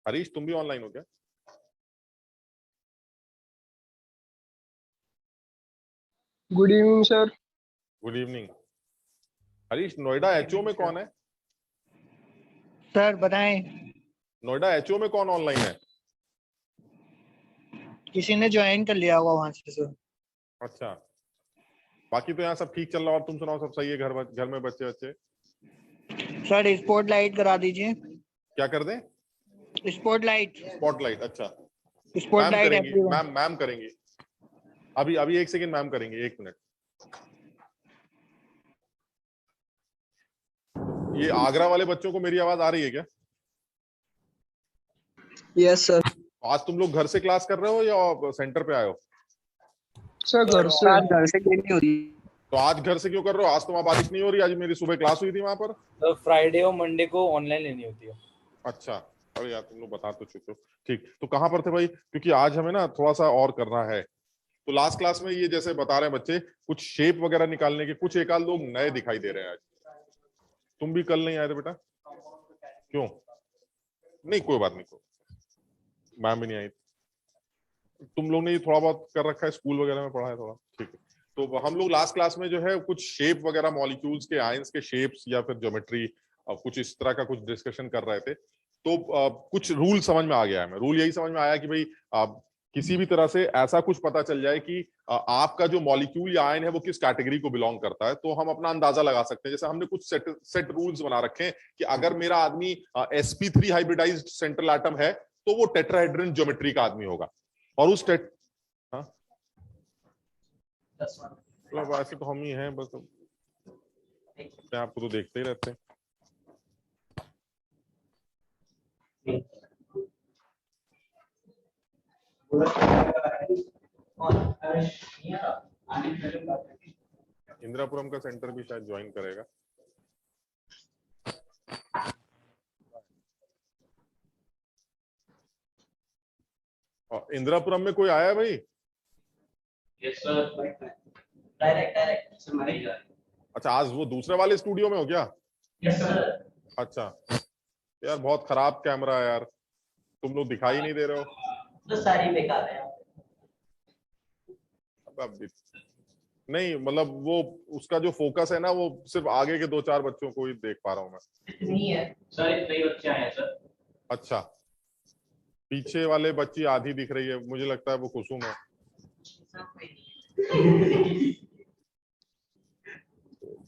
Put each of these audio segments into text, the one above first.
हरीश तुम भी ऑनलाइन हो क्या? Good evening sir. Good evening. Harish, Noida HO में कौन है? सर बताएं। नोएडा एचओ में कौन ऑनलाइन है? किसी ने ज्वाइन कर लिया होगा वहां से सर। अच्छा, बाकी तो यहाँ सब ठीक चल रहा है। और तुम सुनाओ, सब सही है? घर में बच्चे बच्चे? सर स्पॉट लाइट करा दीजिए। क्या कर दें? Spot light. स्पॉटलाइट, अच्छा। स्पॉट मैम लाइट करेंगी, एवरीवन। मैम करेंगी। अभी अभी एक सेकंड, मैम करेंगे, एक मिनट। ये आगरा वाले बच्चों को मेरी आवाज आ रही है क्या? Yes sir. आज तुम लोग घर से क्लास कर रहे हो या सेंटर पे आए हो? सर घर से। आज घर से क्लियर नहीं हो रही। तो आज घर से क्यों कर रहे हो? आज तो वहां बारिश नहीं हो रही। आज मेरी सुबह क्लास हुई थी वहां पर। तो फ्राइडे और मंडे को ऑनलाइन लेनी होती है। अच्छा, अरे यार तुम लोग बता तो चुके हो। ठीक, तो कहाँ पर थे भाई? क्योंकि आज हमें ना थोड़ा सा और करना है। तो लास्ट क्लास में ये जैसे बता रहे हैं बच्चे, कुछ शेप वगैरह निकालने के, कुछ एक आध लोग नए दिखाई दे रहे हैं आज। तुम भी कल नहीं आए थे बेटा? क्यों? नहीं कोई बात नहीं, मैम भी नहीं आई। तुम लोग ने ये थोड़ा बहुत कर रखा है, स्कूल वगैरह में पढ़ा है थोड़ा, ठीक है। तो हम लोग लास्ट क्लास में जो है कुछ शेप वगैरह, मॉलिक्यूल्स के, आयंस के शेप्स या फिर ज्योमेट्री, कुछ इस तरह का कुछ डिस्कशन कर रहे थे। तो कुछ रूल समझ में आ गया है। रूल यही समझ में आया कि भाई किसी भी तरह से ऐसा कुछ पता चल जाए कि आपका जो मॉलिक्यूल या आयन है वो किस कैटेगरी को बिलोंग करता है, तो हम अपना अंदाजा लगा सकते हैं। जैसे हमने कुछ सेट रूल्स बना रखे हैं कि अगर मेरा आदमी sp3 हाइब्रिडाइज्ड सेंट्रल एटम है तो वो टेट्राहेड्रन ज्योमेट्री का आदमी होगा। और उस हाँ मतलब ऐसे तो हम ही हैं बस, आपको तो देखते ही रहते हैं। इंदिरापुरम का सेंटर भी शायद ज्वाइन करेगा। और इंदिरापुरम में कोई आया है भाई? Yes sir, direct. अच्छा, आज वो दूसरे वाले स्टूडियो में हो क्या? Yes sir. अच्छा यार, बहुत खराब कैमरा है यार, तुम लोग दिखाई नहीं दे रहे हो। तो सारी बेकार है। अब नहीं मतलब वो उसका जो फोकस है ना, वो सिर्फ आगे के 2-4 बच्चों को ही देख पा रहा हूं मैं। इतनी है सर, इतने ही बच्चे आए हैं सर। अच्छा, पीछे वाले बच्ची आधी दिख रही है, मुझे लगता है वो कुसुम है।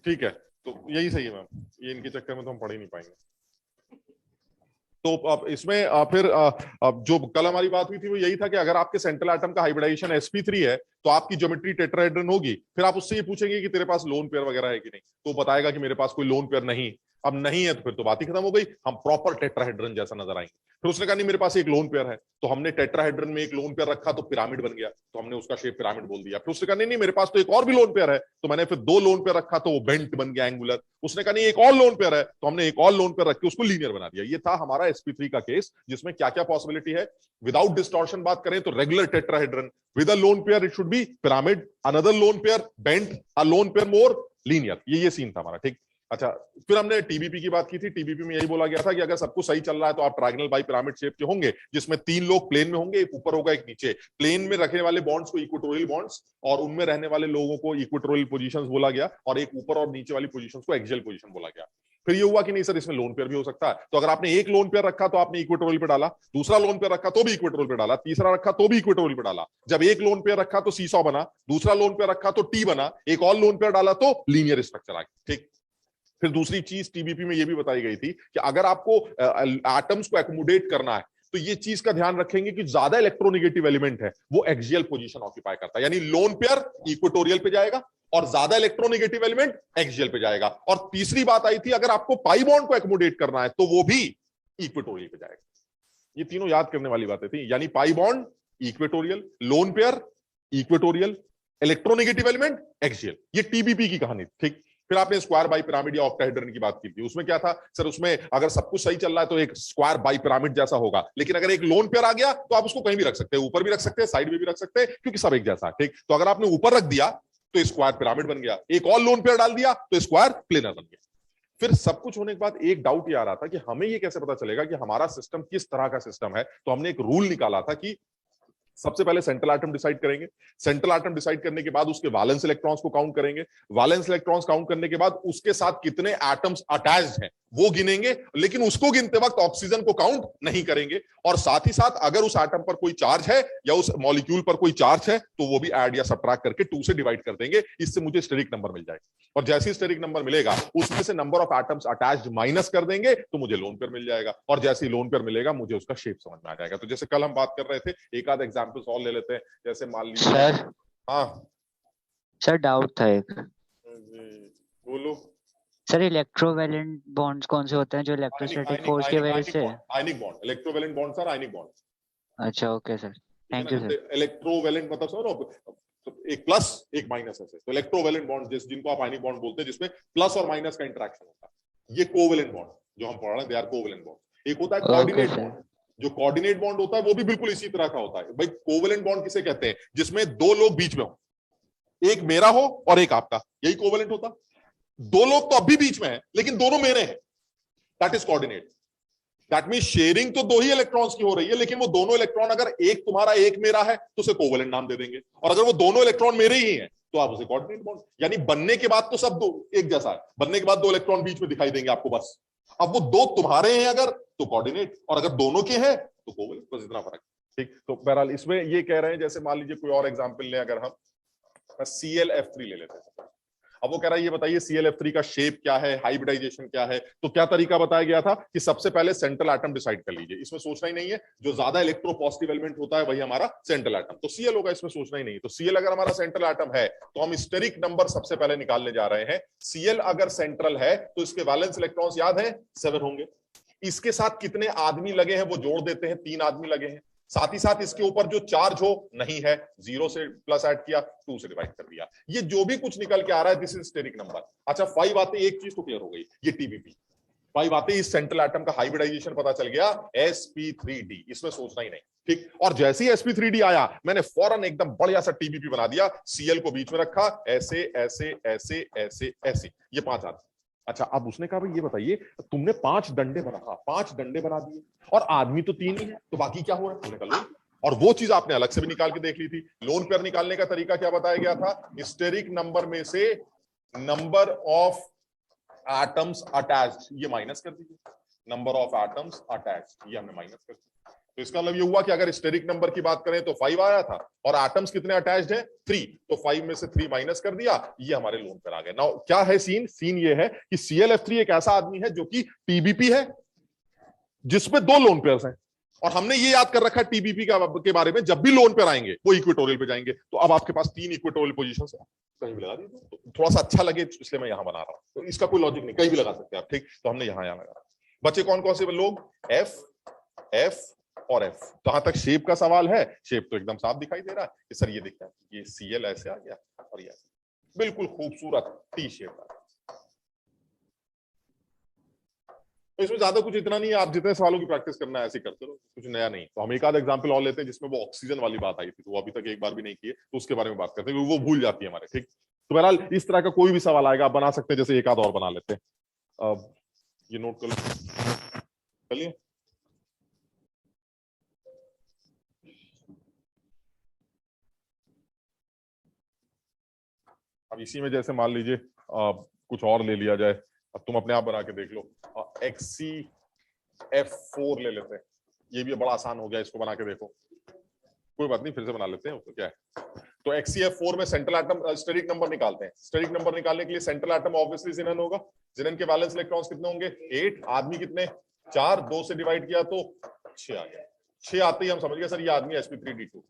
ठीक है, तो यही सही है मैम, ये इनके चक्कर में तो हम पढ़ ही नहीं पाएंगे। तो अब इसमें फिर अब जो कल हमारी बात हुई थी वो यही था कि अगर आपके सेंट्रल एटम का हाइब्रिडाइजेशन sp3 है तो आपकी ज्योमेट्री टेट्राहेड्रन होगी। फिर आप उससे ये पूछेंगे कि तेरे पास लोन पेयर वगैरह है कि नहीं, तो बताएगा कि मेरे पास कोई लोन पेयर नहीं। अब नहीं है तो फिर तो बात ही खत्म हो गई, हम प्रॉपर टेट्राहेड्रन जैसा नजर आएंगे। फिर उसने कहा नहीं मेरे पास एक लोन पेयर है, तो हमने टेट्राहेड्रन में एक लोन पेयर रखा तो पिरामिड बन गया, तो हमने उसका शेप पिरामिड बोल दिया। फिर उसने कहा नहीं मेरे पास तो एक और भी लोन पेयर है, तो मैंने फिर 2 लोन पेयर रखा तो वो बेंट बन गया, एंगुलर। उसने कहा नहीं एक और लोन पेयर है, तो हमने एक और लोन पेयर रख के उसको लीनियर बना दिया। ये था हमारा sp3 का केस, जिसमें क्या क्या पॉसिबिलिटी है। विदाउट डिस्टॉर्शन बात करें तो regular tetrahedron, with a lone pair it should be pyramid, another lone pair bent, a lone pair more linear. ये सीन था हमारा, ठीक। अच्छा, फिर हमने टीबीपी की बात की थी। टीबीपी में यही बोला गया था कि अगर सब कुछ सही चल रहा है तो आप ट्रायंगल बाई पिरामिड शेप के होंगे, जिसमें 3 लोग प्लेन में होंगे, एक ऊपर होगा एक नीचे। प्लेन में रखने वाले बॉन्ड्स को इक्वेटोरियल बॉन्ड्स और उनमें रहने वाले लोगों को इक्वेटोरियल पोजीशंस बोला गया, और एक ऊपर और नीचे वाली पोजीशंस को एक्सियल पोजीशन बोला गया। फिर ये हुआ कि नहीं सर इसमें लोन पेयर भी हो सकता है, तो अगर आपने एक लोन पेयर रखा तो आपने इक्वेटोरियल पे डाला, दूसरा लोन पेयर रखा तो भी इक्वेटोरियल पे डाला, तीसरा रखा तो भी इक्वेटोरियल पे डाला। जब एक लोन पेयर रखा तो सीसॉ बना, दूसरा लोन पेयर रखा तो टी बना, एक और लोन पेयर डाला तो लीनियर स्ट्रक्चर आ गया, ठीक। फिर दूसरी चीज टीबीपी में यह भी बताई गई थी कि अगर आपको एटम्स को एकोमोडेट करना है तो ये चीज का ध्यान रखेंगे कि ज्यादा इलेक्ट्रोनेगेटिव एलिमेंट है वो एक्सियल पोजीशन ऑक्यूपाई करता है, यानी लोन पेयर इक्वेटोरियल पे जाएगा और ज्यादा इलेक्ट्रोनेगेटिव एलिमेंट एक्सियल पे जाएगा। और तीसरी बात आई थी, अगर आपको पाई बॉन्ड को एकोमोडेट करना है तो वो भी इक्वेटोरियल पे जाएगा। ये तीनों याद करने वाली बातें थी, यानी pi bond equatorial, lone pair equatorial, electronegative element axial. ये टीबीपी की कहानी, ठीक। फिर आपने स्क्वायर बाई पिरामिड या ऑक्टाहेड्रन की बात की थी। उसमें क्या था सर, उसमें अगर सब कुछ सही चल रहा है तो एक स्क्वायर बाई पिरामिड जैसा होगा, लेकिन अगर एक लोन पेयर आ गया तो आप उसको कहीं भी रख सकते हैं, ऊपर भी रख सकते हैं, साइड में भी रख सकते हैं, क्योंकि सब एक जैसा है, ठीक। तो अगर आपने ऊपर रख दिया तो स्क्वायर पिरामिड बन गया, एक और लोन पेयर डाल दिया तो स्क्वायर प्लेनर बन गया। फिर सब कुछ होने के बाद एक डाउट ये आ रहा था कि हमें ये कैसे पता चलेगा कि हमारा सिस्टम किस तरह का सिस्टम है। तो हमने एक रूल निकाला था कि सबसे पहले सेंट्रल एटम डिसाइड करेंगे, सेंट्रल एटम डिसाइड करने के बाद उसके वैलेंस इलेक्ट्रॉन्स को काउंट करेंगे, वैलेंस इलेक्ट्रॉन्स काउंट करने के बाद उसके साथ कितने एटम्स अटैच्ड हैं वो गिनेंगे, लेकिन उसको गिनते वक्त ऑक्सीजन को काउंट नहीं करेंगे। और साथ ही साथ अगर उस एटम पर कोई चार्ज है या उस मॉलिक्यूल पर कोई चार्ज है तो वो भी ऐड या सब्ट्रैक्ट करके 2 से डिवाइड कर देंगे। इससे मुझे स्टेरिक नंबर मिल जाएगा, और जैसे ही स्टेरिक नंबर मिलेगा उसमें से number of atoms attached minus कर देंगे तो मुझे लोन पेयर मिल जाएगा, और जैसे ही लोन पेयर मिलेगा मुझे उसका शेप समझ में आ जाएगा। तो जैसे कल हम बात कर रहे थे, एक आध एग्जांपल्स और ले लेते हैं। जैसे मान लीजिए सर हाँ सर डाउट था एक। बोलो सर इलेक्ट्रोवैलेंट बॉन्ड्स कौन से होते हैं जो इलेक्ट्रोस्टैटिक फोर्स की वजह से? Ionic bond, electrovalent bond sir, ionic bond. अच्छा okay sir, thank you sir. Electrovalent मतलब समझो एक प्लस एक माइनस ऐसे, तो इलेक्ट्रोवैलेंट बॉन्ड जिनको आप आयनिक बॉन्ड बोलते हैं जिसमें प्लस और माइनस का इंटरेक्शन होता है। ये कोवैलेंट बॉन्ड जो हम पढ़ रहे हैं, दे आर कोवैलेंट बॉन्ड। एक होता है कोऑर्डिनेट बॉन्ड, जो कोऑर्डिनेट बॉन्ड होता है वो भी बिल्कुल इसी तरह का होता है। भाई कोवैलेंट बॉन्ड किसे कहते हैं? जिसमें दो लोग बीच में हो, एक मेरा हो और एक आपका, यही कोवैलेंट होता। दो लोग तो अभी बीच में है लेकिन दोनों मेरे हैं, that is coordinate. That means sharing तो दो ही इलेक्ट्रॉन्स की हो रही है, लेकिन वो दोनों इलेक्ट्रॉन अगर एक तुम्हारा एक मेरा है तो उसे कोवैलेंट नाम दे देंगे, और अगर वो दोनों इलेक्ट्रॉन मेरे ही हैं तो आप उसे कोऑर्डिनेट बॉन्ड। यानी बनने के बाद तो सब दो एक जैसा है, बनने के बाद दो इलेक्ट्रॉन बीच में दिखाई देंगे आपको बस। अब वो दो तुम्हारे हैं अगर तो कोऑर्डिनेट, और अगर दोनों के हैं तो कोवैलेंट, बस इतना फर्क। ठीक, तो बहरहाल इसमें ये कह रहे हैं, जैसे मान लीजिए कोई और एग्जांपल ले, अगर हम ClF3 ले लेते हैं। अब वो कह रहा है ये बताइए ClF3 का शेप क्या है, हाइब्रिडाइजेशन क्या है। तो क्या तरीका बताया गया था कि सबसे पहले सेंट्रल एटम डिसाइड कर लीजिए, इसमें सोचना ही नहीं है, जो ज्यादा इलेक्ट्रोपॉजिटिव एलिमेंट होता है वही हमारा सेंट्रल एटम, तो Cl होगा, इसमें सोचना ही नहीं। तो Cl अगर हमारा सेंट्रल एटम है तो हम स्टेरिक नंबर सबसे पहले निकालने जा रहे हैं। Cl अगर सेंट्रल है तो इसके वैलेंस इलेक्ट्रॉन्स याद है 7 होंगे। इसके साथ कितने आदमी लगे हैं वो जोड़ देते हैं, 3 आदमी लगे हैं। साथ ही साथ इसके ऊपर जो चार्ज हो नहीं है, 0 से प्लस ऐड किया, 2 से डिवाइड कर दिया। ये जो भी कुछ निकल के आ रहा है दिस इज स्टेरिक नंबर। अच्छा 5 आते एक चीज तो क्लियर हो गई, ये TBP 5 आते इस सेंट्रल एटम का हाइब्रिडाइजेशन पता चल गया, sp3d, इसमें सोचना ही नहीं। ठीक, और जैसे ही sp3d आया मैंने फौरन एकदम बढ़िया सा TBP बना दिया, Cl को बीच में रखा, ऐसे ऐसे ऐसे ऐसे ऐसे, ये 5 आते। अच्छा अब उसने कहा भाई ये बताइए तुमने 5 डंडे बना, 5 डंडे बना दिए और आदमी तो 3 ही है, तो बाकी क्या हो रहा है? तुमने कहा लोन, और वो चीज आपने अलग से भी निकाल के देख ली थी। लोन पेयर निकालने का तरीका क्या बताया गया था? स्टेरिक नंबर में से नंबर ऑफ एटम्स अटैच्ड ये माइनस कर दीजिए, नंबर ऑफ एटम्स अटैच्ड ये हमने माइनस कर दिया। तो इसका मतलब ये हुआ कि अगर स्टेरिक नंबर की बात करें तो 5 आया था और एटम्स कितने अटैच्ड है 3, तो 5 में से 3 माइनस कर दिया, ये हमारे लोन पर आ गए। नाउ क्या है सीन? सीन ये है कि ClF3 एक ऐसा आदमी है जो कि TBP है जिसमें 2 लोन पेयर्स हैं, और हमने ये याद कर रखा है TBP के बारे में, जब भी लोन पेयर आएंगे वो इक्वेटोरियल पे जाएंगे। तो अब आपके पास 3 इक्वेटोरियल पोजीशंस है, कहीं भी लगा दीजिए, तो थोड़ा सा अच्छा लगे इसलिए मैं यहां बना रहा हूं, तो इसका कोई लॉजिक नहीं, कहीं भी लगा सकते हैं आप। ठीक, तो हमने यहां लगा। बच्चे कौन कौन से लोग? F और F। जहां तक शेप का सवाल है, शेप तो एकदम साफ दिखाई दे रहा है कि सर ये दिखता है, ये Cl ऐसे आ गया और ये बिल्कुल खूबसूरत T शेप आ। तो इसमें ज्यादा कुछ इतना नहीं है, आप जितने सवालों की प्रैक्टिस करना है ऐसे करते रहो, कुछ नया नहीं। तो हम एक आध एग्जांपल और लेते हैं जिसमें वो ऑक्सीजन वाली बात आई थी, तो वो अभी तक एक बार भी नहीं की है, तो उसके बारे में बात करते हैं, वो भूल जाती है हमारे। ठीक, तो बहरहाल इस तरह का कोई भी सवाल आएगा आप बना सकते हैं, जैसे एक आध और बना लेते हैं। ये नोट कर लो, चलिए। अब इसी में जैसे मान लीजिए कुछ और ले लिया जाए, अब तुम अपने आप बना के देख लो। HCF4 ले लेते हैं, ये भी बड़ा आसान हो गया, इसको बना के देखो। कोई बात नहीं, फिर से बना लेते हैं, उसको क्या है। तो HCF4 में सेंट्रल एटम स्टेरिक नंबर निकालते हैं। स्टेरिक नंबर निकालने के लिए सेंट्रल एटम ऑब्वियसली जिनन होगा, जिनन के वैलेंस इलेक्ट्रॉन्स कितने होंगे 8, आदमी कितने 4, 2 से डिवाइड किया तो 6 आ गया। 6 आते ही हम समझ गए सर ये आदमी sp3d2।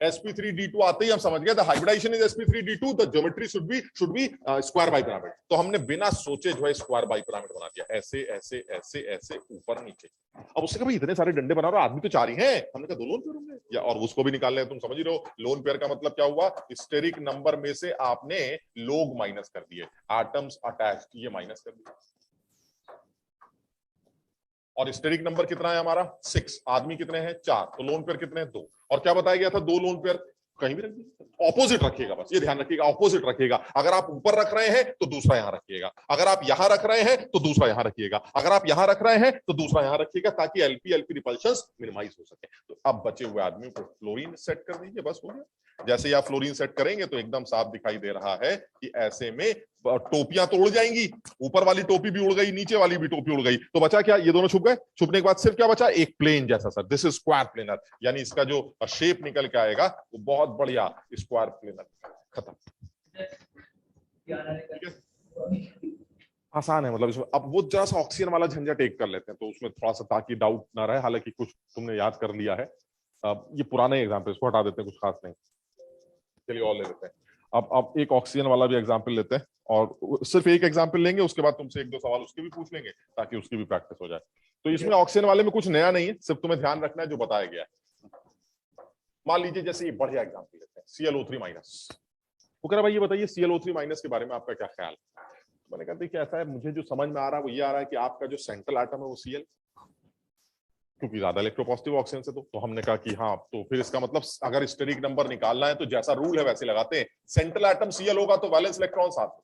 sp3d2 आते ही हम समझ गए the hybridisation is sp3d2, the geometry should be square bipyramid. तो हमने बिना सोचे जो है स्क्वायर बाइपिरामिड बना दिया, ऐसे ऐसे ऐसे ऐसे ऊपर नीचे। अब उससे कहा भाई इतने सारे डंडे बना रहा आदमी तो 4 ही हैं, हमने कहा 2 लोन पेयर होंगे या, और उसको भी निकाल ले, तुम समझ ही रहे हो। लोन पेयर का मतलब क्या हुआ? स्टेरिक नंबर में से आपने लोग माइनस कर दिए, एटम्स अटैच्ड ये माइनस कर दिया, और स्टेरिक नंबर कितना है हमारा 6, आदमी कितने हैं 4, तो लोन पेयर कितने हैं 2। और क्या बताया गया था 2 लोन पेयर, कहीं भी रख दीजिए, ऑपोजिट रखिएगा, बस ये ध्यान रखिएगा, ऑपोजिट रखिएगा। अगर आप ऊपर रख रहे हैं तो दूसरा यहां रखिएगा, अगर आप यहां रख रहे हैं तो दूसरा यहां रखिएगा, अगर आप यहां रख रहे हैं तो दूसरा यहां रखिएगा, ताकि एलपी एलपी रिपल्शंस मिनिमाइज हो सके। तो अब बचे हुए आदमियों को फ्लोरीन सेट कर दीजिए, बस हो गया। जैसे ही आप फ्लोरीन सेट करेंगे तो एकदम साफ दिखाई दे रहा है कि ऐसे में टोपियां तो उड़ जाएंगी, ऊपर वाली टोपी भी उड़ गई, नीचे वाली भी टोपी उड़ गई, तो बचा क्या, ये दोनों छुप गए। छुपने के बाद सिर्फ क्या बचा, एक प्लेन जैसा sir, this is square planar, यानी इसका जो शेप निकल के आएगा वो बहुत बढ़िया स्क्वायर प्लेनर। खत्म, आसान है, मतलब इसमें अब वो जरा सा ऑक्सीजन वाला झंझट एक कर लेते हैं, तो उसमें थोड़ा सा ताकि डाउट ना रहे, हालांकि कुछ तुमने याद कर लिया है। अब ये पुराने एग्जाम्पल, इसको हटा देते हैं, कुछ खास नहीं, चलिए और ले लेते हैं। अब एक ऑक्सीजन वाला भी एग्जाम्पल लेते हैं, और सिर्फ एक एग्जाम्पल लेंगे, उसके बाद तुमसे एक दो सवाल उसके भी पूछ लेंगे ताकि उसकी भी प्रैक्टिस हो जाए। तो इसमें ऑक्सीजन वाले में कुछ नया नहीं है, सिर्फ तुम्हें ध्यान रखना है जो बताया गया है। मान लीजिए जैसे ये बढ़िया एग्जाम्पल लेते हैं, ClO3 माइनस। वो कह रहा भाई ये बताइए ClO3 माइनस के बारे में आपका क्या ख्याल है। मैंने कहा देखिए ऐसा है, मुझे जो समझ में आ रहा है वो ये आ रहा है कि आपका जो सेंट्रल एटम है वो Cl, क्योंकि ज्यादा इलेक्ट्रोपॉजिटिव ऑक्सीजन से, तो हमने कहा कि हाँ, तो फिर इसका मतलब अगर स्टेरिक नंबर निकालना है तो जैसा रूल है वैसे लगाते हैं, सेंट्रल एटम Cl होगा तो वैलेंस इलेक्ट्रॉन साथ।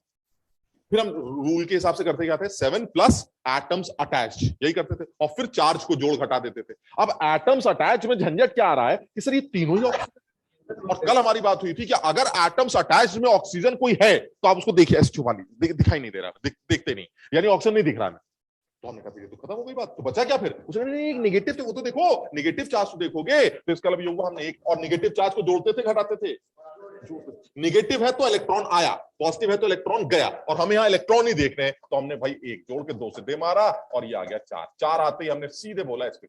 फिर हम रूल के हिसाब से करते क्या थे, 7 प्लस एटम्स अटैच्ड, यही करते थे, और फिर चार्ज को जोड़ घटा देते थे। अब एटम्स अटैच में झंझट क्या आ रहा है कि सर ये तीनों ही ऑक्सीजन, और कल हमारी बात हुई थी कि अगर एटम्स अटैच में ऑक्सीजन कोई है तो आप उसको देखिए, S2 वाली दिखाई नहीं दे रहा, देखते नहीं, यानी ऑक्सीजन नहीं दिख रहा है। तो हमने कहा तो खत्म हो गई बात, तो बचा क्या फिर। उसने एक नेगेटिव थे, वो तो देखो, नेगेटिव चार्ज तो देखोगे, तो इसका मतलब ये होगा हमने एक और नेगेटिव चार्ज को जोड़ते थे घटाते थे। नेगेटिव है तो इलेक्ट्रॉन आया, पॉजिटिव है तो इलेक्ट्रॉन गया, और हम यहाँ इलेक्ट्रॉन ही देख रहे हैं, तो हमने भाई एक जोड़ के 2 से दे मारा और ये आ गया 4। 4 आते ही हमने सीधे बोला sp3।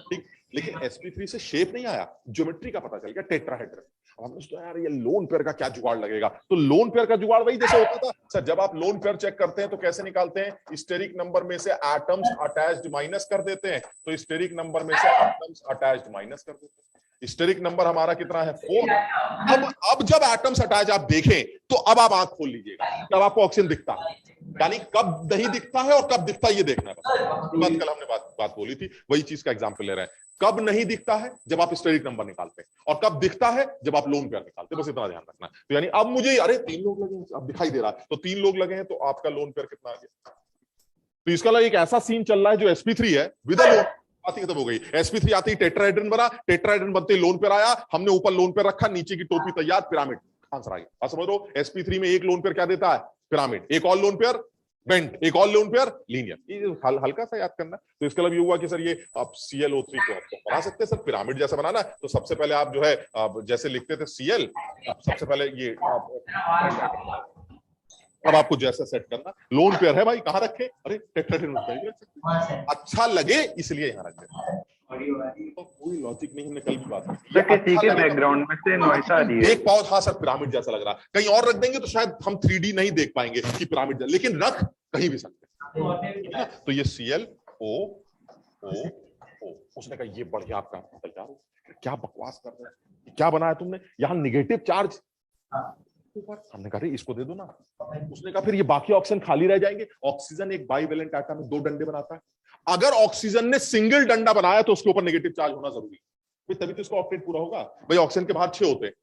ठीक, लेकिन sp3 से शेप नहीं आया, ज्योमेट्री का पता चल गया, टेट्राहेड्रन। हमने सोचा यार ये लोन पेयर का क्या जुगाड़ लगेगा, तो लोन पेयर का जुगाड़ वही जैसे होता था सर, जब आप लोन पेयर चेक करते हैं तो कैसे निकालते हैं, स्टेरिक नंबर में से एटम्स अटैच्ड माइनस कर देते हैं, तो स्टेरिक नंबर में से एटम्स अटैच्ड माइनस कर देते हैं। स्टेरिक नंबर हमारा कितना है, 4। अब जब एटम्स अटैच आप देखें तो अब आप आंख खोल लीजिएगा, तब आपको ऑक्सीजन दिखता है, यानी कब नहीं दिखता है और कब दिखता है ये देखना है। बात कल हमने बात बोली थी, वही चीज का एग्जांपल ले रहे हैं। कब नहीं दिखता है, जब आप स्टेरिक नंबर निकालते हैं, और कब दिखता है, जब आप लोन पेयर निकालते हैं, बस इतना ध्यान रखना है। तो यानी अब मुझे अरे 3 लोग लगे हैं, अब दिखाई दे रहा है, तो 3 लोग लगे हैं, तो आपका लोन पेयर कितना आ गया। तो इसका एक ऐसा सीन चल रहा है, जो sp3 है विद लोन आती खत्म हो गई, sp3 आती टेट्राहेड्रन बना, टेट्राहेड्रन बनते लोन पेयर आया, हमने ऊपर लोन पेयर रखा, नीचे की टोपी तैयार, पिरामिड, आंसर आ गया। समझ लो sp3 में एक लोन पेयर क्या देता है, पिरामिड, एक और लोन पेयर बेंट, एक और लोन पेयर लीनियर। ये हल्का सा याद करना। तो इसका मतलब ये हुआ कि सर ये आप ClO3 को आप बना सकते हैं सर पिरामिड जैसा बनाना, तो सबसे पहले आप जो है जैसे लिखते थे Cl, सबसे पहले ये अब आपको जैसा सेट करना, लोन पेयर है भाई, कहाँ रखे, अरे टेट्राहेड्रन रख सकते, अच्छा लगे इसलिए यहाँ रख देते, तो कोई लॉजिक नहीं। हमने कल भी बात की, किसी के बैकग्राउंड में से नॉइस आ रही है, देख पाओ, हाँ सर पिरामिड जैसा लग रहा, कहीं और रख देंगे तो शायद हम 3D नहीं देख पाएंगे कि पिरामिड, लेकिन रख कहीं भी सकते हैं। तो ये ClO, उसने कहा ये बढ़िया आपका तैयार हो, क्या बकवास कर रहे हैं, क्या बनाया तुमने, यहाँ नेगेटिव चार्ज, हमने कहा इसको दे दो ना। उसने कहा फिर ये बाकी ऑक्सीजन खाली रह जाएंगे। ऑक्सीजन एक बाइवेलेंट एटम में 2 डंडे बनाता है, अगर ऑक्सीजन ने सिंगल डंडा बनाया तो उसके ऊपर नेगेटिव चार्ज होना जरूरी है, तभी तो इसका ऑक्टेट पूरा होगा। भाई ऑक्सीजन के बाहर 6 होते हैं,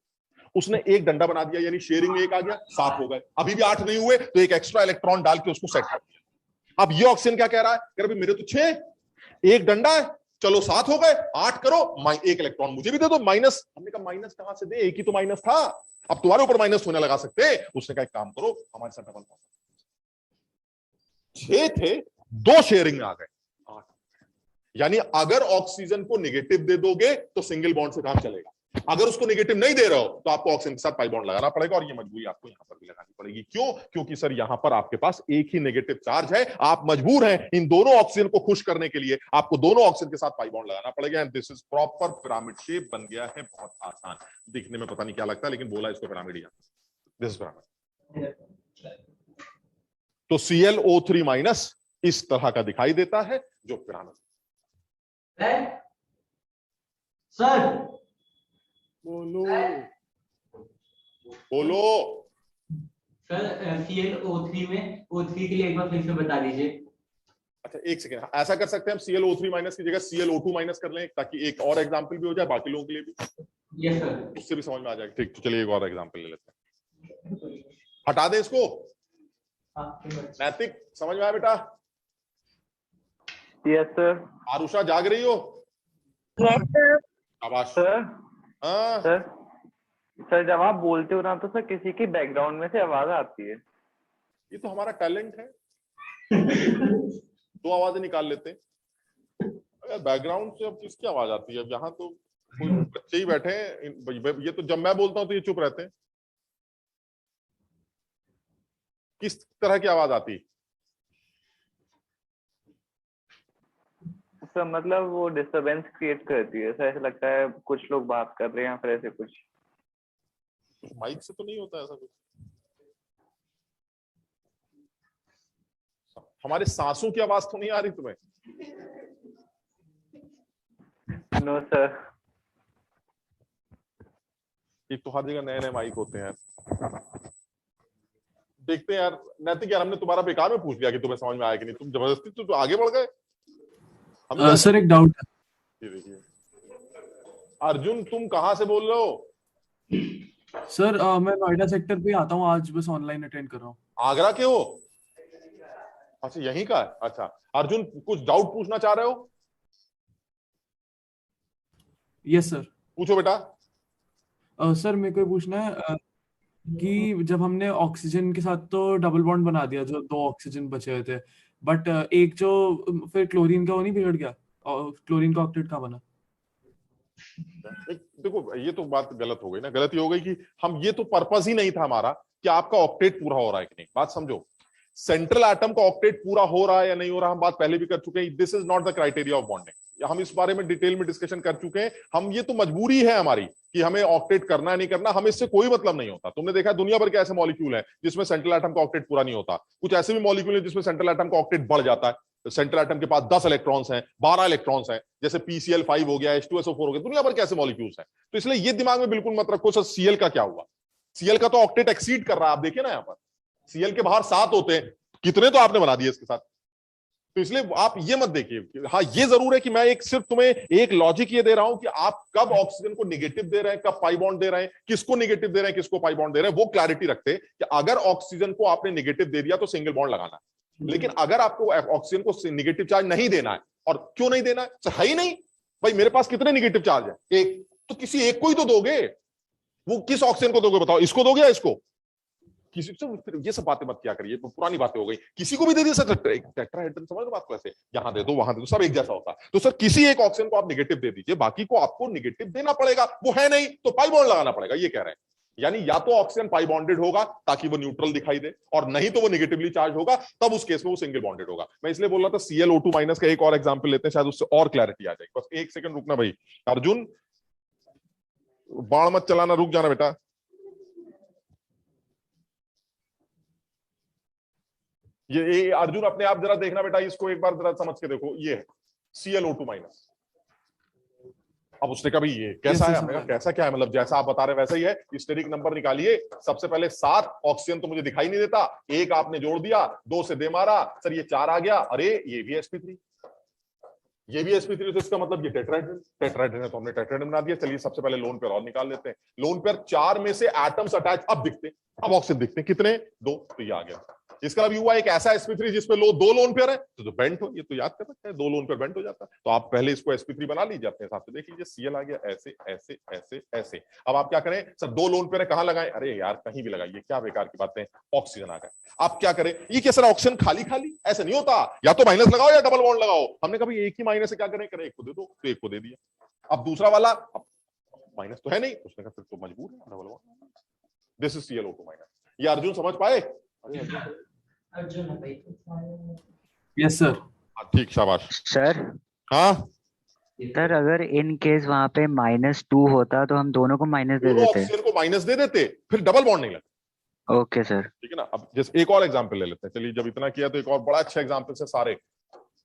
उसने एक डंडा बना दिया, यानी शेयरिंग में 1 आ गया, 7 हो गए, अभी भी 8 नहीं हुए, तो एक एक्स्ट्रा इलेक्ट्रॉन डाल के उसको सेट कर दिया। अब ये ऑक्सीजन क्या कह रहा है, कह रहा भाई मेरे तो 6, एक डंडा है, चलो 7 हो गए, 8 करो, 1 इलेक्ट्रॉन मुझे भी दे दो, माइनस। हमने कहा माइनस कहां से दे, एक ही तो माइनस था, अब तुम्हारे ऊपर माइनस होने लगा सकते। उसने कहा एक काम करो, हमारे साथ डबल 6 थे, 2 शेयरिंग में आ गए, 8। यानी अगर ऑक्सीजन को नेगेटिव दे दोगे तो सिंगल बॉन्ड से काम चलेगा, अगर उसको नेगेटिव नहीं दे रहे हो तो आपको ऑक्सीजन के साथ पाई बॉन्ड लगाना पड़ेगा, और ये मजबूरी आपको यहां पर भी लगानी पड़ेगी। क्यों, क्योंकि सर यहां पर आपके पास एक ही नेगेटिव चार्ज है, आप मजबूर हैं इन दोनों ऑक्सीजन को खुश करने के लिए, आपको दोनों ऑक्सीजन के साथ पाई बॉन्ड लगाना पड़ेगा। And this is proper pyramid shape बन गया है, बहुत आसान, दिखने में पता नहीं क्या लगता है, लेकिन बोला इसको pyramid he, this is pyramid. तो ClO3 माइनस इस तरह का दिखाई देता है, जो पिरामिड। सर बोलो बोलो सर ClO3 में O3 के लिए एक बार फिर से बता दीजिए। अच्छा एक सेकेंड, ऐसा कर सकते हैं हम ClO3 माइनस की जगह ClO2 माइनस कर लें, ताकि एक और एग्जांपल भी हो जाए बाकी लोगों के लिए भी। Yes sir. उससे भी समझ में आ जाएगा। ठीक, तो चलिए एक और एग्जांपल ले लेते हैं। हटा दें इसको। नैतिक समझ में आया बेटा? Yes sir. आरुषा जाग रही हो? शाबाश। सर हाँ सर सर जब आप बोलते हो ना तो सर किसी की बैकग्राउंड में से आवाज आती है। ये तो हमारा टैलेंट है। दो आवाजें निकाल लेते हैं। अगर बैकग्राउंड से अब किसकी आवाज आती है? अब यहाँ तो कोई बच्चे ही बैठे हैं। ये तो जब मैं बोलता हूँ तो ये चुप रहते हैं। किस तरह की आवाज आती है? सर मतलब वो डिस्टरबेंस क्रिएट करती है सर, ऐसा लगता है कुछ लोग बात कर रहे हैं या फिर ऐसे कुछ। माइक से तो नहीं होता ऐसा कुछ? हमारे सांसों की आवाज तो नहीं आ रही तुम्हें? No sir. एक तो हर जगह नए नए माइक होते हैं। देखते हैं यार। नैतिक यार, हमने तुम्हारा बेकार में पूछ लिया कि तुम्हें समझ में आया कि नहीं। तुम जबरदस्ती तो आगे बढ़ गए। हम सर एक डाउट है। ये देखिए अर्जुन, तुम कहाँ से बोल रहे हो? सर मैं नोएडा सेक्टर पे आता हूँ, आज बस ऑनलाइन अटेंड कर रहा हूँ। आगरा के हो? अच्छा यहीं का है। अच्छा अर्जुन, कुछ डाउट पूछना चाह रहे हो? Yes sir. पूछो बेटा। सर मेरे को ये पूछना है कि जब हमने ऑक्सीजन के साथ तो डबल बॉन्ड बना दिया, जो 2 ऑक्सीजन बचे हुए थे, बट एक जो फिर क्लोरीन का वो नहीं बिगड़ गया, क्लोरीन का ऑक्टेट कहाँ बना? देखो ये तो बात गलत हो गई ना। गलती हो गई कि हम, ये तो पर्पस ही नहीं था हमारा कि आपका ऑक्टेट पूरा हो रहा है कि नहीं। बात समझो, सेंट्रल एटम का ऑक्टेट पूरा हो रहा है या नहीं हो रहा, हम बात पहले भी कर चुके हैं। This is not the criteria of bonding. हम इस बारे में डिटेल में डिस्कशन कर चुके हैं। हम, ये तो मजबूरी है हमारी कि हमें ऑक्टेट करना है नहीं करना, हमें इससे कोई मतलब नहीं होता। तुमने देखा दुनिया भर के ऐसे मॉलिक्यूल हैं जिसमें सेंट्रल एटम का ऑक्टेट पूरा नहीं होता। कुछ ऐसे भी मॉलिक्यूल हैं जिसमें सेंट्रल एटम का ऑक्टेट बढ़ जाता है। सेंट्रल एटम के पास 10 इलेक्ट्रॉन्स हैं, 12 इलेक्ट्रॉन्स हैं, जैसे PCl5 हो गया, H2SO4 हो गया। दुनिया भर के ऐसे मॉलिक्यूल्स हैं। तो इसलिए ये दिमाग में बिल्कुल मत रखो सर Cl का क्या हुआ। Cl का तो ऑक्टेट एक्सीड कर रहा है। आप देखिए ना यहाँ पर Cl के बाहर 7 होते हैं, कितने तो आपने बना दिए इसके साथ। तो इसलिए आप ये मत देखिए। हाँ ये जरूर है कि मैं एक सिर्फ तुम्हें एक लॉजिक ये दे रहा हूं कि आप कब ऑक्सीजन को निगेटिव दे रहे हैं, कब पाई बॉन्ड दे रहे हैं, किसको निगेटिव दे रहे हैं, किसको पाई बॉन्ड दे रहे हैं, वो क्लैरिटी रखते कि अगर ऑक्सीजन को आपने निगेटिव दे दिया तो सिंगल बॉन्ड लगाना है। लेकिन अगर आपको ऑक्सीजन को निगेटिव चार्ज नहीं देना है, और क्यों नहीं देना है ही नहीं भाई, मेरे पास कितने निगेटिव चार्ज है? एक, तो किसी एक को ही तो दोगे। वो किस ऑक्सीजन को दोगे बताओ? इसको दोगे या इसको? किसी से ये सब बातें मत किया करिए, पुरानी बातें हो गई। किसी को भी दे दिया सर टेट्राहेड्रल, समझ लो बात को ऐसे, यहां दे दो वहां दे दो, सब एक जैसा होता है। तो सर किसी एक ऑक्सीजन को आप निगेटिव दे दीजिए, बाकी को आपको निगेटिव देना पड़ेगा। वो है नहीं तो पाई बॉन्ड लगाना पड़ेगा, ये कह रहे हैं। यानी या तो ऑक्सीजन पाई बॉन्डेड होगा ताकि वो न्यूट्रल दिखाई दे, और नहीं तो वो निगेटिवली चार्ज होगा, तब उस केस में वो सिंगल बॉन्डेड होगा। मैं इसलिए बोल रहा था ClO2 माइनस का एक और एग्जांपल लेते हैं, शायद उससे और क्लैरिटी आ जाएगी। बस एक सेकंड रुकना भाई। अर्जुन बाण मत चलाना, रुक जाना बेटा। ये अर्जुन अपने आप जरा देखना बेटा, इसको एक बार जरा समझ के देखो। ये है ClO2 माइनस। अब उसने कहा भाई ये कैसा है? हमने कहा कैसा क्या है, मतलब जैसा आप बता रहे वैसा ही है। स्टेरिक नंबर निकालिए। सबसे पहले 7 ऑक्सीजन तो मुझे दिखाई नहीं देता, 1 आपने जोड़ दिया, 2 से दे मारा, सर ये 4 आ गया। अरे ये भी sp3, ये भी sp3, तो इसका मतलब ये टेट्राहेड्रल है, तो हमने टेट्राहेड्रल बना दिया। चलिए सबसे पहले लोन पेयर और निकाल लेते हैं। लोन पेयर 4 में से एटम्स अटैच अब दिखते, अब ऑक्सीजन दिखते कितने? 2, तो ये आ गया। इसका मतलब हुआ एक ऐसा sp3 जिसपे 2 लोन पेयर है, तो बेंट हो, ये तो याद कर सकते हैं, 2 लोन पेयर बेंट हो जाता है। तो आप पहले इसको sp3 बना लीजिए अपने हिसाब से, देख लीजिए Cl आ गया ऐसे ऐसे ऐसे ऐसे। अब आप क्या करें? सर 2 लोन पेयर कहां लगाएं? अरे यार कहीं भी लगाइए, क्या बेकार की बातें, ऑक्सीजन आ गए। आप क्या करें? ये क्या सर ऑक्सीजन खाली खाली ऐसे नहीं होता, या तो माइनस लगाओ या डबल बॉन्ड लगाओ। हमने कभी एक ही माइनस से क्या करें? एक को दे दो, तो एक को दे दिया। अब दूसरा वाला माइनस तो है नहीं, उसने कहा फिर तो मजबूर है double bond. This is ClO2 minus. ये अर्जुन समझ पाए? Yes sir. ठीक, शाबाश सर। हाँ सर अगर इन केस वहां पे -2 होता तो हम दोनों को माइनस दे देते। ऑक्सीजन को माइनस दे देते, फिर डबल बॉन्ड नहीं लगता। Okay sir. ठीक है ना। अब जैसे एक और एग्जांपल ले लेते हैं। चलिए जब इतना किया तो एक और बड़ा अच्छा एग्जांपल से सारे,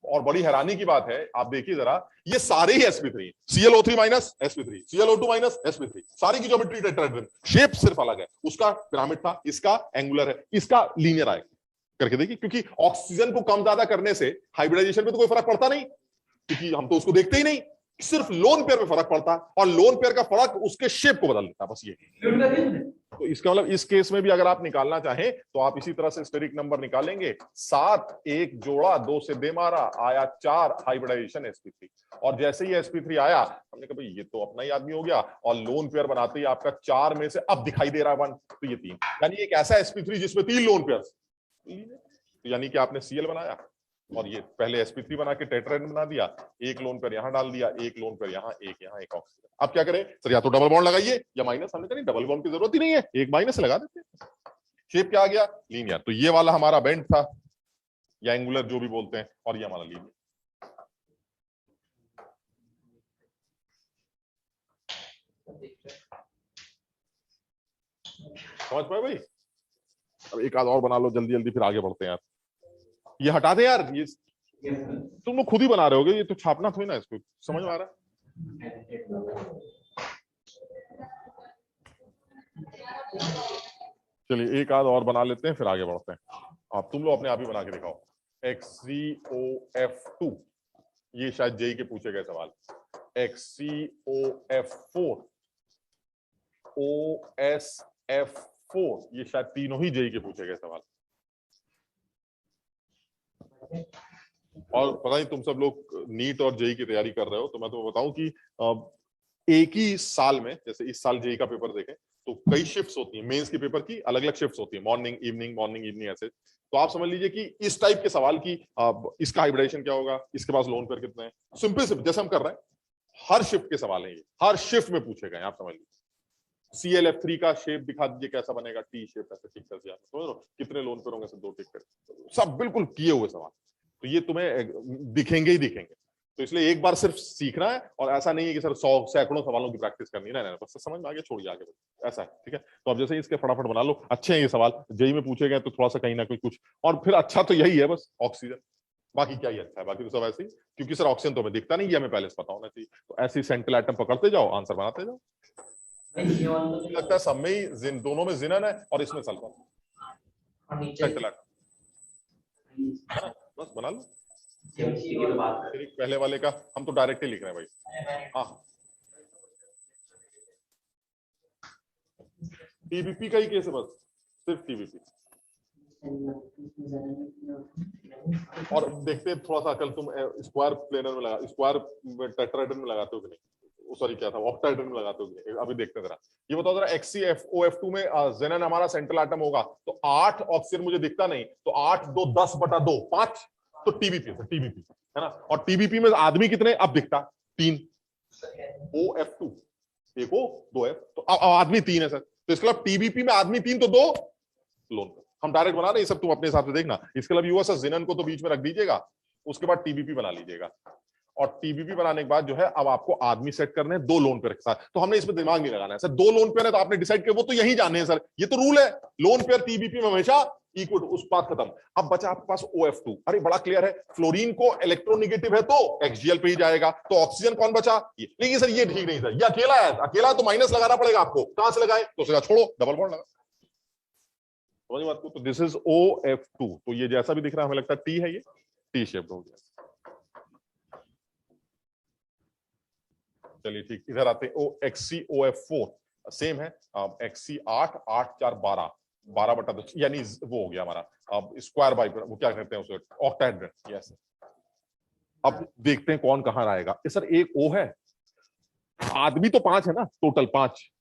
और बड़ी हैरानी की बात है, आप देखिए जरा, ये सारे ही sp3, ClO3 minus sp3, ClO2 minus sp3, सारी की ज्योमेट्री टेट्राहेड्रल, शेप सिर्फ अलग है। उसका पिरामिड था, इसका एंगुलर है, इसका लीनियर आएगा। करके देखिए, क्योंकि ऑक्सीजन को कम ज्यादा करने से हाइब्रिडाइजेशन पे तो कोई फर्क पड़ता नहीं, क्योंकि हम तो उसको देखते ही नहीं, सिर्फ लोन पेयर में फर्क पड़ता है, और लोन पेयर का फर्क उसके शेप को बदल देता है, बस ये। तो इसका मतलब इस केस में भी अगर आप निकालना चाहें तो आप इसी तरह से स्टेरिक नंबर निकालेंगे, 7 1 जोड़ा 2 से दे मारा, आया 4 हाइब्रिडाइजेशन sp3। और जैसे ही sp3 आया हमने कहा भाई ये तो अपना ही आदमी हो गया, और लोन पेयर बनाते ही आपका 4 में से अब दिखाई दे रहा है 1, तो ये 3, यानी एक ऐसा sp3 जिसमें 3 लोन पेयर, तो यानी कि आपने Cl बनाया और ये पहले sp3 बना के टेट्राहेड्रल बना दिया, एक लोन पेयर यहां डाल दिया, एक लोन पेयर यहां, एक ऑक्सीजन। अब क्या करें सर, या तो डबल बॉन्ड लगाइए या माइनस, हमने कहा नहीं डबल बॉन्ड की जरूरत ही नहीं है, एक माइनस लगा देते हैं। शेप क्या आ गया, लीनियर। तो ये वाला हमारा बेंड था या एंगुलर जो भी बोलते हैं, और ये हमारा लीनियर। समझ पाए भाई? अब एक आध और बना लो जल्दी जल्दी, फिर आगे बढ़ते हैं यार। ये हटा दे यार, ये तुम लोग खुद ही बना रहे होगे, ये तो छापना थोड़ी ना, इसको समझ में आ रहा है? चलिए एक आध और बना लेते हैं, फिर आगे बढ़ते हैं। आप तुम लोग अपने आप ही बना के दिखाओ। XCOF2, ये शायद जेई के पूछे गए सवाल। XCOF4, OSF4, ये शायद तीनों ही जेई के पूछे गए सवाल। और पता नहीं तुम सब लोग नीट और जेई की तैयारी कर रहे हो, तो मैं तुम्हें बताऊं कि एक ही साल में, जैसे इस साल जेई का पेपर देखें तो कई शिफ्ट्स होती हैं, मेंस के पेपर की अलग अलग शिफ्ट्स होती है, मॉर्निंग इवनिंग ऐसे। तो आप समझ लीजिए कि इस टाइप के सवाल की इसका हाइब्रिडाइजेशन क्या होगा, इसके पास लोन पेयर कितने हैं, सिंपल जैसे हम कर रहे हैं, हर शिफ्ट के सवाल हैं ये, हर शिफ्ट में पूछे गए, आप समझ लीजिए। CLF3 का शेप दिखा दीजिए कैसा बनेगा, टी शेप ऐसे टिक कर दिया, समझ लो कितने लोन पेयर होंगे, दो टिक कर, सब बिल्कुल किए हुए सवाल। तो ये तुम्हें दिखेंगे ही दिखेंगे, तो इसलिए एक बार सिर्फ सीखना है, और ऐसा नहीं है कि सर 100 सैकड़ों सवालों की प्रैक्टिस करनी है, नहीं, बस समझ में आगे छोड़िए आगे, ऐसा है, ठीक है। तो अब जैसे इसके फटाफट बना लो, अच्छे हैं ये सवाल, जेई में पूछे गए तो थोड़ा सा कहीं ना कहीं कुछ, और फिर अच्छा तो यही है बस ऑक्सीजन, बाकी क्या ही अच्छा है, बाकी तो सब ऐसे ही, क्योंकि सर ऑक्सीजन तो हमें दिखता नहीं, ये हमें पहले से पता होना चाहिए। तो ऐसे सेंट्रल एटम पकड़ते जाओ, आंसर बनाते जाओ। लगता है सब में ही दोनों में जिनन है और इसमें सल्फर, सेंट्रल एटम, बस बना लो। पहले वाले का हम तो डायरेक्ट ही लिख रहे हैं भाई। हाँ, टीबीपी का ही केस है बस, सिर्फ टीबीपी। और देखते हैं थोड़ा सा अकल, तुम स्क्वायर प्लेनर में लगा, स्क्वायर टेट्राहेड्रल में लगाते हो कि नहीं, सॉरी क्या था, ऑक्टाहेड्रल में लगाते हो कि नहीं, अभी देखते हैं जरा। ये बताओ जरा, XCOF2 में जेनन हमारा सेंट्रल एटम होगा, तो 8 ऑक्सीजन मुझे दिखता नहीं, तो 8 2 10/2 5, तो टीबीपी है ना। और टीबीपी में आदमी कितने अब दिखता, 3, OF2 1 O 2 F, तो आदमी 3 है सर, तो इसके अलावा टीबीपी में आदमी 3 तो 2 लोन पे। हम डायरेक्ट बना रहे हैं, सब तुम अपने हिसाब से देखना। इसके अलावा यूएस जिनन को तो बीच में रख दीजिएगा, उसके बाद टीबीपी बना लीजिएगा, और टीबीपी बनाने के बाद जो है अब आपको आदमी सेट करने हैं 2 लोन पेयर के साथ। तो हमने इसमें दिमाग नहीं लगाना है सर, 2 लोन पेयर है तो आपने डिसाइड किया, वो तो यही जाने हैं सर, ये तो रूल है, लोन पेयर टीबीपी में हमेशा इक्वल, उस बात खत्म। अब बचा आपके पास OF2, अरे बड़ा क्लियर है, फ्लोरीन को इलेक्ट्रोनेगेटिव है तो XGL पे ही जाएगा, तो ऑक्सीजन कौन बचा ये। लेकिन सर ये ठीक नहीं सर, ये अकेला है, अकेला तो माइनस लगाना पड़ेगा आपको, कहां से लगाए, तो सीधा छोड़ो, डबल बॉन्ड लगा, समझ बात को। तो दिस इज OF2, तो ये जैसा भी दिख रहा है हमें लगता है टी है, ये टी शेप हो गया। चलिए ठीक, इधर आते हैं। XCOF4 सेम है, XC8 8 4 12 12/2, यानी वो हो गया हमारा अब स्क्वायर बाई, वो क्या कहते हैं उसे, ऑक्टाहेड्रल। यस, अब देखते हैं कौन कहां आएगा। सर एक O है, आदमी तो 5 है ना, टोटल 5,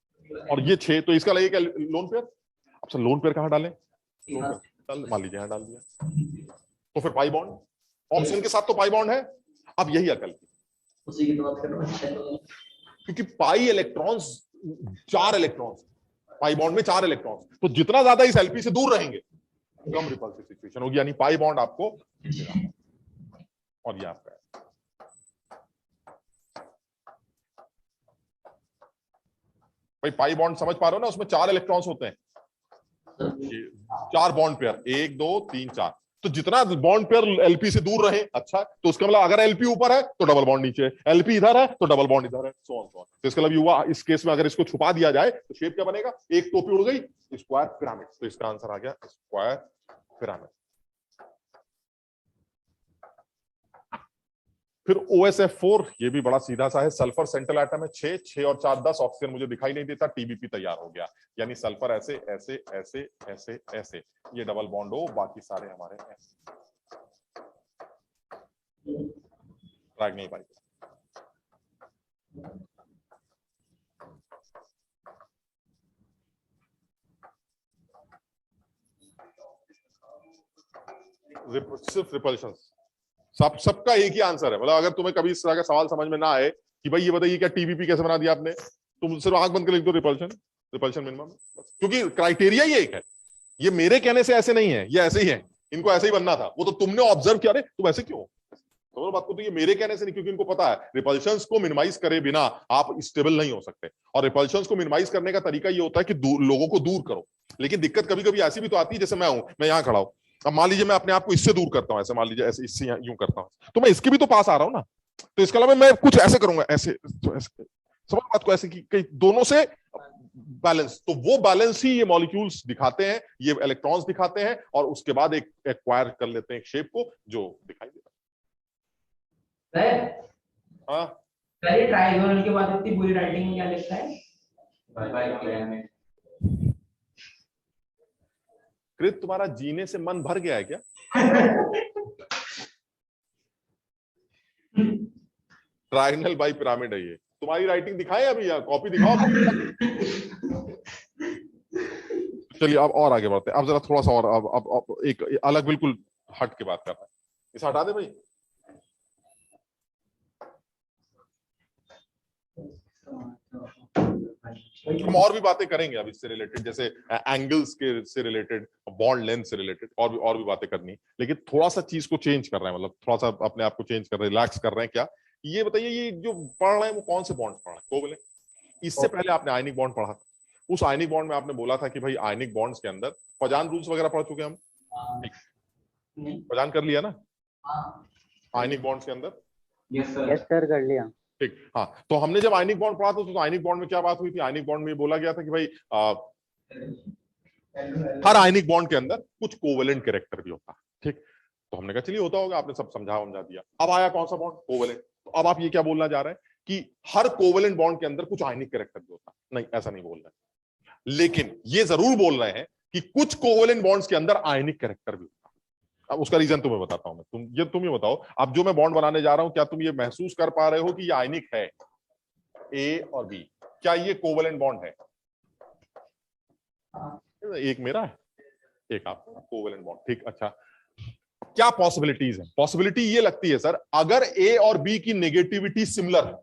और ये 6, तो इसका लगेगा लोन पेयर। अब सर लोन पेयर कहां डालें, लोन पेयर मान लीजिए यहां डाल दिया, तो फिर पाई बॉन्ड, ऑक्सीजन के साथ तो पाई बॉन्ड है। अब यही अकल, उसी की बात कर रहा हूं, क्योंकि pi electrons 4 electrons, pi bond में 4 इलेक्ट्रॉन्स, तो जितना ज्यादा इस एलपी से दूर रहेंगे कम रिपल्सिव सिचुएशन होगी, यानी पाई बॉन्ड आपको, और ये आपका भाई पाई बॉन्ड समझ पा रहे हो ना, उसमें 4 इलेक्ट्रॉन्स होते हैं, 4 बॉन्ड पेयर, 1 2 3 4, तो जितना बॉन्ड पेयर एलपी से दूर रहे अच्छा, तो उसका मतलब अगर एलपी ऊपर है तो डबल बॉन्ड नीचे, एलपी इधर है तो डबल बॉन्ड इधर है, सो ऑन सो ऑन। तो इसका मतलब युवा इस केस में अगर इसको छुपा दिया जाए तो शेप क्या बनेगा, एक टोपी उड़ गई, स्क्वायर पिरामिड। तो इसका आंसर आ गया स्क्वायर पिरामिड। फिर OSF4, ये भी बड़ा सीधा सा है, सल्फर सेंट्रल एटम है 6, 6 और 4 10, ऑक्सीजन मुझे दिखाई नहीं देता, TBP तैयार हो गया। यानी सल्फर ऐसे ऐसे ऐसे ऐसे ऐसे, ये डबल बॉन्ड हो, बाकी सारे हमारे ऐसे ड्रैग नहीं पाएंगे। सिर्फ रिपल्शन, सबका एक ही आंसर है। मतलब अगर तुम्हें कभी इस तरह का सवाल समझ में ना आए कि भाई ये बताइए क्या TBP कैसे बना दिया आपने, तुम सिर्फ आंख बंद कर लिख दो रिपल्शन, रिपल्शन मिनिमम, क्योंकि क्राइटेरिया ही एक है। ये मेरे कहने से ऐसे नहीं है, ये ऐसे ही है, इनको ऐसे ही बनना था। वो तो तुमने ऑब्जर्व किया, अरे तुम ऐसे क्यों, तो बात को, तो ये मेरे कहने से नहीं, क्योंकि इनको पता है रिपल्शंस को मिनिमाइज करे बिना आप स्टेबल नहीं हो सकते। और रिपल्शंस को मिनिमाइज करने का तरीका ये होता है कि लोगों को दूर करो। लेकिन दिक्कत कभी कभी ऐसी भी तो आती है, जैसे मैं हूं, मैं यहाँ खड़ा हूं, अब मान लीजिए मैं अपने आप को इससे दूर करता हूं, ऐसे मान लीजिए ऐसे इससे यूं करता हूं, तो मैं इसके भी तो पास आ रहा हूं ना। तो इसके अलावा मैं कुछ ऐसे करूंगा, ऐसे, तो ऐसे समझ बात को, ऐसे कि कई दोनों से बैलेंस, तो वो बैलेंस ही ये मॉलिक्यूल्स दिखाते हैं, ये इलेक्ट्रॉन्स दिखाते हैं, और उसके बाद एक एक्वायर कर लेते हैं एक शेप को जो दिखाई देता है। हाँ, पहले ट्राइगोनल के बाद इतनी बुरी राइटिंग में क्या लिखता है? कृत, तुम्हारा जीने से मन भर गया है क्या? ट्रायंगल बाई पिरामिड है ये। तुम्हारी राइटिंग दिखाए अभी, या कॉपी दिखाओ। चलिए अब और आगे बढ़ते हैं, अब जरा थोड़ा सा और, अब एक अलग बिल्कुल हट के बात कर रहा है, इसे हटा दे भाई। हम और भी बातें करेंगे अब इससे रिलेटेड, जैसे एंगल्स के से रिलेटेड, बॉन्ड लेंथ से रिलेटेड, और भी बातें करनी, लेकिन थोड़ा सा चीज को चेंज कर रहे हैं, मतलब थोड़ा सा अपने आप को चेंज कर रहे हैं, रिलैक्स कर रहे हैं। क्या ये बताइए, ये जो पढ़ रहे हैं वो कौन से बॉन्ड पढ़ रहे हैं? कोवलेंट। इससे पहले आपने आयनिक बॉन्ड पढ़ा था, उस आयनिक बॉन्ड में आपने बोला था कि भाई आयनिक बॉन्ड्स के अंदर पजान रूल्स वगैरह पढ़ चुके हम, पजान कर लिया ना आयनिक बॉन्ड्स के अंदर? यस सर, कर लिया। ठीक, हाँ। तो हमने जब आयनिक बॉन्ड पढ़ा था, तो आयनिक बॉन्ड में क्या बात हुई थी? आयनिक बॉन्ड में बोला गया था कि भाई हर आयनिक बॉन्ड के अंदर कुछ कोवेलेंट कैरेक्टर भी होता है। ठीक, तो हमने कहा चलिए होता होगा, आपने सब समझा दिया। अब आया कौन सा बॉन्ड? कोवेलेंट। तो अब आप ये क्या बोलना चाह रहे हैं कि हर कोवेलेंट बॉन्ड के अंदर कुछ आयनिक कैरेक्टर भी होता है? नहीं, ऐसा नहीं बोल रहे, लेकिन ये जरूर बोल रहे हैं कि कुछ कोवेलेंट बॉन्ड्स के अंदर आयनिक कैरेक्टर भी होता है। अब उसका रीजन तुम्हें बताता हूं मैं, तुम ये बताओ, अब जो मैं बॉन्ड बनाने जा रहा हूं, क्या तुम ये महसूस कर पा रहे हो कि ये आयनिक है? ए और बी, क्या ये कोवेलेंट बॉन्ड है? एक मेरा है, एक आपका कोवेलेंट बॉन्ड। ठीक, अच्छा, क्या पॉसिबिलिटीज है? पॉसिबिलिटी ये लगती है सर, अगर ए और बी की नेगेटिविटी सिमिलर है,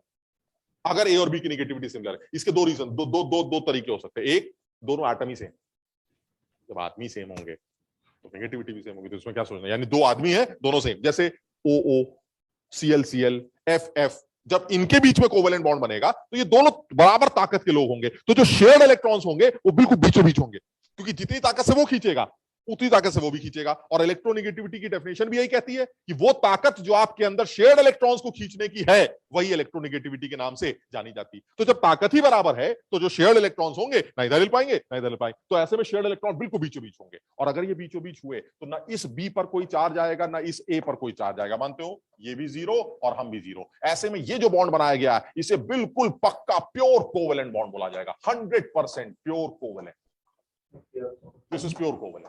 अगर ए और बी की नेगेटिविटी सिमिलर है, इसके दो रीजन, दो तरीके हो सकते हैं। एक, दोनों एटम ही सेम, जब आदमी सेम होंगे तो नेगेटिविटी भी सेम होगी, तो इसमें क्या सोचना, यानी दो आदमी हैं दोनों सेम, जैसे OO, CL, FF, जब इनके बीच में कोवेलेंट बॉन्ड बनेगा तो ये दोनों बराबर ताकत के लोग होंगे, तो जो शेयर्ड इलेक्ट्रॉन्स होंगे वो बिल्कुल बीचों बीच होंगे, क्योंकि जितनी ताकत से वो खींचेगा उतनी ताकत से वो भी खींचेगा। और इलेक्ट्रोनेगेटिविटी की डेफिनेशन भी यही कहती है कि वो ताकत जो आपके अंदर शेयर्ड इलेक्ट्रॉन्स को खींचने की है, वही इलेक्ट्रोनेगेटिविटी के नाम से जानी जाती। तो जब ताकत ही बराबर है, तो जो शेयर्ड इलेक्ट्रॉन्स होंगे ना इधर हिल पाएंगे ना इधर हिल पाएंगे, तो ऐसे में शेयर्ड इलेक्ट्रॉन बिल्कुल बीचों बीच होंगे। और अगर ये बीचों बीच हुए तो ना इस बी पर कोई चार्ज आएगा ना इस ए पर कोई चार्ज आएगा, मानते हो? ये भी जीरो और हम भी जीरो। ऐसे में ये जो बॉन्ड बनाया गया है, इसे बिल्कुल पक्का प्योर कोवेलेंट बॉन्ड बोला जाएगा, 100% pure covalent. This is pure covalent.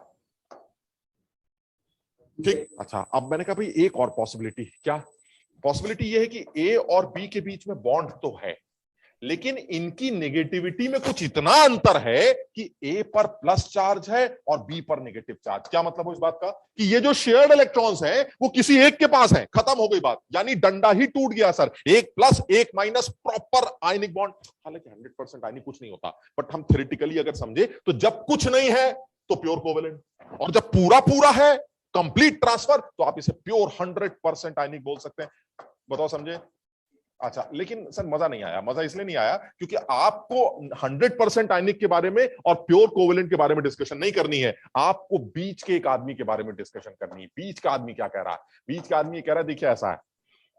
ठीक, अच्छा, अब मैंने कहा भाई एक और पॉसिबिलिटी, क्या पॉसिबिलिटी ये है कि ए और बी के बीच में बॉन्ड तो है, लेकिन इनकी नेगेटिविटी में कुछ इतना अंतर है कि ए पर प्लस चार्ज है और बी पर नेगेटिव चार्ज। क्या मतलब हो इस बात का? कि ये जो शेयर्ड इलेक्ट्रॉन्स हैं वो किसी एक के पास है, खत्म हो गई बात, यानी डंडा ही टूट गया सर, एक प्लस एक माइनस, प्रॉपर आयनिक बॉन्ड। हालांकि 100% आयनिक कुछ नहीं होता, बट हम थ्योरेटिकली अगर समझे तो जब कुछ नहीं है तो प्योर कोवेलेंट, और जब पूरा है कंप्लीट ट्रांसफर, तो आप इसे प्योर 100% आयनिक बोल सकते हैं। बताओ, समझे? अच्छा, लेकिन सर मजा नहीं आया। मजा इसलिए नहीं आया क्योंकि आपको 100% आयनिक के बारे में और प्योर कोवेलेंट के बारे में डिस्कशन नहीं करनी है, आपको बीच के एक आदमी के बारे में डिस्कशन करनी है। बीच का आदमी क्या कह रहा है? बीच का आदमी कह रहा है, देखिए ऐसा है,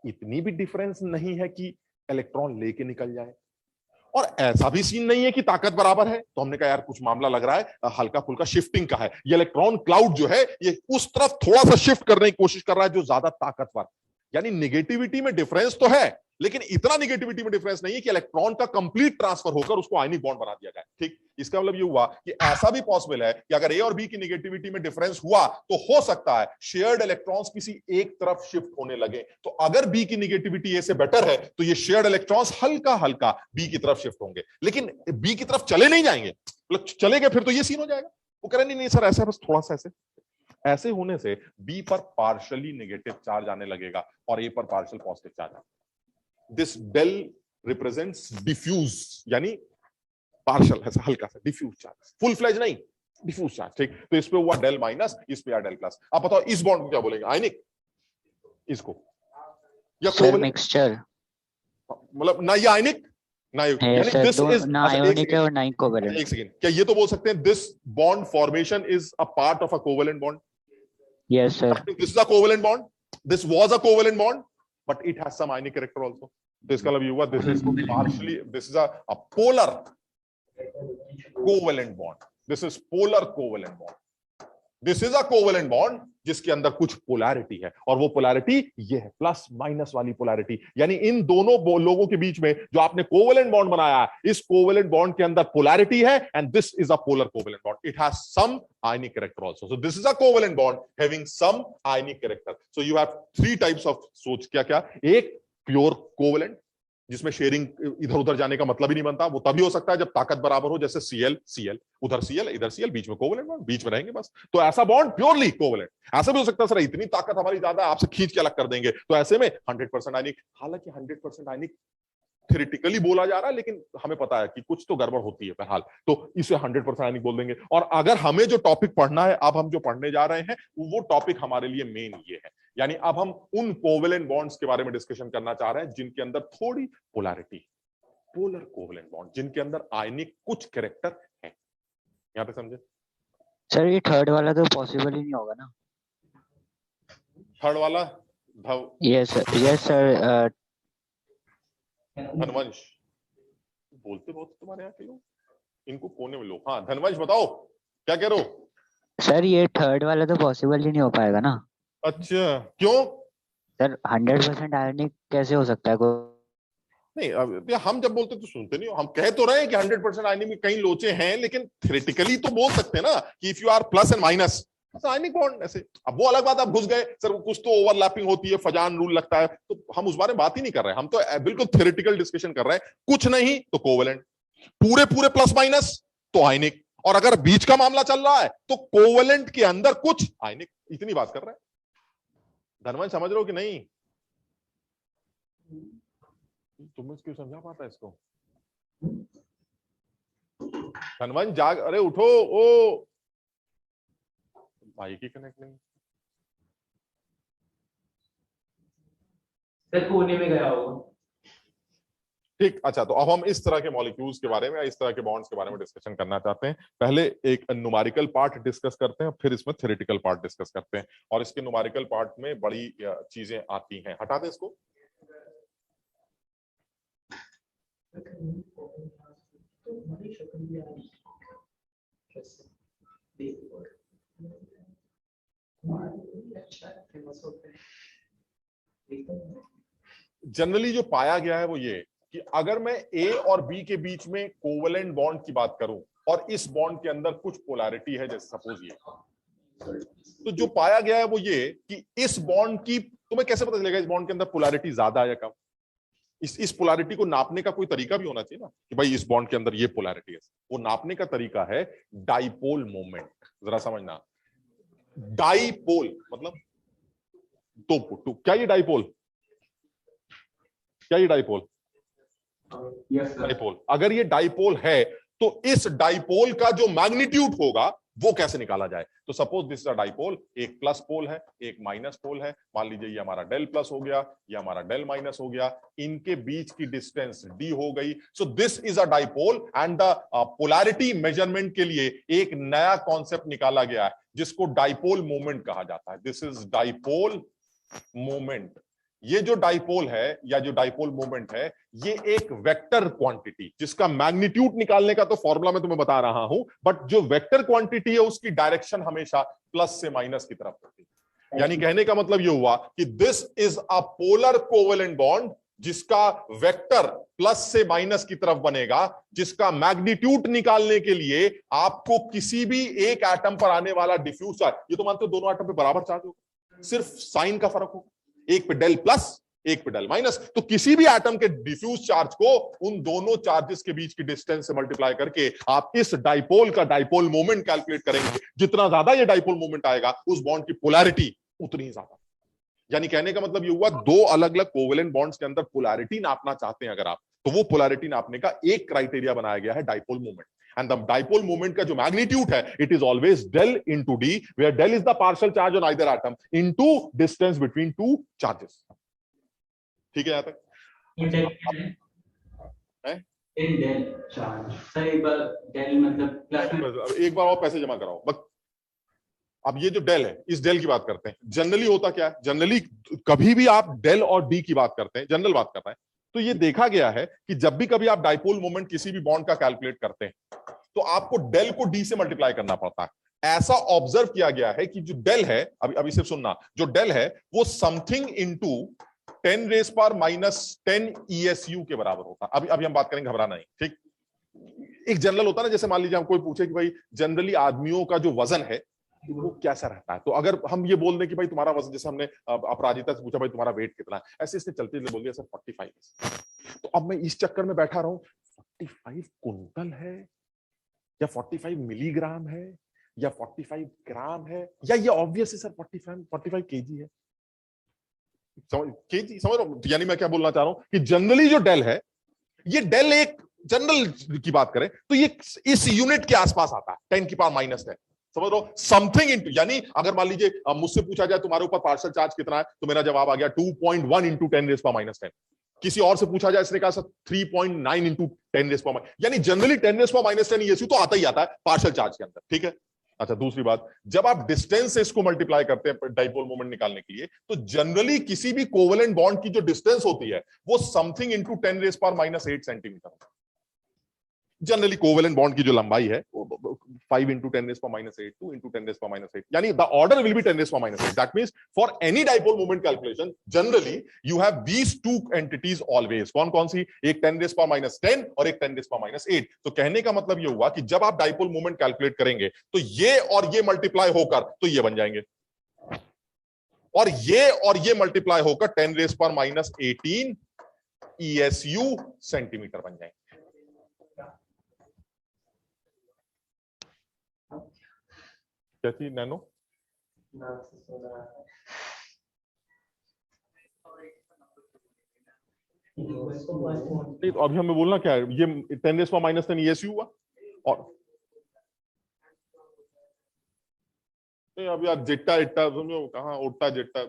इतनी भी डिफरेंस नहीं है कि इलेक्ट्रॉन लेके निकल जाए, और ऐसा भी सीन नहीं है कि ताकत बराबर है। तो हमने कहा यार कुछ मामला लग रहा है हल्का फुल्का शिफ्टिंग का है, ये इलेक्ट्रॉन क्लाउड जो है ये उस तरफ थोड़ा सा शिफ्ट करने की कोशिश कर रहा है जो ज्यादा ताकतवर। यानी निगेटिविटी में डिफरेंस तो है, लेकिन इतना निगेटिविटी में डिफरेंस नहीं है कि इलेक्ट्रॉन का कंप्लीट ट्रांसफर होकर उसको आयनिक बॉन्ड बना दिया जाए। ठीक, इसका मतलब ये हुआ कि ऐसा भी पॉसिबल है कि अगर ए और बी की निगेटिविटी में डिफरेंस हुआ तो हो सकता है शेयर्ड इलेक्ट्रॉन्स किसी एक तरफ शिफ्ट होने लगे। तो अगर बी की निगेटिविटी ए से बेटर है तो ये शेयर्ड इलेक्ट्रॉन्स हल्का हल्का बी की तरफ शिफ्ट होंगे, लेकिन बी की तरफ चले नहीं जाएंगे। चले गए फिर तो ये सीन हो जाएगा। वो कह रहे नहीं सर ऐसा, बस थोड़ा सा ऐसे होने से बी पर पार्शियली नेगेटिव चार्ज आने लगेगा और ए पर पार्शियल पॉजिटिव चार्ज आएगा। दिस डेल रिप्रेजेंट्स डिफ्यूज, यानी पार्शियल, ऐसा हल्का सा डिफ्यूज चार्ज, फुल फ्लेज नहीं, डिफ्यूज चार्ज। ठीक, तो इस पे हुआ डेल माइनस, इस पे डेल प्लस। आप बताओ इस बॉन्ड को क्या बोलेंगे, आयनिक इसको या कोवलेंट? मिक्सचर, मतलब ना ये आयनिक ना ये, यानी दिस इज ना आयोनिक है और ना कोवलेंट। एक सेकंड, क्या ये तो बोल सकते हैं this bond formation is a part of a covalent bond? Yes sir. This is a covalent bond, this was a covalent bond but it has some ionic character also. तो इसका मतलब ये हुआ this is partially, this is a polar covalent bond. This is polar covalent bond. This is a covalent bond जिसके अंदर कुछ polarity है, और वो पोलैरिटी ये है प्लस माइनस वाली पोलैरिटी। यानी इन दोनों लोगों के बीच में जो आपने कोवलेंट बॉन्ड बनाया है, इस कोवलेंट बॉन्ड के अंदर पोलैरिटी है, and this is a polar covalent bond. इट हैज सम ionic character also. So this is a covalent bond having some ionic character. So you have three types of सोच, क्या क्या? एक प्योर कोवलेंट जिसमें शेयरिंग इधर उधर जाने का मतलब ही नहीं बनता, वो तभी हो सकता है जब ताकत बराबर हो, जैसे Cl Cl, उधर Cl इधर Cl, बीच में कोवलेंट बॉन्ड, बीच में रहेंगे बस, तो ऐसा बॉन्ड प्योरली कोवलेंट. ऐसा भी हो सकता है सर इतनी ताकत हमारी ज्यादा है आपसे खींच के अलग कर देंगे, तो ऐसे में 100% आयनिक. हालांकि 100% आयनिक थ्योरेटिकली बोला जा रहा है, लेकिन हमें पता है कि कुछ तो गड़बड़ होती है बहरहाल, तो इसे 100% आयनिक बोल देंगे. और अगर हमें जो टॉपिक पढ़ना है, अब हम जो पढ़ने जा रहे हैं, वो टॉपिक हमारे लिए मेन ये है. यानी अब हम उन कोवेलेंट बॉन्ड्स के बारे में डिस्कशन करना चाह रहे हैं जिनके अंदर थोड़ी पोलैरिटी, पोलर कोवेलेंट बॉन्ड, जिनके अंदर आयनिक कुछ कैरेक्टर है. यहां पे समझे सर? ये थर्ड वाला तो पॉसिबल ही नहीं होगा ना? थर्ड वाला यस सर. धनवंश बोलते बहुत तुम्हारे यहाँ के लोग, इनको कोने में लो. हाँ धनवंश बताओ क्या कह रहे हो? सर ये थर्ड वाला तो पॉसिबल ही नहीं हो पाएगा ना? अच्छा क्यों सर 100% आयनिक कैसे हो सकता है? नहीं, अब हम जब बोलते तो सुनते नहीं हो. हम कह तो रहे हैं कि 100% आयनिक में कई लोचे हैं, लेकिन थ्योरेटिकली तो बोल सकते हैं ना कि if you are plus and minus ionic bond ऐसे. अब वो अलग बात, आप घुस गए सर कुछ तो ओवरलैपिंग होती है, फजान रूल लगता है, तो हम उस बारे में बात ही नहीं कर रहे हैं. हम तो बिल्कुल थ्योरेटिकल डिस्कशन कर रहे हैं. कुछ नहीं तो कोवेलेंट, पूरे पूरे प्लस माइनस तो आयनिक, और अगर बीच का मामला चल रहा है तो कोवेलेंट के अंदर कुछ आयनिक. इतनी बात कर रहे हैं. धनवंश समझ रहे हो कि नहीं? तुम क्यों समझा पाता इसको? धनवंश जाग, अरे उठो. ओ भाई की कनेक्ट नहीं. सर कोने में गया होगा. ठीक, अच्छा तो अब हम इस तरह के मॉलिक्यूल्स के बारे में, इस तरह के बॉन्ड्स के बारे में डिस्कशन करना चाहते हैं. पहले एक न्यूमेरिकल पार्ट डिस्कस करते हैं, फिर इसमें थ्योरेटिकल पार्ट डिस्कस करते हैं. और इसके न्यूमेरिकल पार्ट में बड़ी चीजें आती हैं. हटा दे इसको. जनरली जो पाया गया है वो ये कि अगर मैं ए और बी के बीच में कोवेलेंट बॉन्ड की बात करूं और इस बॉन्ड के अंदर कुछ पोलैरिटी है, जैसे सपोज ये, तो जो पाया गया है वो ये कि इस बॉन्ड की, तुम्हें कैसे पता चलेगा इस बॉन्ड के अंदर पोलैरिटी ज्यादा है या कम? इस पोलैरिटी को नापने का कोई तरीका भी होना चाहिए ना कि भाई इस बॉन्ड के अंदर ये पोलैरिटी है. वो नापने का तरीका है डाइपोल मोमेंट. जरा समझना, डाइपोल मतलब दो. क्या ये डाइपोल? क्या ये डाइपोल? डाइपोल. अगर ये डाइपोल है तो इस डाइपोल का जो मैग्नीट्यूड होगा वो कैसे निकाला जाए? तो suppose this is a dipole, एक प्लस पोल है, एक माइनस पोल है. मान लीजिए ये हमारा डेल प्लस हो गया, ये हमारा डेल माइनस हो गया. इनके बीच की डिस्टेंस डी हो गई. So this is a dipole and the polarity measurement के लिए एक नया कॉन्सेप्ट निकाला गया है जिसको डाइपोल मोमेंट कहा जाता है. This is dipole moment. ये जो डाइपोल है या जो डाइपोल मोमेंट है, ये एक वेक्टर क्वांटिटी जिसका मैग्नीट्यूड निकालने का तो फॉर्मूला मैं तुम्हें बता रहा हूं, बट जो वेक्टर क्वांटिटी है उसकी डायरेक्शन हमेशा प्लस से माइनस की तरफ होती है. यानी कहने का मतलब ये हुआ कि this is a polar covalent bond जिसका वेक्टर प्लस से माइनस की तरफ बनेगा, जिसका मैग्नीट्यूड निकालने के लिए आपको किसी भी एक एटम पर आने वाला डिफ्यूज चार्ज, ये तो मानते हो दोनों एटम पे बराबर चार्ज होगा, सिर्फ साइन का फर्क होगा, एक पे डेल प्लस एक पे डेल माइनस। तो किसी भी एटम के डिफ्यूज चार्ज को उन दोनों चार्जेस के बीच की डिस्टेंस से मल्टीप्लाई करके आप इस डाइपोल का डाइपोल मोमेंट कैलकुलेट करेंगे। जितना ज्यादा ये डाइपोल मोमेंट आएगा उस बॉन्ड की पोलैरिटी उतनी ही ज्यादा। यानी कहने का मतलब ये हुआ दो अलग अलग कोवेलेंट बॉन्ड्स के अंदर पोलैरिटी नापना चाहते हैं अगर आप, तो वो पोलैरिटी नापने का एक क्राइटेरिया बनाया गया है dipole moment. And the dipole moment का जो मैग्नीट्यूड है it is always del into D, where del is the partial charge on either atom into distance between two charges. ठीक है यहां तक? एक बार और पैसे जमा कराओ बस। अब ये जो डेल है इस डेल की बात करते हैं। जनरली होता क्या है, जनरली कभी भी आप डेल और डी की बात करते हैं, जनरल बात कर रहे हैं, तो ये देखा गया है कि जब भी कभी आप डाइपोल मोमेंट किसी भी बॉन्ड का कैलकुलेट करते हैं तो आपको डेल को डी से मल्टीप्लाई करना पड़ता है। ऐसा ऑब्जर्व किया गया है कि जो डेल है, अभी सिर्फ सुनना, जो डेल है वो something into 10 raise power minus 10 ESU के बराबर होता है। अभी हम बात करेंगे, घबराना नहीं, ठीक। एक जनरल होता है ना, जैसे मान लीजिए हम कोई पूछे कि भाई जनरली आदमियों का जो वजन है वो कैसा रहता है, तो अगर हम ये बोल दें कि भाई तुम्हारा वजन, जैसे हमने अपराजिता से पूछा भाई तुम्हारा वेट कितना है, ऐसे इसने चलते चलते बोल दिया सर 45। तो अब मैं इस चक्कर में बैठा रहूं 45 कुंटल है या 45 मिलीग्राम है या 45 ग्राम है, या ये ऑब्वियस है सर 45 केजी है। केजी समझ रहे हो? यानी मैं क्या बोलना चाह रहा हूं कि जनरली जो डेल है, ये डेल एक जनरल की बात करें तो ये इस यूनिट के आसपास आता है, 10 की पावर माइनस 10। समझ लो समथिंग इनटू, यानी अगर मान लीजिए मुझसे पूछा जाए तुम्हारे ऊपर पार्शियल चार्ज कितना है, तो मेरा जवाब आ गया 2.1 इंटू 10 रेज पावर माइनस 10। किसी और से पूछा जाए, इसने कहा sir 3.9 into 10 raise power minus, यानी generally 10 raise power minus 10 ESU तो आता ही आता है पार्शियल चार्ज के अंदर, ठीक है। अच्छा, दूसरी बात, जब आप डिस्टेंस से इसको मल्टीप्लाई करते हैं डाइपोल मोमेंट निकालने के लिए, तो जनरली किसी भी कोवेलेंट बॉन्ड की जो डिस्टेंस होती है वो something into 10 raise power minus 8 centimetre. Generally covalent bond की जो लंबाई है 5 into 10 raised power minus 8, 2 into 10 raised power minus 8, यानी the order will be 10 raised power minus 8. That means for any dipole moment calculation, generally you have these two entities always. कौन सी? एक 10 raised power minus 10 और एक 10 raised power minus 8. तो कहने का मतलब ये हुआ कि जब आप डाइपोल मोमेंट कैलकुलेट करेंगे तो ये और ये मल्टीप्लाई होकर तो ये बन जाएंगे, और ये मल्टीप्लाई होकर 10 raised power minus 18 ESU centimetre बन जाएंगे। क्या चीज नैनो? नहीं, तो अभी हमें बोलना क्या है, ये 10 रेज़ पावर माइनस 10 ESU हुआ, और नहीं अब यार जिट्टा इट्टा समझो कहाँ उठता जिट्टा,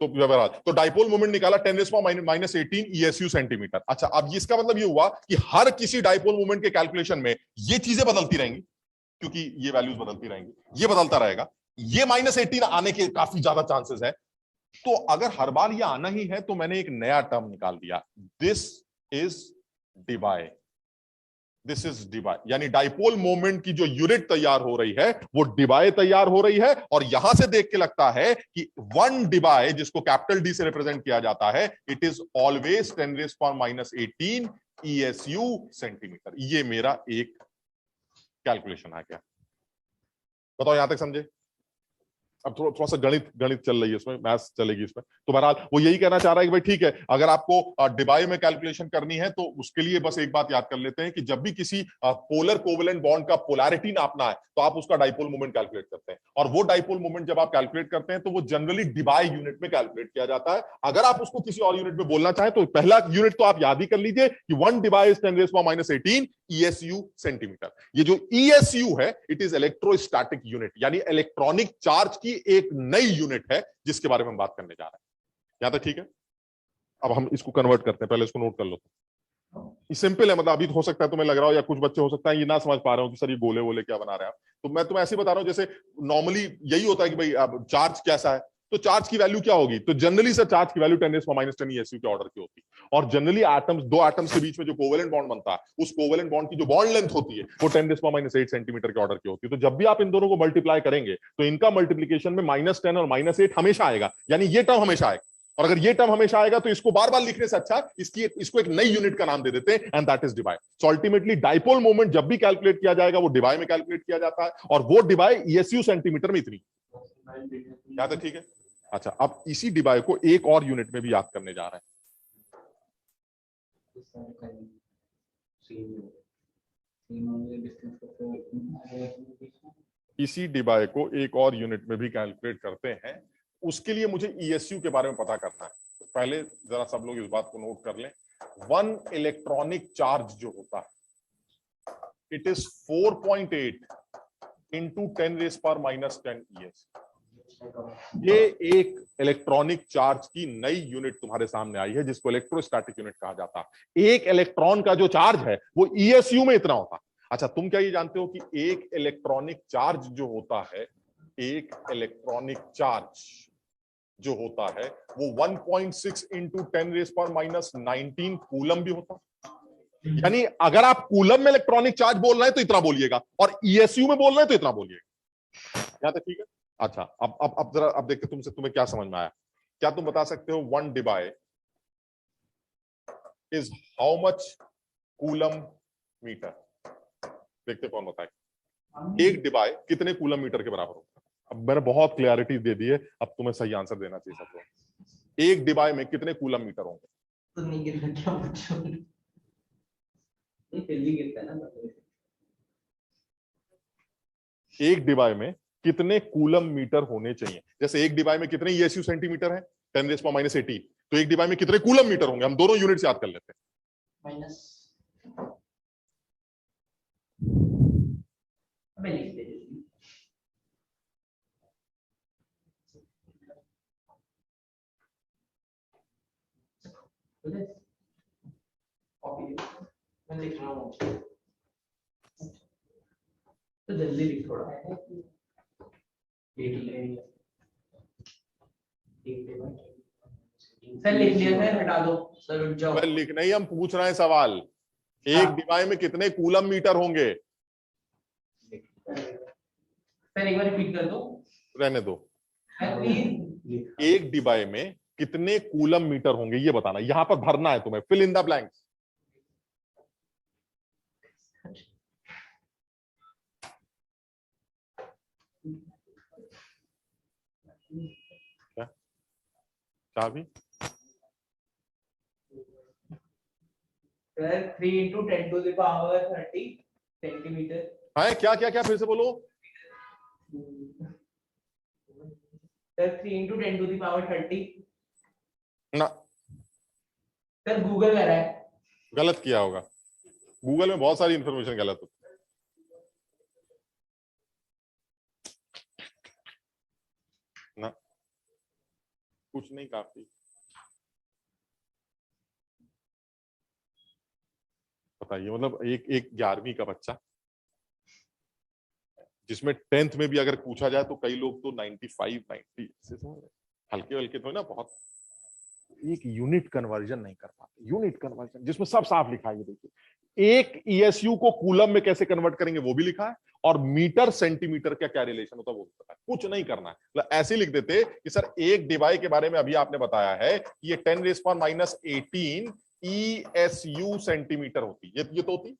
तो डाइपोल मोमेंट निकाला 10 raise power minus 18 ESU centimetre. अच्छा, अब इसका मतलब ये हुआ कि हर किसी डाइपोल मोमेंट के कैलकुलेशन में ये चीजें बदलती रहेंगी, क्योंकि ये वैल्यूज बदलती रहेंगी, ये बदलता रहेगा, ये -18 आने के काफी ज्यादा चांसेस है। तो अगर हर बार ये आना ही है तो मैंने एक नया टर्म निकाल दिया, दिस इज डिवाई, यानी डाइपोल मोमेंट की जो यूनिट तैयार हो रही है वो डिवाई तैयार हो रही है। और यहां से देख के लगता है कि 1 डिवाई, जिसको कैपिटल डी से रिप्रेजेंट किया जाता है, it is always 10 raise power minus 18 ESU centimetre. ये मेरा एक कैलकुलेशन आ गया। बताओ यहां तक समझे? अब थोड़ा सा गणित चल रही है इसमें, मैथ्स चलेगी इसमें। तो बहरहाल वो यही कहना चाह रहा है कि भाई ठीक है, अगर आपको डिबाई में कैलकुलेशन करनी है तो उसके लिए बस एक बात याद कर लेते हैं कि जब भी किसी पोलर कोवेलेंट बॉन्ड का पोलैरिटी नापना है तो आप उसका डाइपोल मोमेंट कैलकुलेट करते हैं, और वो डाइपोल मोमेंट जब आप कैलकुलेट करते हैं तो वो जनरली डिबाई यूनिट में कैलकुलेट किया जाता है। अगर आप उसको किसी और यूनिट में बोलना चाहें तो पहला यूनिट तो आप याद ही कर लीजिए कि 1 debye is 10 raise power minus 18 ESU centimetre. ये जो ESU है, इट इज इलेक्ट्रोस्टैटिक यूनिट, यानी इलेक्ट्रॉनिक चार्ज की एक नई यूनिट है जिसके बारे में हम बात करने जा रहे हैं। यहां तक ठीक है? अब हम इसको कन्वर्ट करते हैं, पहले इसको नोट कर लो। ये सिंपल है, मतलब अभी तो हो सकता है तुम्हें लग रहा हो, या कुछ बच्चे हो सकता है ये ना समझ पा रहे हो कि सर ये गोले वोले क्या बना रहे हैं आप, तो मैं तुम्हें ऐसे बता रहा हूं जैसे नॉर्मली यही होता है कि भाई अब चार्ज कैसा है, तो चार्ज की वैल्यू क्या होगी, तो जनरली सर चार्ज की value 10 raise power minus 10 ESU के ऑर्डर की होती है। और जनरली एटम्स, दो एटम्स के बीच में जो कोवेलेंट बॉन्ड बनता है, उस कोवेलेंट बॉन्ड की जो बॉन्ड लेंथ होती है वो 10⁻⁸ सेंटीमीटर के ऑर्डर की होती है। तो जब भी आप इन दोनों को मल्टीप्लाई करेंगे तो इनका मल्टीप्लीकेशन में -10 और -8 हमेशा आएगा, यानी ये टर्म हमेशा आएगा। और अगर ये टर्म हमेशा आएगा तो इसको बार बार लिखने से अच्छा इसको एक नई यूनिट का नाम दे देते हैं, and that is debye. So ultimately dipole moment जब भी कैलकुलेट किया जाएगा वो डिबाई में कैलकुलेट किया जाता है, और वो डिबाई ESU सेंटीमीटर में इतनी। याद है? ठीक है। अच्छा, अब इसी डिबाई को एक और यूनिट में भी याद करने जा रहे हैं। इसी डिबाई को एक और यूनिट में भी कैलकुलेट करते हैं। उसके लिए मुझे ESU के बारे में पता करना है। तो पहले जरा सब लोग इस बात को नोट कर लें। 1 इलेक्ट्रॉनिक चार्ज जो होता है, इट इज 4.8 इंटू 10⁻⁻10 ES। ये एक इलेक्ट्रॉनिक चार्ज की नई यूनिट तुम्हारे सामने आई है जिसको इलेक्ट्रोस्टैटिक यूनिट कहा जाता है। एक इलेक्ट्रॉन का जो चार्ज है वो ESU में इतना होता है। अच्छा, तुम क्या ये जानते हो कि एक इलेक्ट्रॉनिक चार्ज जो होता है, एक इलेक्ट्रॉनिक चार्ज जो होता है वो 1.6 इंटू 10⁻⁻19 कूलम भी होता है। यानी अगर आप कूलम में इलेक्ट्रॉनिक चार्ज बोल रहे हैं तो इतना बोलिएगा, और ESU में बोल रहे हैं तो इतना बोलिएगा। क्या था? ठीक है। अच्छा, अब जरा अब देखते तुम्हें क्या समझ में आया। क्या तुम बता सकते हो 1 debye is how much coulomb metre? देखते कौन बताए। एक डिबाई कितने कूलम मीटर के बराबर होता है? अब मैंने बहुत क्लियरिटी दे दी है, अब तुम्हें सही आंसर देना चाहिए सबको। एक डिबाई में कितने कूलम मीटर होंगे? तो नहीं गिरता क्या बच्चों ने? ये जल्दी गिरता है ना। एक डिबाई में कितने कूलम मीटर होने चाहिए? जैसे एक डिबाई में कितने ESU सेंटीमीटर है? 10⁻⁻18। तो एक डिबाई में कितने कूलम मीटर होंगे? हम दोनों यूनिट्स याद कर लेते हैं। माइनस अबे लिख दे जल्दी। मैं लिख रहा हूँ तो जल्दी लिख थोड़ा। सर लिख लिया सर, हटा दो सर, रुक जाओ। लिख नहीं, हम पूछ रहे हैं सवाल। एक डिबाई में कितने कूलम मीटर होंगे? सर एक बार रिपीट कर दो। रहने दो। प्लीज। एक डिबाई में कितने कूलम मीटर होंगे ये बताना, यहां पर भरना है तुम्हें। Fill in the blanks. क्या चाबी? Sir 3 into 10⁻30 centimetre. है क्या क्या क्या? फिर से बोलो। Sir 3 into 10⁻30। ना, सर गूगल कर रहा है। गलत किया होगा। गूगल में बहुत सारी इंफॉर्मेशन गलत होती है। ना, कुछ नहीं, काफी बताइए। मतलब एक 11वीं का बच्चा, जिसमें 10th में भी अगर पूछा जाए तो कई लोग तो 95 90 से हल्के हल्के तो है ना बहुत, एक यूनिट कन्वर्जन नहीं कर पाते। यूनिट कन्वर्जन जिसमें सब साफ लिखा है। ये देखिए, एक ESU को कूलम में कैसे कन्वर्ट करेंगे वो भी लिखा है, और मीटर सेंटीमीटर का क्या रिलेशन होता है वो भी पता है। कुछ नहीं करना है, मतलब ऐसे लिख देते कि सर एक डिवाइस के बारे में अभी आपने बताया है कि ये 10⁻⁻18 ESU सेंटीमीटर होती है। ये तो होती।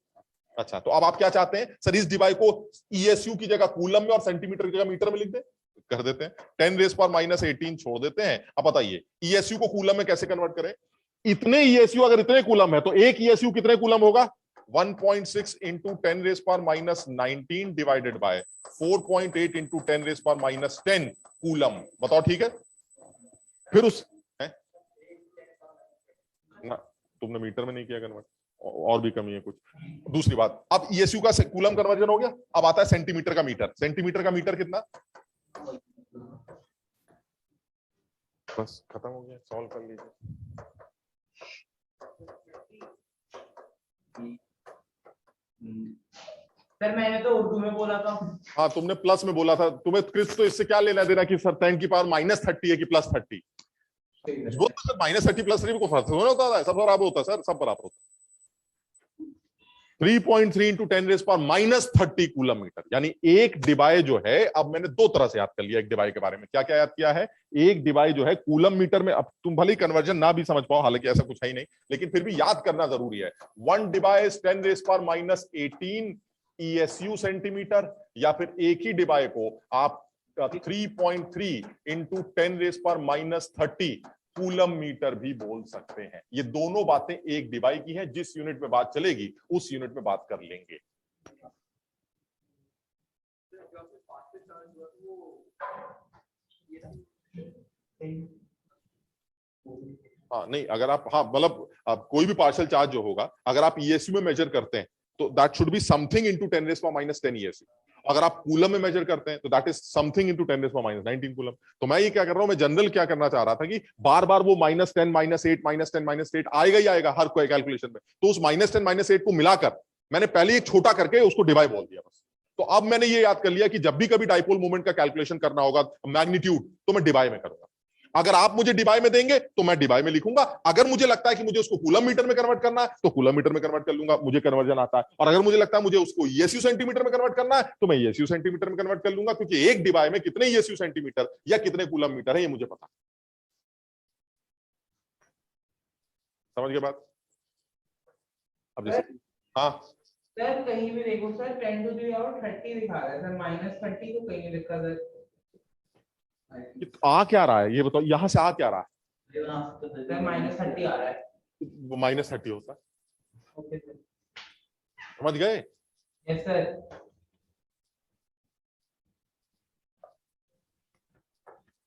अच्छा, तो अब आप क्या चाहते हैं? सर इस डिवाइस को ESU की जगह कूलम में और सेंटीमीटर की जगह मीटर में लिख दे। कर देते हैं। 10⁻⁻18 छोड़ देते हैं। अब बताइए ESU को कूलम में कैसे कन्वर्ट करें? इतने ESU अगर इतने कूलम है तो एक ESU कितने कूलम होगा? 1.6 into 10⁻⁻19 divided by 4.8 into 10⁻⁻10 coulomb. बताओ ठीक है? फिर उस ना, तुमने मीटर में नहीं किया कन्वर्ट, और भी कमी है कुछ। दूसरी बात, अब ESU का कूलम कन्वर्जन हो गया, अब आता है सेंटीमीटर का मीटर। सेंटीमीटर का मीटर कितना? बस खत्म हो गया, सॉल्व कर लीजिए। सर मैंने तो उर्दू में बोला था। हाँ, तुमने प्लस में बोला था। तुम्हें क्रिस तो इससे क्या लेना देना कि सर 10⁻⁻30 है कि +30? वो तो सर -30 +3 को फर्क थोड़ा होता है, सब बराबर होता है सर, सब बराबर होता है। 3.3 × 10⁻³ कूलम मीटर, यानी एक डिवाई जो है, अब मैंने दो तरह से याद कर लिया एक डिवाई के बारे में। क्या क्या याद किया है? एक डिवाई जो है कूलम मीटर में, अब तुम भले कन्वर्जन ना भी समझ पाओ, हालांकि ऐसा कुछ है ही नहीं, लेकिन फिर भी याद करना जरूरी है। 1 डिवाई 10⁻18 ESU सेंटीमीटर, या फिर एक ही डिवाई को आप 3.3 × 10⁻30 कूलम मीटर भी बोल सकते हैं। ये दोनों बातें एक डिवाइस की हैं, जिस यूनिट में बात चलेगी उस यूनिट में बात कर लेंगे। हाँ नहीं, अगर आप, हाँ मतलब कोई भी पार्शियल चार्ज जो होगा, अगर आप ESU में मेजर करते हैं तो that should be something × 10⁻10 ESU। अगर आप कूलम में मेजर करते हैं तो दैट इज समथिंग × 10⁻19 कूलम। तो मैं ये क्या कर रहा हूं, मैं जनरल क्या करना चाह रहा था कि बार बार वो -10 -8 -10 -8 आएगा ही आएगा हर कोई कैलकुलेशन में, तो उस -10 -8 को मिलाकर मैंने पहले एक छोटा करके उसको डिवाइड बोल दिया बस। तो अब मैंने ये याद कर लिया कि जब भी कभी डाइपोल मोमेंट का कैलकुलेशन करना होगा मैग्नीट्यूड, तो मैं डिवाइड में करूंगा। अगर आप मुझे डिवाइड में देंगे तो मैं डिवाइड में लिखूंगा, अगर मुझे लगता है कि मुझे उसको कूलम मीटर में कन्वर्ट करना है तो कूलम मीटर में कन्वर्ट कर लूंगा, मुझे कन्वर्जन आता है। और अगर मुझे लगता है मुझे उसको ESU सेंटीमीटर में कन्वर्ट करना है तो मैं ESU सेंटीमीटर में कन्वर्ट कर लूंगा, क्योंकि एक डिवाइड में कितने ESU सेंटीमीटर या कितने कूलम मीटर है ये मुझे पता। समझ गए बात? अब जैसे हाँ सर कहीं भी देखो सर 10⁻30 दिखा रहा है सर, -30 तो कहीं नहीं लिखा सर। आ क्या रहा है ये बताओ, यहां से आ क्या रहा है? सर -30 आ रहा है। वो -30 होता है। ओके सर, समझ गए? Yes sir.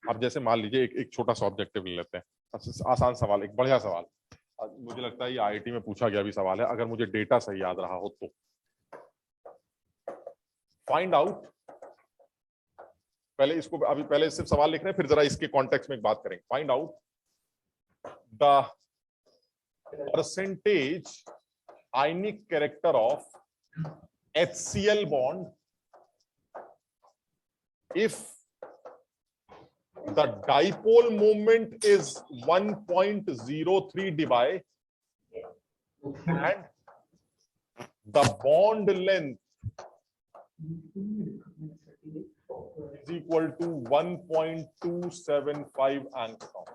अब जैसे मान लीजिए एक छोटा सा ऑब्जेक्टिव ले लेते हैं, आसान सवाल, एक बढ़िया सवाल। मुझे लगता है ये IIT में पूछा गया भी सवाल है, अगर मुझे डेटा सही याद रहा हो तो। फाइंड आउट, पहले इसको, अभी पहले सिर्फ सवाल लिख रहे हैं, फिर जरा इसके कॉन्टेक्स्ट में एक बात करेंगे। Find out the percentage ionic character of HCl bond if the dipole moment is 1.03 divi and the bond length is equal to 1.275 angstrom।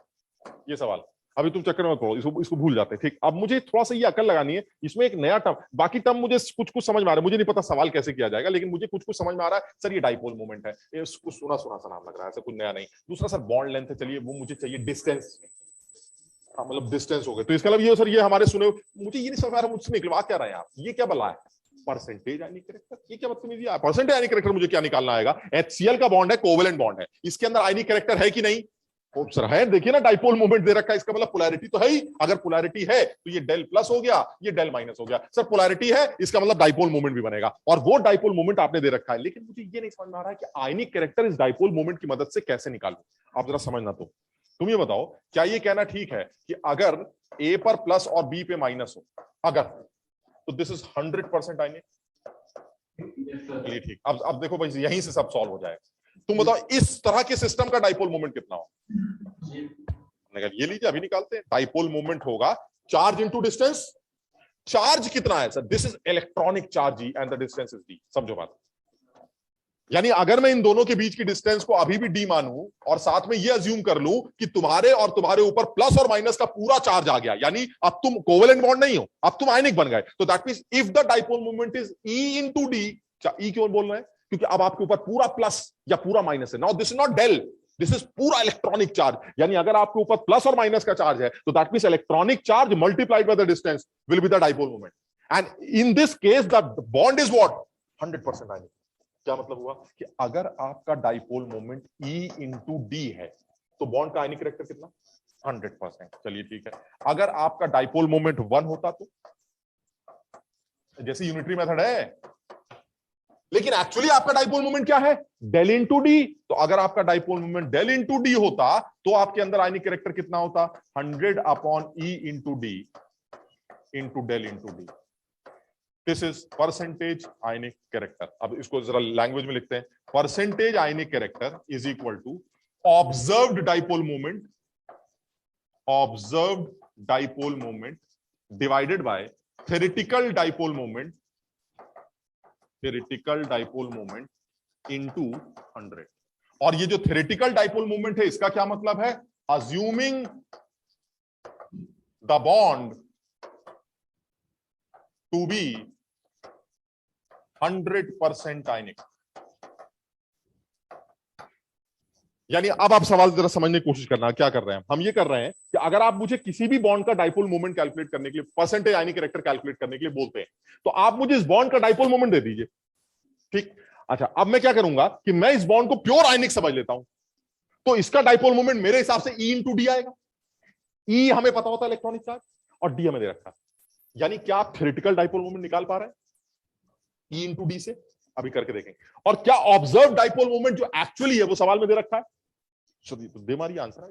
ये सवाल अभी तुम चक्कर में पड़ो, इसको भूल जाते हैं। ठीक, अब मुझे थोड़ा सा ये अकल लगानी है, इसमें एक नया टर्म, बाकी टर्म मुझे कुछ कुछ समझ में आ रहा है, मुझे नहीं पता सवाल कैसे किया जाएगा, लेकिन मुझे कुछ कुछ समझ में आ रहा है। सर ये डाइपोल मोमेंट है, ये उसको सुना सुना सा नाम लग रहा है, ऐसा कुछ नया नहीं। दूसरा सर बॉन्ड लेंथ है, चलिए वो मुझे चाहिए डिस्टेंस, हाँ मतलब डिस्टेंस हो गए, तो इसका मतलब ये सर ये हमारे सुने, मुझे ये नहीं समझ आ रहा मुझसे निकलवा क्या रहे हैं आप, ये क्या बला है? परसेंटेज आयनिक कैरेक्टर, ये क्या बदतमीजी है? परसेंटेज आयनिक कैरेक्टर मुझे क्या निकालना आएगा? HCl का बॉन्ड है, कोवेलेंट बॉन्ड है, इसके अंदर आयनिक कैरेक्टर है कि नहीं? सर है, देखिए ना डाइपोल मोमेंट दे रखा है, इसका मतलब पोलैरिटी तो है ही। अगर पोलैरिटी है तो ये डेल प्लस हो गया, ये डेल माइनस हो गया। सर पोलैरिटी है, इसका मतलब डाइपोल मोमेंट भी बनेगा, और वो डाइपोल मोमेंट आपने दे रखा है। लेकिन मुझे ये नहीं समझ में आ रहा है कि आयनिक कैरेक्टर इस डाइपोल मोमेंट की मदद से कैसे निकालूं। आप जरा समझना, तो तुम ये बताओ, क्या ये कहना ठीक है कि अगर A पर प्लस और B पे माइनस हो, अगर, तो दिस इज 100% आयनिक? ठीक, अब देखो भाई, यहीं से सब सॉल्व हो जाएगा। तुम बताओ इस तरह के सिस्टम का डाइपोल मोमेंट कितना हो? ये लीजिए, अभी निकालते हैं। डाइपोल मोमेंट होगा चार्ज इनटू डिस्टेंस। चार्ज कितना है sir? This is electronic charge G and the distance is D। समझो बात, यानी अगर मैं इन दोनों के बीच की डिस्टेंस को अभी भी D मानूं और साथ में ये अज्यूम कर लूं कि तुम्हारे और तुम्हारे ऊपर प्लस और माइनस का पूरा चार्ज आ गया, यानी अब तुम कोवेलेंट बॉन्ड नहीं हो, अब तुम आयनिक बन गए, तो that means if the dipole moment is E into D। E क्यों बोल रहे हैं? क्योंकि अब आपके ऊपर पूरा प्लस या पूरा माइनस है। Now this is not del, this is पूरा इलेक्ट्रॉनिक चार्ज, यानी अगर आपके ऊपर प्लस और माइनस का चार्ज है तो that means electronic charge multiplied by the distance will be the dipole moment, and in this case the bond is what? 100% आयनिक। क्या मतलब हुआ कि अगर आपका dipole moment E into D है तो बॉन्ड का आयनिक कैरेक्टर कितना? 100%। चलिए ठीक है, अगर आपका डाइपोल मोमेंट 1 होता तो, जैसे यूनिटरी मेथड है, लेकिन एक्चुअली आपका डाइपोल मोमेंट क्या है? Del into D. तो अगर आपका dipole moment del into D होता तो आपके अंदर आयनिक कैरेक्टर कितना होता? 100/E into D into del into D. This is percentage ionic character. अब इसको जरा लैंग्वेज में लिखते हैं। Percentage ionic character is equal to observed dipole moment observed dipole moment divided by theoretical dipole moment into 100। और ये जो theoretical dipole moment है इसका क्या मतलब है? Assuming the bond to be 100% ionic. यानी अब आप सवाल जरा समझने की कोशिश करना, क्या कर रहे हैं हम? ये कर रहे हैं कि अगर आप मुझे किसी भी बॉन्ड का डाइपोल मोमेंट कैलकुलेट करने के लिए, परसेंटेज आयनिक कैरेक्टर कैलकुलेट करने के लिए बोलते हैं, तो आप मुझे इस बॉन्ड का डाइपोल मोमेंट दे दीजिए, ठीक। अच्छा, अब मैं क्या करूंगा कि मैं इस बॉन्ड को प्योर आयनिक समझ लेता हूं, तो इसका डाइपोल मोमेंट मेरे हिसाब से E इंटू डी आएगा। E हमें पता होता है इलेक्ट्रॉनिक चार्ज, और डी हमें दे रखा है। यानी क्या आप थ्योरेटिकल डाइपोल मोमेंट निकाल पा रहे हैं E इंटू डी से? अभी करके देखेंगे। और क्या ऑब्जर्व डाइपोल मोमेंट जो एक्चुअली है वो सवाल में दे रखा है? तो दे मारी आंसर है,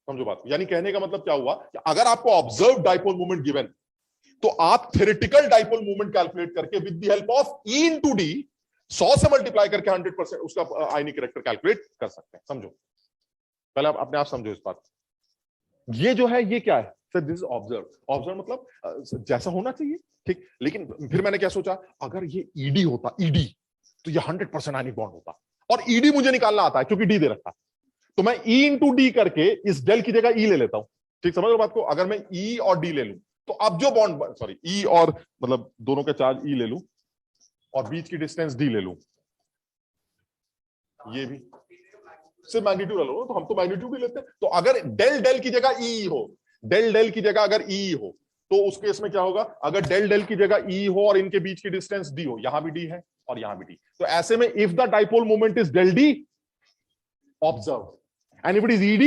समझो बात। यानी कहने का मतलब क्या हुआ कि अगर आपको ऑब्जर्व डाइपोल मोमेंट गिवन, तो आप थ्योरेटिकल डाइपोल मोमेंट कैलकुलेट करके with the help of E into D 100 से मल्टीप्लाई करके 100% उसका आयनिक कैरेक्टर कैलकुलेट कर सकते हैं। समझो, पहले आप अपने आप समझो इस बात। ये जो है ये क्या है sir? This is observe. Observe मतलब जैसा होना चाहिए, ठीक। लेकिन फिर मैंने क्या सोचा, अगर ये ईडी होता, ईडी, तो ये 100% आयनिक बॉन्ड होता, और ईडी मुझे निकालना आता है क्योंकि डी दे रखा, तो मैं E इंटू डी करके इस डेल की जगह E ले लेता हूं, ठीक। समझ लो बात को? अगर मैं E और D ले लूं, तो अब जो बॉन्ड, सॉरी, E और मतलब दोनों के चार्ज E ले लूं और बीच की डिस्टेंस D ले लूं, ये भी सिर्फ मैग्नीट्यूड ले लो, तो हम तो मैग्नीट्यूड ही लेते हैं। तो अगर डेल डेल की जगह E हो, डेल डेल की जगह अगर E हो, तो उस केस में क्या होगा? अगर डेल डेल की जगह E हो और इनके बीच की डिस्टेंस D हो, यहां भी D है और यहां भी D, तो ऐसे में if the dipole moment is del D observe and if it is ED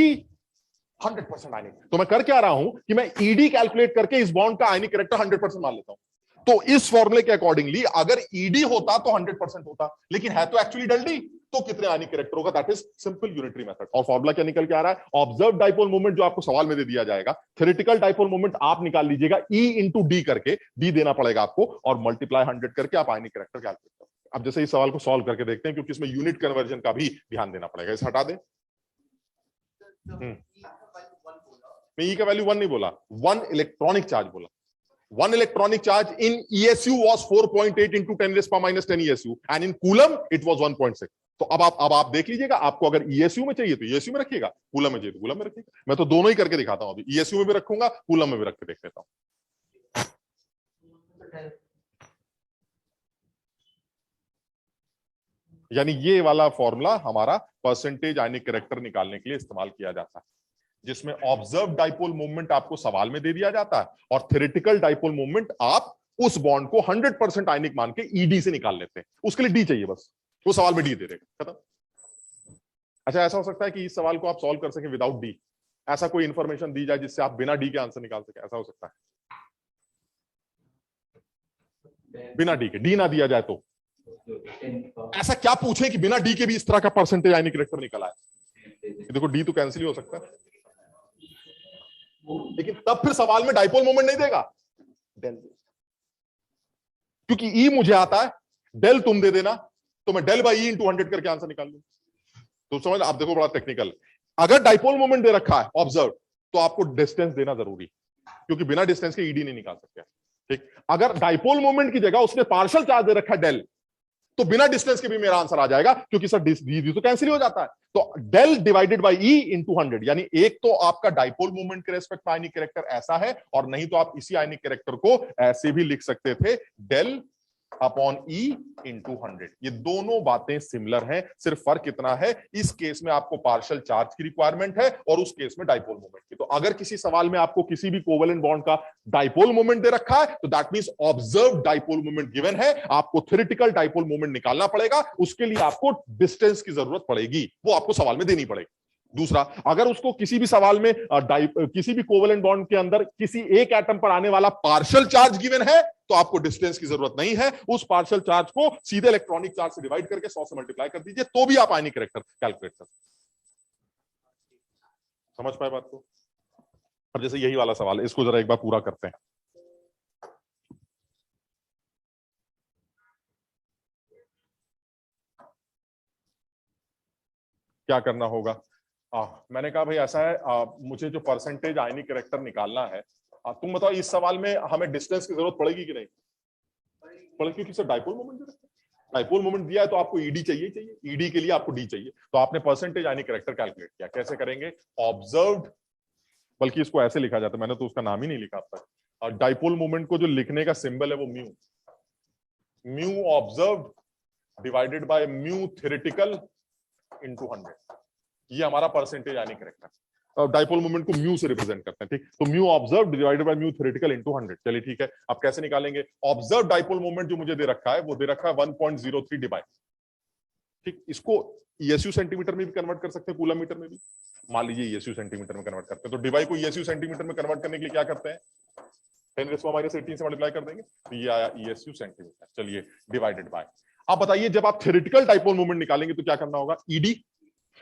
100% ionic. तो मैं कर क्या रहा हूं कि मैं ED कैलकुलेट करके इस बॉन्ड का आयनिक कैरेक्टर 100% मान लेता हूं। तो इस फॉर्मूले के अकॉर्डिंगली अगर ED होता तो 100% होता, लेकिन है तो एक्चुअली डेल D, तो कितने आयनिक कैरेक्टर होगा? That is simple unitary method. और फॉर्मूला क्या निकल के आ रहा है? ऑब्जर्व डाइपोल मोमेंट जो आपको सवाल में दे दिया जाएगा, थ्योरेटिकल डाइपोल मोमेंट आप निकाल लीजिएगा E इंटू डी करके, D देना पड़ेगा आपको, और मल्टीप्लाई 100 करके आप आयनिक कैरेक्टर कैलकुलेट करो। अब जैसे इस सवाल को सॉल्व करके देखते हैं, क्योंकि इसमें यूनिट कन्वर्जन का भी ध्यान देना पड़ेगा। इसे हटा दें। मैं E का वैल्यू 1 नहीं बोला, 1 इलेक्ट्रॉनिक चार्ज बोला। 1 electronic charge in ESU was 4.8 into 10⁻⁻10 ESU and in Coulomb it was 1.6। तो अब आप देख लीजिएगा, आपको अगर ESU में चाहिए तो ESU में रखिएगा, कूलम में चाहिए तो कूलम में रखिएगा। मैं तो दोनों ही करके दिखाता हूं, अभी ESU में भी रखूंगा, कूलम में भी रख के देख लेता हूं। यानी ये वाला फॉर्मूला हमारा परसेंटेज आयनिक कैरेक्टर निकालने के लिए इस्तेमाल किया जाता है, जिसमें ऑब्जर्व डाइपोल मोमेंट आपको सवाल में दे दिया जाता है और थ्योरेटिकल डाइपोल मोमेंट आप उस बॉन्ड को 100% आयनिक मान के ED से निकाल लेते हैं। उसके लिए D चाहिए, बस वो सवाल में D दे देगा, खत्म। अच्छा, ऐसा हो सकता है कि इस सवाल को आप सॉल्व कर सकें विदाउट D, ऐसा कोई इंफॉर्मेशन दी जाए जिससे आप बिना D के आंसर निकाल सके, ऐसा हो सकता है? बिना D के, D ना दिया जाए तो ऐसा क्या पूछे कि बिना D के भी इस तरह का परसेंटेज आयनिक कैरेक्टर निकला है? देखो D तो कैंसिल ही हो सकता है, लेकिन तब फिर सवाल में डाइपोल मोमेंट नहीं देगा, डेल, क्योंकि E मुझे आता है, डेल तुम दे देना, तो मैं डेल बाई E इंटू 100 करके आंसर निकाल लूं। तो समझ, आप देखो बड़ा टेक्निकल। अगर डाइपोल मोमेंट दे रखा है ऑब्जर्व, तो आपको डिस्टेंस देना जरूरी, क्योंकि बिना डिस्टेंस के ED नहीं निकाल सकते, ठीक। अगर डाइपोल मोमेंट की जगह उसने पार्शियल चार्ज दे रखा है डेल, तो बिना डिस्टेंस के भी मेरा आंसर आ जाएगा, क्योंकि सर डी तो कैंसिल हो जाता है। तो del divided by E into 100, यानी एक तो आपका डाइपोल मोमेंट के रेस्पेक्ट में आयनिक कैरेक्टर ऐसा है, और नहीं तो आप इसी आयनिक कैरेक्टर को ऐसे भी लिख सकते थे, डेल अपॉन E इंटू 100। ये दोनों बातें सिमिलर हैं, सिर्फ फर्क इतना है, इस केस में आपको पार्शियल चार्ज की रिक्वायरमेंट है और उस केस में डाइपोल मोमेंट की। तो अगर किसी सवाल में आपको किसी भी कोवेलेंट बॉन्ड का डाइपोल मोमेंट दे रखा है, तो that means observe dipole moment given है, आपको थ्योरेटिकल डाइपोल मोमेंट निकालना पड़ेगा, उसके लिए आपको डिस्टेंस की जरूरत पड़ेगी, वो आपको सवाल में देनी पड़ेगी। दूसरा, अगर उसको किसी भी सवाल में किसी भी कोवेलेंट बॉन्ड के अंदर किसी एक एटम पर आने वाला पार्शियल चार्ज गिवन है, तो आपको डिस्टेंस की जरूरत नहीं है, उस पार्शियल चार्ज को सीधे इलेक्ट्रॉनिक चार्ज से डिवाइड करके 100 से मल्टीप्लाई कर दीजिए, तो भी आप आयनिक कैरेक्टर कैलकुलेट कर सकते। समझ पाए बात को? अब जैसे यही वाला सवाल है, इसको जरा एक बार पूरा करते हैं। क्या करना होगा? मैंने कहा भाई ऐसा है, मुझे जो परसेंटेज आयनिक कैरेक्टर निकालना है, तुम बताओ इस सवाल में हमें डिस्टेंस की जरूरत पड़ेगी कि नहीं पड़ेगी, क्योंकि सर डाइपोल मोमेंट दे रखा है, डाइपोल मोमेंट दिया है तो आपको ईडी चाहिए, ईडी के लिए आपको डी चाहिए, तो आपने परसेंटेज आयनिक कैरेक्टर कैलकुलेट किया। कैसे करेंगे? ऑब्जर्व्ड, बल्कि इसको ऐसे लिखा जाता है, मैंने तो उसका नाम ही नहीं लिखा अब तक, और डाइपोल मोमेंट को जो लिखने का सिंबल है वो mu, mu observed divided by mu theoretical into 100, ये हमारा परसेंटेज आयनिक कैरेक्टर। और डाइपोल मोमेंट को म्यू से रिप्रेजेंट करते हैं, ठीक। तो mu observed divided by mu theoretical into 100, चलिए ठीक है। अब कैसे निकालेंगे? ऑब्जर्व डाइपोल मोमेंट जो मुझे दे रखा है वो दे रखा है 1.03 डिवाइड, ठीक। इसको ईएसयू सेंटीमीटर में भी कन्वर्ट कर सकते हैं, कूलम मीटर में भी। मान लीजिए ईएसयू सेंटीमीटर में कन्वर्ट करते हैं, तो डिवाइड को ईएसयू सेंटीमीटर में कन्वर्ट करने के लिए क्या करते हैं? 10⁻18 से मल्टीप्लाई कर देंगे, तो ये आया ईएसयू सेंटीमीटर। चलिए डिवाइडेड बाय, अब बताइए जब आप थ्योरेटिकल डाइपोल मोमेंट निकालेंगे तो क्या करना होगा? ईडी।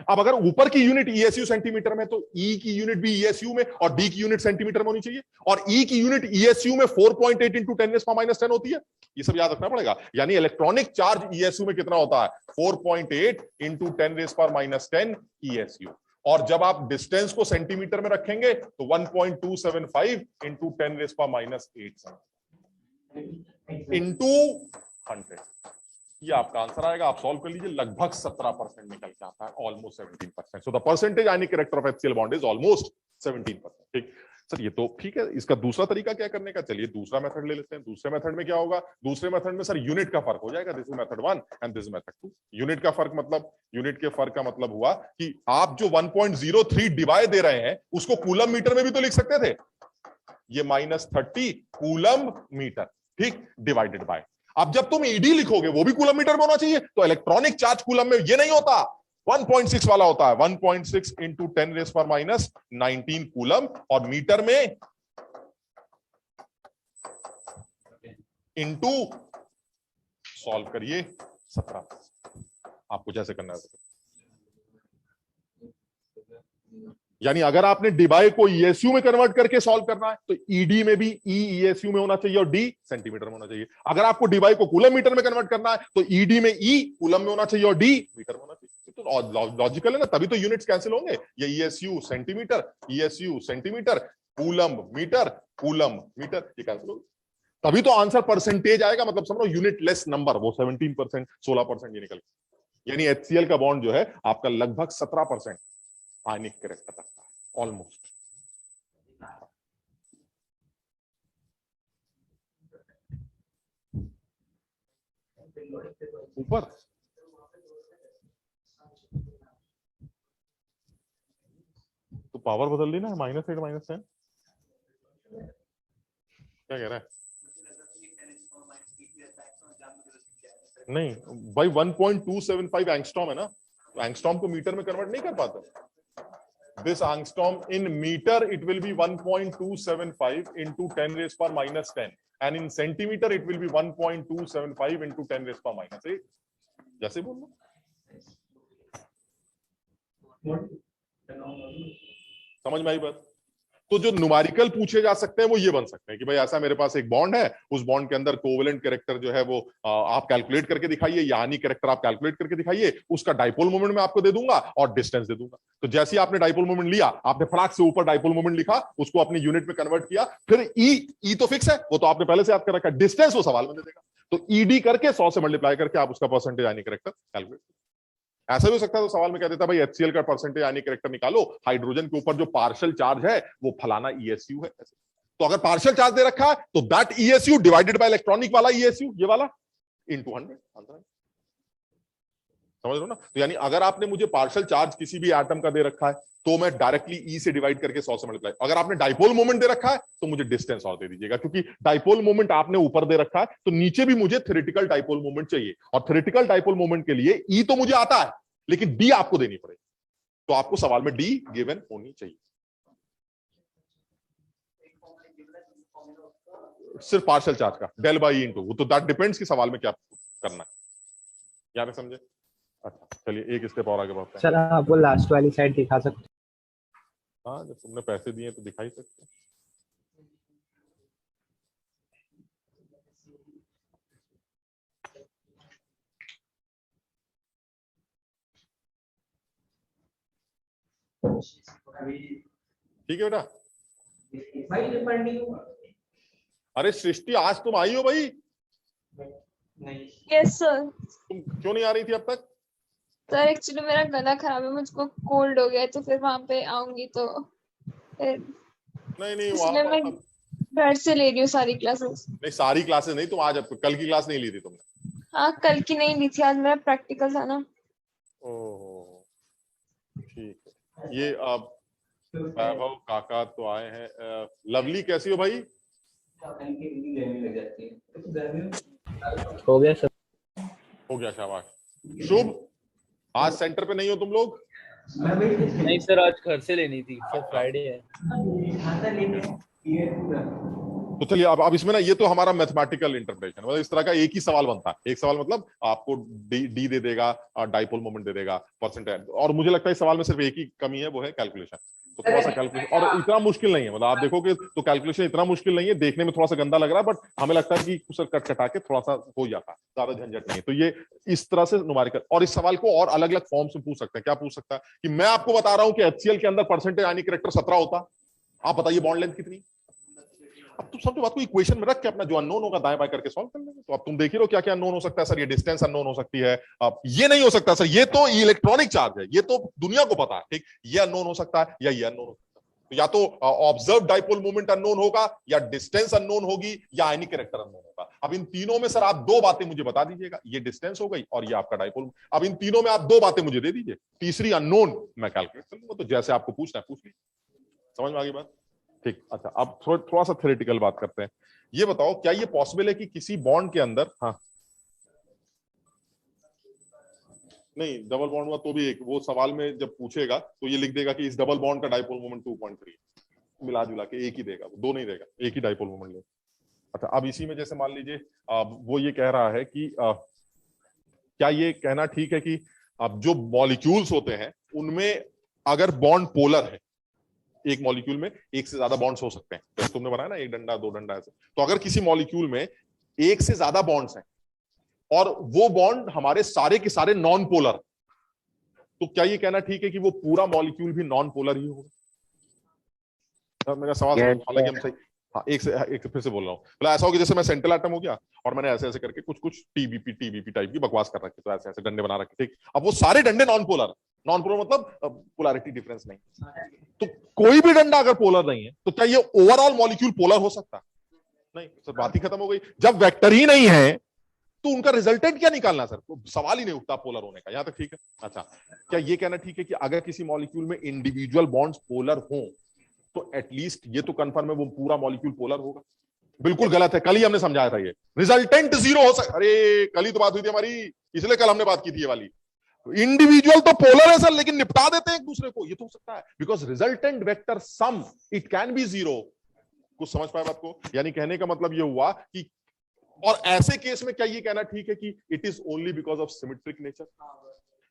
अब अगर ऊपर की यूनिट ईएसयू सेंटीमीटर में, तो ई की यूनिट भी ईएसयू में और डी की यूनिट सेंटीमीटर में होनी चाहिए, और ई की यूनिट ईएसयू में 4.8 इंटू 10⁻10 होती है। ये सब याद रखना पड़ेगा। यानी इलेक्ट्रॉनिक चार्ज ईएसयू में कितना होता है? 4.8 इंटू 10⁻10 ईएसयू। और जब आप डिस्टेंस को सेंटीमीटर में रखेंगे तो 1.275 इंटू 10⁻8 इंटू 100, ये आपका आंसर आएगा। आप सॉल्व कर लीजिए, लगभग 17% निकल के आता है, almost 17%। So the percentage ionic character of HCl bond is almost 17%, ठीक। सर ये तो ठीक है, इसका दूसरा तरीका क्या करने का? चलिए दूसरा मेथड ले लेते हैं। दूसरे मेथड में क्या होगा? दूसरे मेथड में सर यूनिट का फर्क हो जाएगा। This is method 1 and this is method 2। Unit का फर्क मतलब, यूनिट के फर्क का मतलब हुआ कि आप जो 1.03 डिवाइड दे रहे हैं उसको कूलम मीटर में भी तो लिख सकते थे। ये -30 कूलम मीटर, ठीक, डिवाइडेड बाय। अब जब तुम ईडी लिखोगे वो भी कूलम मीटर में होना चाहिए, तो इलेक्ट्रॉनिक चार्ज कूलम में ये नहीं होता, 1.6 वाला होता है। 1.6 इंटू 10⁻19 कूलम, और मीटर में इंटू, सॉल्व करिए 17, आपको जैसे करना है। यानी अगर आपने डिवाई को ईएसयू में कन्वर्ट करके सॉल्व करना है तो ईडी में भी ई ईएसयू में होना चाहिए और डी सेंटीमीटर में होना चाहिए। अगर आपको डिवाई को कूलम मीटर में कन्वर्ट करना है तो ईडी में ई कूलम में होना चाहिए और डी मीटर में होना चाहिए। तो लॉजिकल है ना, तभी तो यूनिट्स कैंसिल होंगे। ये ईएसयू सेंटीमीटर, कूलम मीटर, ये कैंसिल होगा, तभी तो आंसर परसेंटेज आएगा। मतलब समझो यूनिट लेस नंबर, वो 17%, 16% ये निकल, यानी HCl का बॉन्ड जो है आपका लगभग 17% आयनिक कैरेक्टर रखता है, ऑलमोस्ट। ऊपर तो पावर बदल दी ना, -8 -10, क्या कह रहा है? नहीं भाई, 1.275 एंगस्ट्रॉम है ना, एंगस्ट्रॉम को मीटर में कन्वर्ट नहीं कर पाते। This angstrom in meter it will be 1.275 into 10⁻10, and in centimeter it will be 1.275 into 10⁻8। जैसे बोल लो, समझ में आई बात? तो जो न्यूमेरिकल पूछे जा सकते हैं वो ये बन सकते हैं कि भाई ऐसा मेरे पास एक बॉन्ड है, उस बॉन्ड के अंदर कोवेलेंट कैरेक्टर जो है वो आप कैलकुलेट करके दिखाइए, यानी कैरेक्टर आप कैलकुलेट करके दिखाइए, उसका डाइपोल मोमेंट मैं आपको दे दूंगा और डिस्टेंस दे दूंगा। तो जैसे ही आपने डाइपोल मोमेंट लिया, आपने फटाक से ऊपर डाइपोल मोमेंट लिखा, उसको अपने यूनिट में कन्वर्ट किया, फिर ई तो फिक्स है, वो तो आपने पहले से याद कर रखा है, डिस्टेंस वो सवाल में दे देगा, तो ईडी करके 100 से मल्टीप्लाई करके आप उसका परसेंटेज यानी कैरेक्टर कैलकुलेट। ऐसा भी हो सकता है तो सवाल में कह देता भाई HCl का परसेंटेज यानी कैरेक्टर निकालो, हाइड्रोजन के ऊपर जो पार्शियल चार्ज है वो फलाना ESU है। तो अगर पार्शियल चार्ज दे रखा है तो that ESU divided by electronic वाला ESU, ये वाला, इनटू 100 आंसर है। समझ लो ना? तो यानी अगर आपने मुझे पार्शियल चार्ज किसी भी एटम का दे रखा है तो मैं डायरेक्टली ई से डिवाइड करके 100 से मल्टीप्लाई, अगर आपने डाइपोल मोमेंट दे रखा है तो मुझे डिस्टेंस और दे दीजिएगा, क्योंकि डाइपोल मोमेंट आपने ऊपर दे रखा है तो नीचे भी मुझे थ्योरेटिकल डाइपोल मोमेंट चाहिए, और थ्योरेटिकल डाइपोल मोमेंट के लिए ई तो मुझे आता है लेकिन डी आपको देनी पड़ेगी, तो आपको सवाल में डी गिवन होनी चाहिए। सिर्फ पार्शियल चार्ज का डेल बाई ई इंटू, तो दैट डिपेंड्स कि सवाल में क्या करना है, याद है, समझे? अच्छा चलिए एक स्टेप और आगे बढ़ते हैं। सर आप वो लास्ट वाली साइड दिखा सकते हैं? हाँ, जब तुमने पैसे दिए तो दिखा ही सकते। ठीक है बेटा। भाई रिफंड नहीं हुआ। अरे सृष्टि आज तुम आई हो भाई? Yes sir. तुम क्यों नहीं आ रही थी अब तक? सर एक्चुअली मेरा गला खराब है, मुझको कोल्ड हो गया है, तो फिर वहां पे आऊंगी तो फिर नहीं इसलिए मैं घर से ले रही हूँ सारी क्लासेस। नहीं सारी क्लासेस नहीं, तुम आज कल की क्लास नहीं ली थी तुमने? हाँ कल की नहीं ली थी, आज मेरा प्रैक्टिकल था ना। ओहो ठीक है। ये अब वैभव काका तो आए हैं। लवली कैसी हो भाई? हो गया सर। हो गया शाबाश। शुभ आज सेंटर पे नहीं हो तुम लोग? नहीं सर, आज घर से लेनी थी सर, फ्राइडे है। तो चलिए अब इसमें ना ये तो हमारा मैथमेटिकल इंटरप्रिटेशन, मतलब इस तरह का एक ही सवाल बनता है। एक सवाल मतलब आपको डी दे देगा, डाइपोल मोमेंट दे देगा, परसेंटेज, और मुझे लगता है इस सवाल में सिर्फ एक ही कमी है, वो है कैलकुलेशन। तो थोड़ा सा कैलकुलेशन, और इतना मुश्किल नहीं है, मतलब आप देखोगे तो कैलकुलेशन इतना मुश्किल नहीं है, देखने में थोड़ा सा गंदा लग रहा है, बट हमें लगता है कि सर कट कटा के थोड़ा सा हो जाता है, ज्यादा झंझट नहीं है। तो ये इस तरह से न्यूमेरिकल, और इस सवाल को और अलग अलग फॉर्म से पूछ सकते हैं। क्या पूछ सकता है कि मैं आपको बता रहा हूं कि HCl के अंदर परसेंटेज आयनिक कैरेक्टर 17 होता, आप बताइए बॉन्ड लेंथ कितनी। अब तुम सब बात को इक्वेशन में रख के अपना जो अननोन होगा दाएं बाएं करके सॉल्व कर लेंगे। तो अब तुम देख ही रहो क्या क्या अननोन हो सकता है। सर ये डिस्टेंस अननोन हो सकती है, अब ये नहीं हो सकता सर, ये तो इलेक्ट्रॉनिक चार्ज है, ये तो दुनिया को पता है, ठीक, ये अननोन हो सकता है या ये अननोन हो सकता है। तो या तो ऑब्जर्व डाइपोल मोमेंट अननोन होगा, या डिस्टेंस अननोन होगी, या आयनिक कैरेक्टर अननोन होगा। अब इन तीनों में सर आप दो बातें मुझे बता दीजिएगा, ये डिस्टेंस हो गई और ये आपका डाइपोल। अब इन तीनों में आप दो बातें मुझे दे दीजिए, तीसरी अननोन मैं कैलकुलेट कर लूंगा। तो जैसे आपको पूछना है पूछ लीजिए। समझ में आ गई बात? ठीक। अच्छा अब थोड़ा सा थ्योरेटिकल बात करते हैं। ये बताओ क्या ये पॉसिबल है कि किसी बॉन्ड के अंदर, हाँ नहीं डबल बॉन्ड हुआ तो भी एक, वो सवाल में जब पूछेगा तो ये लिख देगा कि इस डबल बॉन्ड का डाइपोल मोमेंट 2.3, मिला जुला के एक ही देगा, दो नहीं देगा, एक ही डाइपोल मोमेंट ले। अच्छा अब इसी में जैसे मान लीजिए वो ये कह रहा है कि क्या ये कहना ठीक है कि अब जो मॉलिक्यूल्स होते हैं उनमें अगर बॉन्ड पोलर है, एक मॉलिक्यूल में एक से ज्यादा बॉन्ड्स हो सकते हैं, तो तुमने बनाया ना एक डंडा दो डंडा ऐसे, तो अगर किसी मॉलिक्यूल में एक से ज्यादा बॉन्ड्स हैं और वो बॉन्ड हमारे सारे के सारे नॉन पोलर, तो क्या ये कहना ठीक है कि वो पूरा मॉलिक्यूल भी नॉन पोलर ही होगा? मेरा सवाल हालांकि हम सही, हाँ एक से फिर से बोल रहा हूँ, मतलब ऐसा हो कि जैसे मैं सेंट्रल एटम हो गया और मैंने ऐसे ऐसे करके कुछ टीबीपी टाइप की बकवास कर रखी, तो ऐसे ऐसे डंडे बना रखे, ठीक। अब वो सारे डंडे नॉन पोलर, नॉन पोलर मतलब पोलैरिटी डिफरेंस नहीं, तो कोई भी डंडा अगर पोलर नहीं है तो क्या ये ओवरऑल मॉलिक्यूल पोलर हो सकता है? नहीं सर, बात ही खत्म हो गई। जब वेक्टर ही नहीं है तो उनका रिजल्टेंट क्या निकालना सर? तो सवाल ही नहीं उठता पोलर होने का। यहां तक ठीक है। अच्छा क्या ये कहना ठीक है कि अगर किसी मॉलिक्यूल में इंडिविजुअल बॉन्ड्स पोलर हों तो एटलीस्ट ये तो कंफर्म है वो पूरा मॉलिक्यूल पोलर होगा? बिल्कुल गलत है, कल ही हमने समझाया था ये रिजल्टेंट जीरो हो सकता। अरे कल ही तो बात हुई थी हमारी, इसलिए कल हमने बात की थी ये वाली। इंडिविजुअल तो पोलर है सर, लेकिन निपटा देते हैं एक दूसरे को, ये तो हो सकता है because resultant vector some it can be zero. कुछ समझ पाए बात को? यानी कहने का मतलब ये हुआ कि, और ऐसे केस में क्या ये कहना ठीक है कि it is only because of symmetric nature?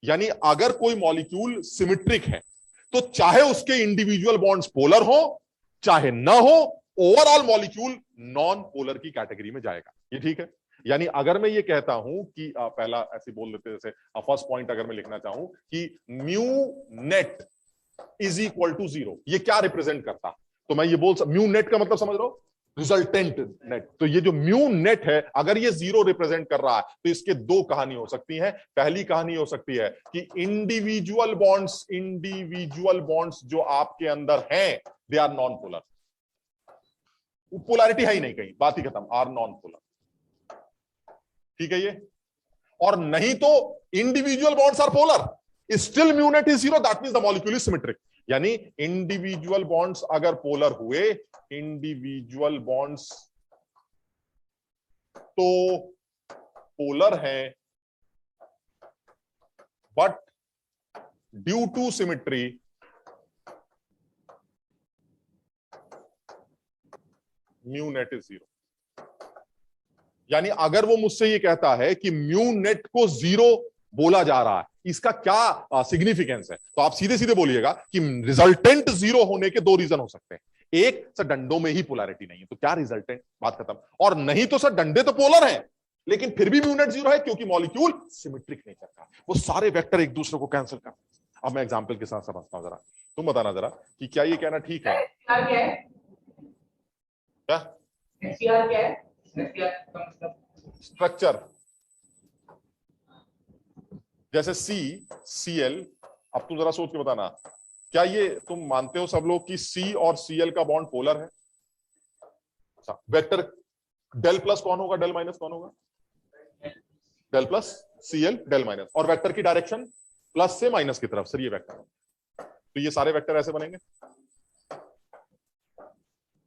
यानी अगर कोई मॉलिक्यूल सिमेट्रिक है तो चाहे उसके इंडिविजुअल बॉन्ड्स पोलर हो चाहे ना हो, ओवरऑल मॉलिक्यूल नॉन पोलर की कैटेगरी में जाएगा। ये ठीक है? यानी अगर मैं ये कहता हूं कि पहला ऐसे बोल देते, जैसे फर्स्ट पॉइंट अगर मैं लिखना चाहूं कि mu net is equal to 0, ये क्या रिप्रेजेंट करता? तो मैं ये बोल म्यू नेट का मतलब समझ रहे हो? Resultant net. तो ये जो म्यू नेट है अगर ये 0 रिप्रेजेंट कर रहा है तो इसके दो कहानी हो सकती है। पहली कहानी हो सकती है कि इंडिविजुअल बॉन्ड्स जो आपके अंदर हैं they are non polar, polarity है ही नहीं कहीं, बात ही खत्म, आर नॉन पोलर। ठीक है ये? और नहीं तो individual bonds are polar, still mu net is 0, that means the molecule is symmetric. यानी इंडिविजुअल बॉन्ड्स अगर पोलर हुए, इंडिविजुअल बॉन्ड्स तो पोलर हैं but due to symmetry mu net is 0। यानी अगर वो मुझसे ये कहता है कि म्यू नेट को 0 बोला जा रहा है, इसका क्या सिग्निफिकेंस है, तो आप सीधे सीधे बोलिएगा कि रिजल्टेंट 0 होने के दो रीजन हो सकते हैं। एक सर डंडों में ही पोलैरिटी नहीं है, तो क्या रिजल्टेंट, बात खत्म। और नहीं तो सर डंडे तो पोलर हैं लेकिन फिर भी म्यू नेट 0 है क्योंकि मॉलिक्यूल सिमेट्रिक नेचर का, वो सारे वेक्टर एक दूसरे को कैंसिल कर। अब मैं एग्जाम्पल के साथ समझता हूं, जरा तुम बताना जरा कि क्या ये कहना ठीक है? SCR क्या है? क्या SCR क्या है? SCR का मतलब स्ट्रक्चर, जैसे CCl, अब तुम जरा सोच के बताना, क्या ये तुम मानते हो सब लोग कि C और Cl का बॉन्ड पोलर है? वेक्टर डेल प्लस कौन होगा, डेल माइनस कौन होगा? Del plus Cl del minus, और वेक्टर की डायरेक्शन प्लस से माइनस की तरफ, सर ये वेक्टर है। तो ये सारे वेक्टर ऐसे बनेंगे।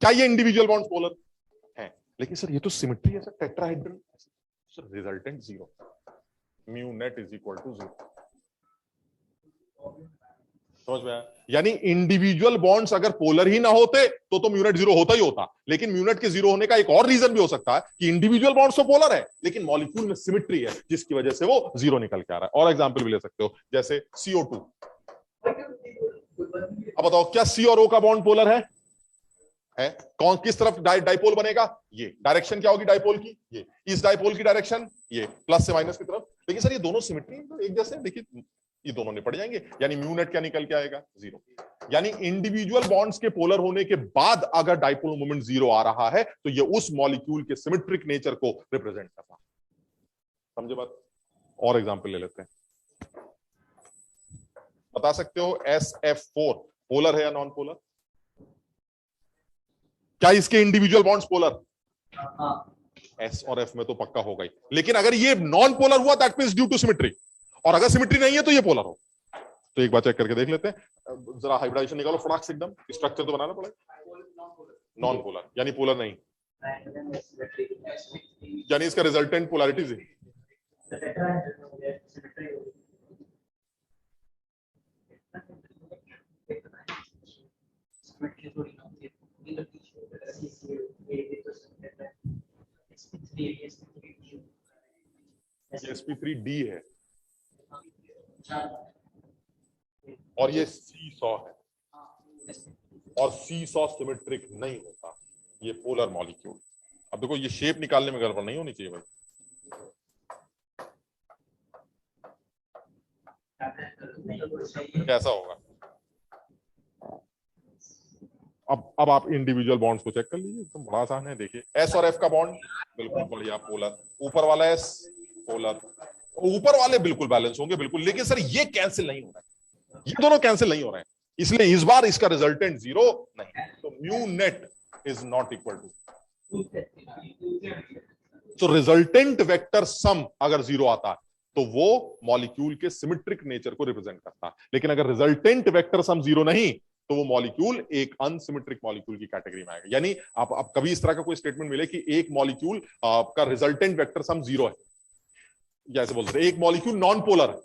क्या ये इंडिविजुअल बॉन्ड पोलर है? लेकिन सर ये तो सिमेट्री है sir, tetrahedral. Sir resultant 0, mu net is equal to 0। समझ में आया? यानी इंडिविजुअल बॉन्ड्स अगर पोलर ही ना होते तो म्यूनेट 0 होता ही होता, लेकिन म्यूनेट के 0 होने का एक और रीजन भी हो सकता है कि इंडिविजुअल बॉन्ड्स तो पोलर है लेकिन मॉलिक्यूल में सिमेट्री है, जिसकी वजह से वो 0 निकल के आ रहा है। और एग्जांपल भी ले सकते हो, जैसे CO2। अब बताओ क्या C और O का बॉन्ड पोलर है? कौन किस तरफ डाइपोल बनेगा? ये डायरेक्शन क्या होगी डाइपोल की? ये इस डाइपोल की डायरेक्शन ये प्लस से माइनस की तरफ। लेकिन सर ये दोनों सिमेट्री एक जैसे, देखिए ये दोनों निपट जाएंगे, यानी म्यू नेट क्या निकल के आएगा? 0। यानी इंडिविजुअल बॉन्ड्स के पोलर होने के बाद अगर डाइपोल मोमेंट 0 आ रहा है तो ये उस मॉलिक्यूल के सिमेट्रिक नेचर को रिप्रेजेंट करता है। समझे बात? और एग्जांपल ले लेते हैं। बता सकते हो SF4 पोलर है या नॉन पोलर? क्या इसके इंडिविजुअल बॉन्ड्स पोलर? S और F में तो पक्का होगा ही, लेकिन अगर ये नॉन पोलर हुआ that means due to symmetry, और अगर सिमेट्री नहीं है तो ये पोलर हो। तो एक बार चेक करके देख लेते हैं, जरा हाइब्रिडाइजेशन निकालो फटाक से, एकदम स्ट्रक्चर तो बनाना पड़ेगा। नॉन पोलर यानी पोलर नहीं, यानी इसका रिजल्टेंट पोलैरिटी है। sp3d है और ये C100 है, और C100 सिमेट्रिक नहीं होता, ये पोलर मॉलिक्यूल। अब देखो ये शेप निकालने में गड़बड़ नहीं होनी चाहिए भाई। कैसा होगा? अब आप इंडिविजुअल बॉन्ड्स को चेक कर लीजिए, एकदम बड़ा आसान है। देखिए S और F का बॉन्ड बिल्कुल बढ़िया पोलर, ऊपर वाला S पोलर, ऊपर वाले बिल्कुल बैलेंस होंगे बिल्कुल, लेकिन सर ये कैंसिल नहीं हो रहा है, ये दोनों कैंसिल नहीं हो रहे हैं, इसलिए इस बार इसका रिजल्टेंट 0 नहीं। तो mu net is not equal to, तो रिजल्टेंट वेक्टर सम अगर 0 आता है तो वो मॉलिक्यूल के सिमेट्रिक नेचर को रिप्रेजेंट करता है, लेकिन अगर रिजल्टेंट वेक्टर सम 0 नहीं तो वो मॉलिक्यूल एक अनसिमेट्रिक मॉलिक्यूल की कैटेगरी में आएगा। यानी आप कभी इस तरह का कोई स्टेटमेंट मिले कि एक मॉलिक्यूल का रिजल्टेंट वेक्टर सम 0 है, या ऐसे बोलते हैं एक मॉलिक्यूल नॉन पोलर है,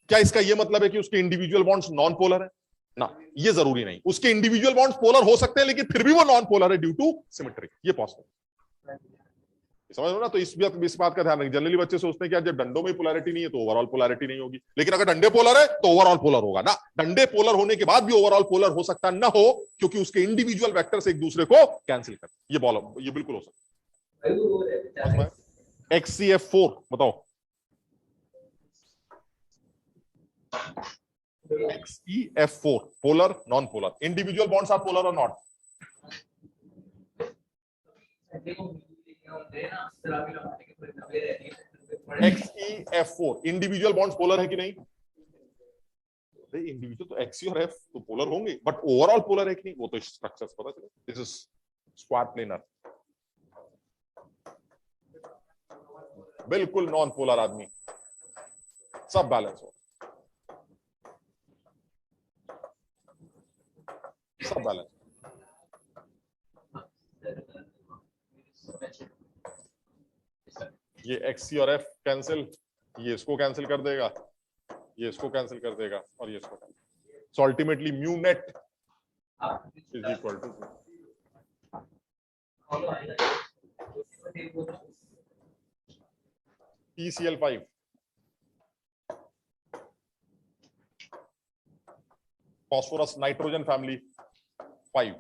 क्या इसका ये मतलब है कि उसके इंडिविजुअल बॉन्ड्स नॉन पोलर है? ना, ये जरूरी नहीं। उसके इंडिविजुअल बॉन्ड्स पोलर हो सकते हैं लेकिन फिर भी वो नॉन पोलर है ड्यू टू सिमेट्री, ये पॉसिबल। समझ लो ना? तो इस बात का ध्यान रखें। जनरली बच्चे सोचते हैं कि यार जब डंडों में पोलैरिटी नहीं है तो ओवरऑल पोलैरिटी नहीं होगी, लेकिन अगर डंडे पोलर है तो ओवरऑल पोलर होगा ना। डंडे पोलर होने के बाद भी ओवरऑल पोलर हो सकता ना हो, क्योंकि उसके इंडिविजुअल वेक्टर्स एक दूसरे को कैंसिल करते। ये बिल्कुल हो सकता है। XCF4 बताओ। XEF4 polar non polar, individual bonds are polar और not? XEF4 individual bonds polar है कि नहीं? इंडिविजुअल तो X और F तो पोलर होंगे, बट ओवरऑल पोलर है कि नहीं वो तो स्ट्रक्चर्स पता चले। दिस इज स्क्वाड प्लेनर, बिल्कुल नॉन पोलर आदमी, सब बैलेंस हो, सब बैलेंस। ये XC और F कैंसिल, ये इसको कैंसिल कर देगा, ये इसको कैंसिल कर देगा, और ये इसको cancel. So ultimately mu net is equal to PCl5 phosphorus nitrogen family 5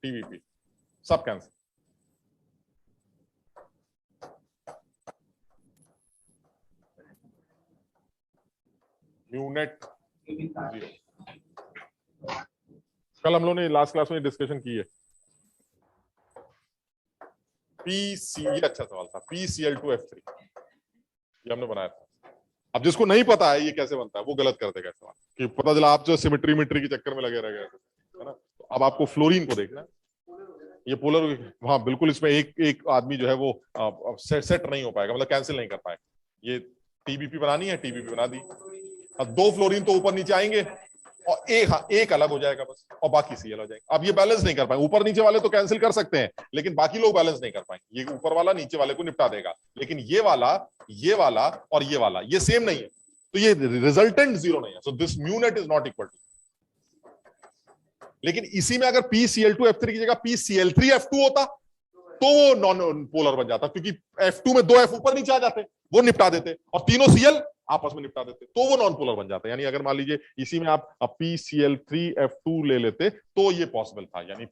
TVP, सब कैंसिल। Mu net 0। कल हम लोगों ने लास्ट क्लास में डिस्कशन की है। ये अच्छा सवाल था, PCl2F3 ये हमने बनाया था। अब जिसको नहीं पता है ये कैसे बनता है वो गलत कर देगा सवाल, कि पता चला आप जो सिमेट्री मिट्री के चक्कर में लगे रह गए, है ना। तो अब आपको फ्लोरीन को देखना, ये पोलर, हाँ बिल्कुल, इसमें एक आदमी जो है वो सेट नहीं हो पाएगा, मतलब कैंसिल नहीं कर पाएगा। ये TBP बनानी है, TBP बना दी। अब 2 फ्लोरीन तो ऊपर नीचे आएंगे और एक अलग हो जाएगा बस, और बाकी Cl हो जाएगा। अब ये बैलेंस नहीं कर पाएंगे, ऊपर नीचे वाले तो कैंसिल कर सकते हैं लेकिन बाकी लोग बैलेंस नहीं कर पाएंगे। ये ऊपर वाला नीचे वाले को निपटा देगा, लेकिन ये वाला और ये वाला ये सेम नहीं है, तो ये रिजल्टेंट 0 नहीं है। So this mu net is not equal to. लेकिन इसी में अगर PCl2F3 की जगह PCl3F2 होता तो वो नॉन पोलर बन जाता, क्योंकि F2 में 2 F ऊपर नीचे आ जाते, वो निपटा देते, और तीनों Cl आपस में निपटा देते, तो वो नॉन पोलर बन जाता है। यानी अगर मान लीजिए इसी में आप PCl3F2 ले लेते तो ये पॉसिबल था, यानी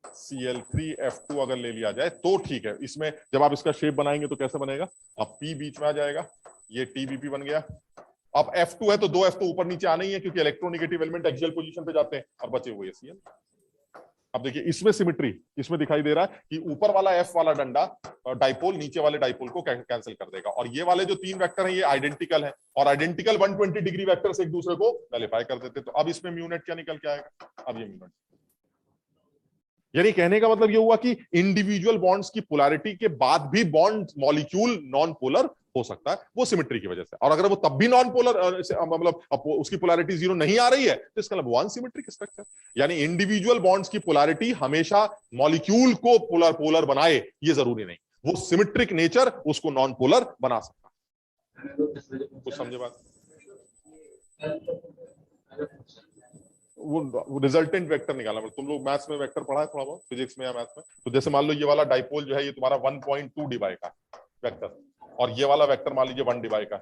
PCl3F2 अगर ले लिया जाए तो ठीक है। इसमें जब आप इसका शेप बनाएंगे तो कैसे बनेगा, अब P बीच में आ जाएगा, ये TBP बन गया। अब F2 है तो 2 F तो ऊपर नीचे आना ही है, क्योंकि इलेक्ट्रोनेगेटिव एलिमेंट एक्सियल पोजीशन पे जाते हैं, और बचे हुए Cl। अब देखिए इसमें सिमेट्री, इसमें दिखाई दे रहा है कि ऊपर वाला F वाला डंडा डाइपोल नीचे वाले डाइपोल को कैंसिल कर देगा, और ये वाले जो 3 वेक्टर हैं ये आइडेंटिकल हैं, और आइडेंटिकल 120 डिग्री वेक्टर से एक दूसरे को नलिफाई कर देते। तो अब इसमें म्यू नेट क्या निकल के आएगा, अब ये म्यू नेट, यानी कहने का मतलब ये हुआ कि इंडिविजुअल बॉन्ड्स की पोलैरिटी के बाद भी बॉन्ड मॉलिक्यूल नॉन पोलर हो सकता है, वो सिमेट्री की वजह से। और अगर वो तब भी नॉन पोलर, मतलब उसकी पोलैरिटी 0 नहीं आ रही है, तो इसका मतलब वन सिमेट्रिक स्ट्रक्चर, यानी इंडिविजुअल बॉन्ड्स की पोलैरिटी हमेशा मॉलिक्यूल को पोलर बनाए ये जरूरी नहीं, वो सिमेट्रिक नेचर उसको नॉन पोलर बना सकता है। कुछ समझे बात? वो रिजल्टेंट वेक्टर निकालना, तुम लोग मैथ्स में वेक्टर पढ़ा है थोड़ा बहुत, फिजिक्स में या मैथ्स में। तो जैसे मान लो ये वाला डाइपोल जो है ये तुम्हारा 1.2 डिवाई का वेक्टर, और ये वाला वेक्टर मान लीजिए 1 डिवाई का,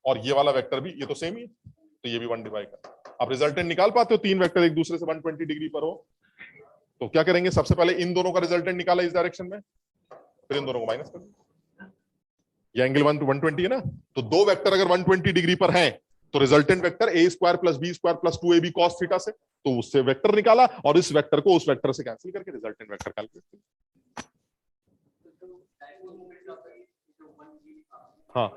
और ये वाला वेक्टर भी ये तो सेम ही है, तो ये भी 1 डिवाई का। आप रिजल्टेंट निकाल पाते हो, 3 वेक्टर एक दूसरे से 120 डिग्री पर हो, तो क्या करेंगे, सबसे पहले इन दोनों का रिजल्टेंट निकाला इस डायरेक्शन में, फिर इन दोनों को माइनस कर दो। ये एंगल 120 है ना, तो 2 वेक्टर अगर 120 डिग्री पर हैं तो resultant vector a² + b² + 2ab cos theta से, तो उससे वेक्टर निकाला, और इस वेक्टर को उस वेक्टर से कैंसिल करके रिजल्टेंट वेक्टर कैलकुलेट किया। हाँ,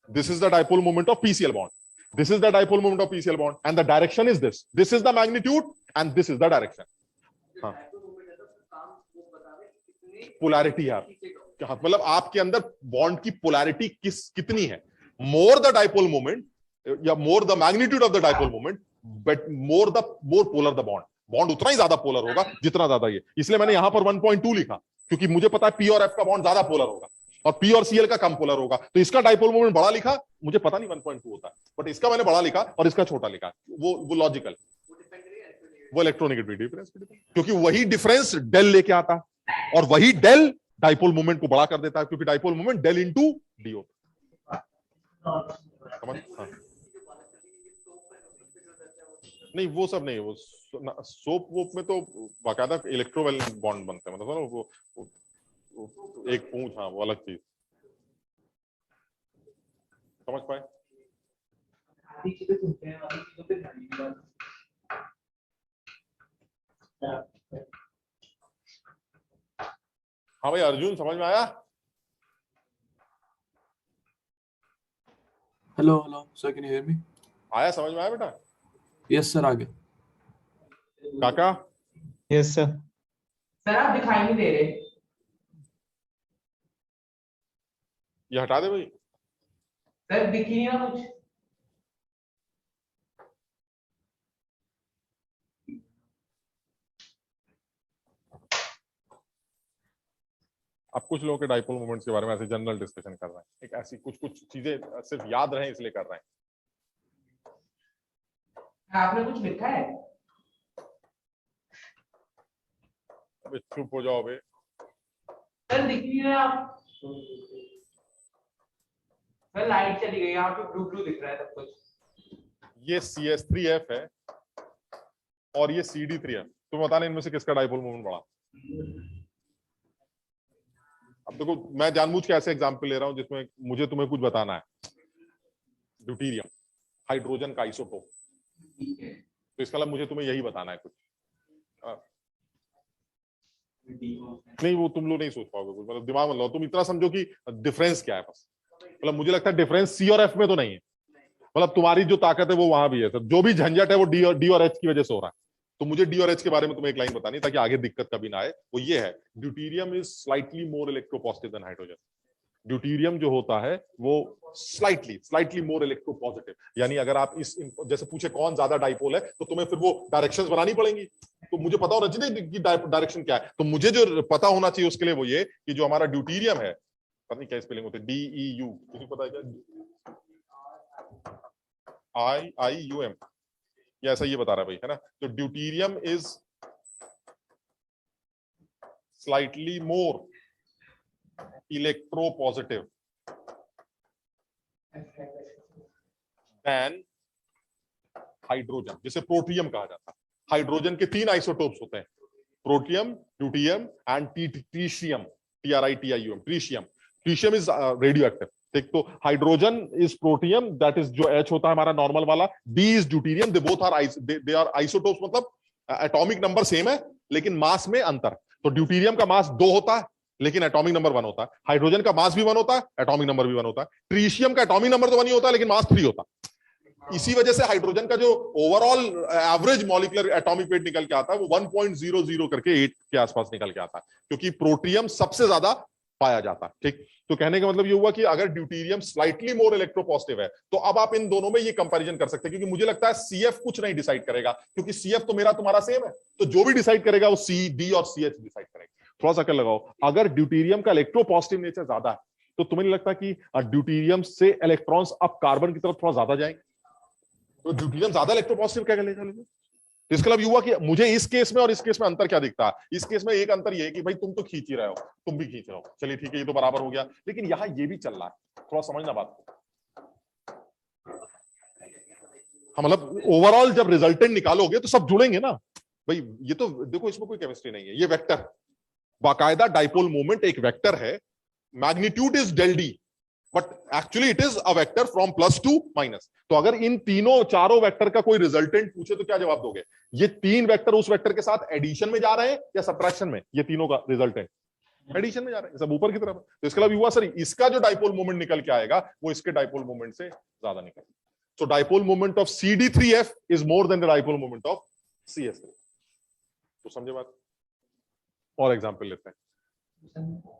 this is the dipole moment of PCl bond. This is the dipole moment of PCl bond, and the direction is this. This is the magnitude, and this is the direction. हाँ, polarity है, मतलब आपके अंदर bond की polarity कितनी है, more the dipole moment या more the magnitude of the dipole moment, but more polar the bond, bond उतना ही ज्यादा पोलर होगा जितना ज्यादा ये। इसलिए मैंने यहां पर 1.2 लिखा, क्योंकि मुझे पता है P और F का बॉन्ड ज्यादा पोलर होगा और P और Cl का कम पोलर होगा, तो इसका डाइपोल मोमेंट बड़ा लिखा, मुझे पता नहीं 1.2 होता है, बट इसका मैंने बड़ा लिखा और इसका छोटा लिखा, वो लॉजिकल, वो इलेक्ट्रोनेगेटिव डिफरेंस, क्योंकि वही डिफरेंस डेल लेके आता, और वही डेल डाइपोल मोमेंट को बड़ा कर देता है, क्योंकि dipole moment del into D होता है। नहीं वो सब नहीं, वो सोप वोप में तो बाकायदा इलेक्ट्रोवेलेंट बॉन्ड बनते हैं, मतलब वो एक पूंछ, हाँ वो अलग चीज, समझ पाए? हाँ भाई अर्जुन, समझ में आया? Hello hello sir, can you hear me? आया, समझ में आया बेटा? यस सर, आगे। काका? Yes sir. सर आप दिखाई नहीं दे रहे। ये हटा दे भाई। सर दिख ही नहीं रहा कुछ। अब कुछ लोगों के डाइपोल मोमेंट्स के बारे में ऐसे जनरल डिस्कशन कर रहे हैं, एक ऐसी कुछ चीजें सिर्फ याद रहे इसलिए कर रहे हैं। आपने कुछ लिखा है? अबे चुप हो जाओ बे। सर दिख नहीं रहा आप। सर लाइट चली गई, यहाँ पे ब्लू ब्लू दिख रहा है सब कुछ। ये CS3F है और ये CD3F, तुम बताना इनमें से किसका डाइपोल मोमेंट बड़ा। अब देखो मैं जानबूझ के ऐसे एग्जाम्पल ले रहा हूं जिसमें मुझे तुम्हें कुछ बताना है। ड्यूटीरियम, हाइड्रोजन का आइसोटोप। तो इसका मतलब मुझे तुम्हें यही बताना है कुछ। नहीं वो तुम लोग नहीं सोच पाओगे कुछ, मतलब दिमाग में लो, तुम इतना समझो कि डिफरेंस क्या है बस। मतलब मुझे लगता है डिफरेंस सी और एफ में तो नहीं है, मतलब तुम्हारी जो ताकत है वो वहां भी है सर, जो भी झंझट है वो डी और एच की वजह से हो रहा है। तो मुझे डी और एच के बारे में तुम्हें एक लाइन बतानी ताकि आगे दिक्कत कभी ना आए, वो ये है deuterium is slightly more electropositive than hydrogen. Deuterium जो होता है वो स्लाइटली मोर इलेक्ट्रोपॉजिटिव, यानी अगर आप इस जैसे पूछे कौन ज्यादा डाइपोल है तो तुम्हें फिर वो डायरेक्शंस बनानी पड़ेंगी, तो मुझे पता होना चाहिए कि डायरेक्शन क्या है। तो मुझे जो पता होना चाहिए उसके लिए वो ये कि जो हमारा ड्यूटेरियम है, पता नहीं क्या स्पेलिंग होती है, DEU, किसी को पता है क्या? IUM, ये ऐसा ये बता रहा है भाई, है ना। तो deuterium is slightly more electropositive than hydrogen, जिसे प्रोटियम कहा जाता है। हाइड्रोजन के 3 आइसोटोप्स होते हैं, protium, deuterium and tritium, TRITIUM, tritium. Tritium is radioactive, ठीक। तो hydrogen is protium, that is जो H होता है हमारा नॉर्मल वाला, D is deuterium, they both are they are isotopes, मतलब एटॉमिक नंबर सेम है लेकिन मास में अंतर। तो ड्यूटेरियम का मास 2 होता है लेकिन एटॉमिक नंबर 1 होता है, हाइड्रोजन का मास भी 1 होता है, एटॉमिक नंबर भी 1 होता है, ट्रीशियम का एटॉमिक नंबर तो 1 ही होता है लेकिन मास 3 होता है। इसी वजह से हाइड्रोजन का जो overall average molecular atomic weight निकल के आता है वो 1.00 करके 8 के आसपास निकल के आता है, क्योंकि प्रोटियम सबसे ज्यादा पाया जाता है, ठीक। तो कहने का मतलब ये हुआ कि अगर ड्यूटेरियम स्लाइटली मोर इलेक्ट्रोपॉजिटिव है तो अब आप इन दोनों में ये कंपैरिजन कर सकते हैं, क्योंकि मुझे लगता है CF कुछ नहीं डिसाइड करेगा, क्योंकि CF तो मेरा तुम्हारा सेम है, तो जो भी डिसाइड करेगा वो C, D और CH डिसाइड करेगा। थोड़ा सा कर लगाओ, अगर ड्यूटेरियम का इलेक्ट्रोपॉजिटिव नेचर ज्यादा है तो तुम्हें नहीं लगता कि ड्यूटेरियम से इलेक्ट्रॉन्स अब कार्बन की तरफ थोड़ा ज्यादा जाएंगे, तो ड्यूटेरियम ज्यादा इलेक्ट्रोपॉजिटिव क्या करेगा। तो इसका मतलब हुआ कि मुझे इस केस में और इस केस में अंतर क्या दिखता है। इस केस में एक अंतर ये है कि भाई तुम तो खींच ही रहे हो, तुम भी खींच रहे हो, चलिए ठीक है ये तो बराबर हो गया, लेकिन यहां ये भी चल रहा है, थोड़ा समझना बात को। हाँ, मतलब ओवरऑल जब रिजल्टेंट निकालोगे तो सब जुड़ेंगे ना भाई। ये तो देखो इसमें कोई केमिस्ट्री नहीं है, ये वेक्टर, बाकायदा डाइपोल मोमेंट एक वेक्टर है, magnitude is del D, but actually it is a vector from plus to minus. तो अगर इन चारों वेक्टर का कोई रिजल्टेंट पूछे तो क्या जवाब दोगे? ये 3 वेक्टर उस वेक्टर के साथ एडिशन में जा रहे हैं या सब्ट्रैक्शन में? ये तीनों का रिजल्टेंट एडिशन में जा रहे हैं, सब ऊपर की तरफ। तो इसका मतलब हुआ सर इसका जो डाइपोल मोमेंट निकल के आएगा वो इसके डाइपोल मोमेंट से ज्यादा निकलेगा। So dipole moment of CD3F is more than the dipole moment of CS3। तो समझे बात? और एग्जांपल लेते हैं,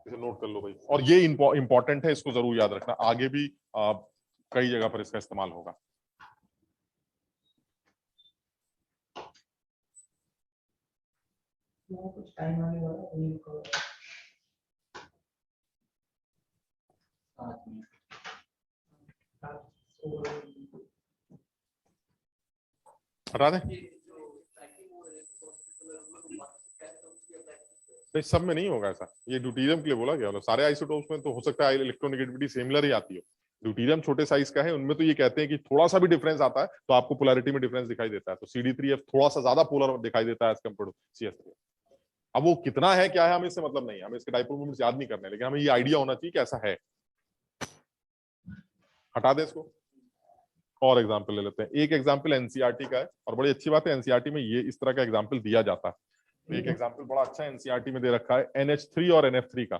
इसे नोट कर लो भाई, और ये इंपॉर्टेंट है, इसको जरूर याद रखना, आगे भी कई जगह पर इसका इस्तेमाल होगा। कुछ टाइम आने वाला हटा दें, सब में नहीं होगा ऐसा। ये ड्यूटेरियम के लिए बोला गया, सारे आइसोटोप्स में तो हो सकता है इलेक्ट्रोनेगेटिविटी सिमिलर ही आती हो। ड्यूटेरियम छोटे साइज का है, उनमें तो ये कहते हैं कि थोड़ा सा भी डिफरेंस आता है तो आपको पोलैरिटी में डिफरेंस दिखाई देता है। तो CD3F थोड़ा सा ज्यादा पोलर दिखाई देता है एज कंपेयर टू CS3। अब वो कितना है क्या है हमें इससे मतलब नहीं, हमें इसके डाइपोल मोमेंट्स याद नहीं करने, लेकिन हमें ये आइडिया होना चाहिए कि ऐसा है। हटा दें इसको, और एग्जाम्पल ले लेते हैं। एक एग्जाम्पल NCERT का है, और बड़ी अच्छी बात है NCERT में ये इस तरह का एग्जाम्पल दिया जाता है। तो एक एग्जाम्पल बड़ा अच्छा NCERT में दे रखा है NH3 और NF3 का।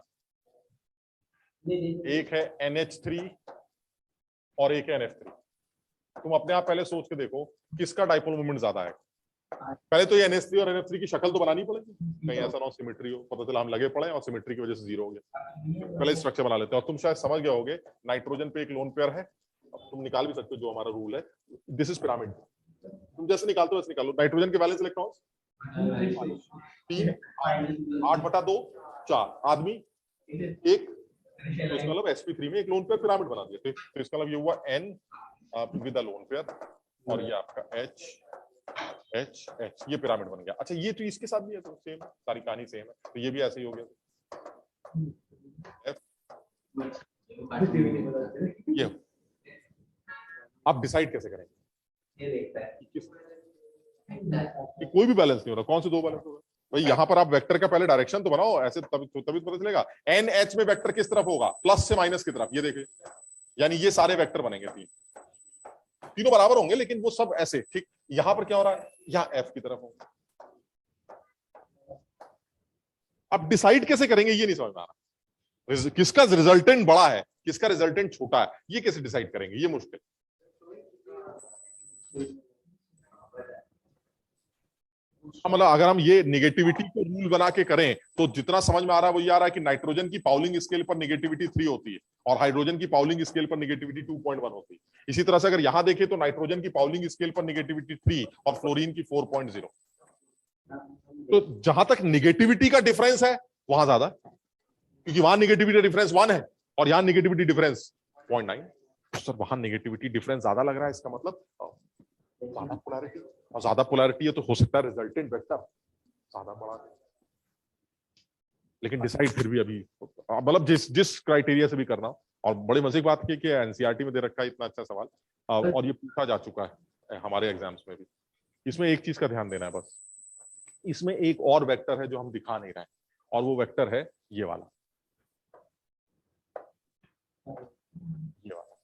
एक है NH3 और एक है NF3। तुम अपने आप पहले सोच के देखो किसका डाइपोल मोमेंट ज्यादा है। पहले तो ये NH3 और NF3 की शक्ल तो बनानी पड़ेगी, कहीं ऐसा ना हो सिमेट्री हो, पता चला हम लगे पड़े और सिमेट्री की वजह से 0 हो गया। पहले स्ट्रक्चर बना लेते हैं। और तुम शायद समझ गए होगे, नाइट्रोजन पे एक लोन पेयर है, अब तुम निकाल भी सकते हो जो हमारा रूल है, दिस इज पिरामिड। तुम जैसे निकालते हो वैसे निकालो। नाइट्रोजन के वैलेंस इलेक्ट्रॉन्स 3, 8/2, 4 आदमी 1, तो इसका मतलब sp3 में एक लोन पेयर पिरामिड बना दिया। तो इसका मतलब ये हुआ N with a lone pair, और ये आपका H ये पिरामिड बन गया। अच्छा, ये तो इसके साथ भी है, तो सेम है, सारी कहानी सेम है, तो ये भी ऐसे ही हो गया। ये आप डिसाइड कैसे करेंगे? ये देखता है कोई भी बैलेंस नहीं हो रहा, कौन से 2 बैलेंस हो रहा है भाई? यहाँ पर आप वेक्टर का पहले डायरेक्शन तो बनाओ, ऐसे तभी पता चलेगा। NH में वेक्टर किस तरफ होगा? प्लस से माइनस की तरफ, ये देखिए, यानी ये सारे वेक्टर बनेंगे 3। तीनों बराबर होंगे लेकिन वो सब ऐसे, ठीक। यहां पर क्या हो रहा है, यहां एफ की तरफ होंगे। अब डिसाइड कैसे करेंगे ये नहीं समझ में आ रहा, किसका रिजल्टेंट बड़ा है किसका रिजल्टेंट छोटा है, ये कैसे डिसाइड करेंगे, ये मुश्किल। मतलब अगर हम ये निगेटिविटी को रूल बना के करें तो जितना समझ में आ रहा है वो ये आ रहा है कि नाइट्रोजन की पाउलिंग स्केल पर निगेटिविटी 3 होती है और हाइड्रोजन की पाउलिंग स्केल पर निगेटिविटी 2.1 होती है। इसी तरह से अगर यहां देखें तो नाइट्रोजन की पाउलिंग स्केल पर निगेटिविटी 3 और फ्लोरीन की 4.0। तो जहां तक निगेटिविटी का डिफरेंस है वहां ज्यादा, क्योंकि वहां निगेटिविटी डिफरेंस 1 है और यहां निगेटिविटी डिफरेंस 0.9। सर वहां निगेटिविटी डिफरेंस ज्यादा लग रहा है, इसका मतलब ज्यादा पोलैरिटी, और ज्यादा पोलैरिटी है तो हो सकता है रिजल्टेंट वेक्टर ज्यादा बड़ा है। लेकिन डिसाइड फिर भी अभी मतलब जिस क्राइटेरिया से भी करना। और बड़े मजे की बात की कि एनसीईआरटी में दे रखा है इतना अच्छा सवाल, और ये पूछा जा चुका है हमारे एग्जाम्स में भी। इसमें एक चीज का ध्यान देना है बस, इसमें एक और वेक्टर है जो हम दिखा नहीं रहे हैं और वो वेक्टर है ये वाला, ये वाला।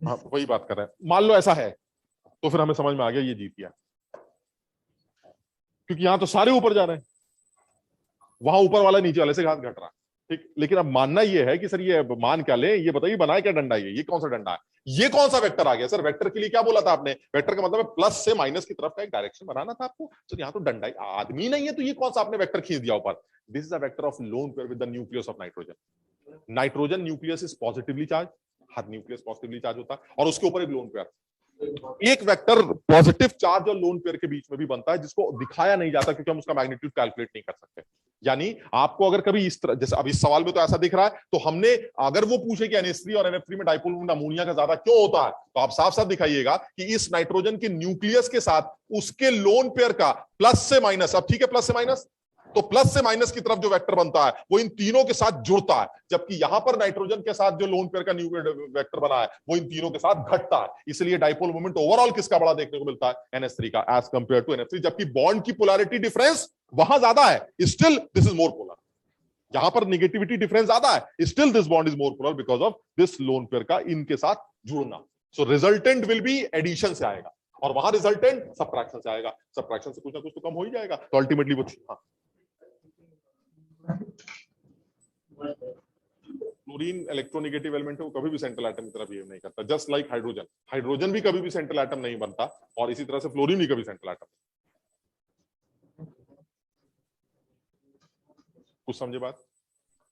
हाँ वही बात कर रहे हैं। मान लो ऐसा है तो फिर हमें समझ में आ गया ये जीत गया, क्योंकि यहां तो सारे ऊपर जा रहे हैं, वहां ऊपर वाला नीचे वाले से घात घट रहा है, ठीक। लेकिन अब मानना ये है कि सर ये मान क्या ले, ये बताइए बनाए क्या डंडा, ये कौन सा डंडा है, ये कौन सा वेक्टर आ गया। सर वेक्टर के लिए क्या बोला था आपने, वेक्टर का मतलब है प्लस से माइनस की तरफ का एक डायरेक्शन बनाना था आपको। तो यहाँ तो डंडा आदमी नहीं है, तो ये कौन सा आपने वेक्टर खींच दिया ऊपर। This is a vector of lone pair with the nucleus of nitrogen. Nitrogen nucleus is positively charge, her nucleus positively charge होता है और उसके ऊपर एक लोन पेयर। एक वेक्टर पॉजिटिव चार्ज और लोन पेयर के बीच में भी बनता है जिसको दिखाया नहीं जाता क्योंकि हम उसका मैग्नीट्यूड कैलकुलेट नहीं कर सकते। यानी आपको अगर कभी इस तरह, जैसे अभी इस सवाल में तो ऐसा दिख रहा है, तो हमने अगर वो पूछे कि NH3 और NF3 में डाइपोल मोमेंट अमोनिया का ज्यादा क्यों होता है, तो आप साफ साफ दिखाइएगा कि इस नाइट्रोजन के न्यूक्लियस के साथ उसके लोन पेयर का प्लस से माइनस, अब ठीक है प्लस से माइनस, तो प्लस से माइनस की तरफ जो वेक्टर बनता है वो इन तीनों के साथ जुड़ता है, जबकि यहां पर नाइट्रोजन के साथ जो लोन पेयर का वेक्टर बना है वो इन तीनों के साथ घटता है। इसलिए डाइपोल मोमेंट ओवरऑल किसका बड़ा देखने को मिलता है, NH3 का एज कंपेयर टू NF3, जबकि बॉन्ड की पोलैरिटी डिफरेंस वहां ज्यादा है, still this is more polar. यहां पर नेगेटिविटी डिफरेंस ज्यादा है, still this bond is more polar because of this lone pair का इनके साथ जुड़ना। So resultant will be addition से आएगा और वहां रिजल्टेंट सबट्रैक्शन से आएगा। सबट्रैक्शन से कुछ ना कुछ तो कम हो ही जाएगा, तो अल्टीमेटली वो फ्लोरीन इलेक्ट्रोनेगेटिव एलिमेंट है, वो कभी भी सेंट्रल एटम की तरह बिहेव नहीं करता, जस्ट लाइक हाइड्रोजन। हाइड्रोजन भी कभी भी सेंट्रल एटम नहीं बनता और इसी तरह से फ्लोरीन भी कभी सेंट्रल एटम। कुछ समझे बात,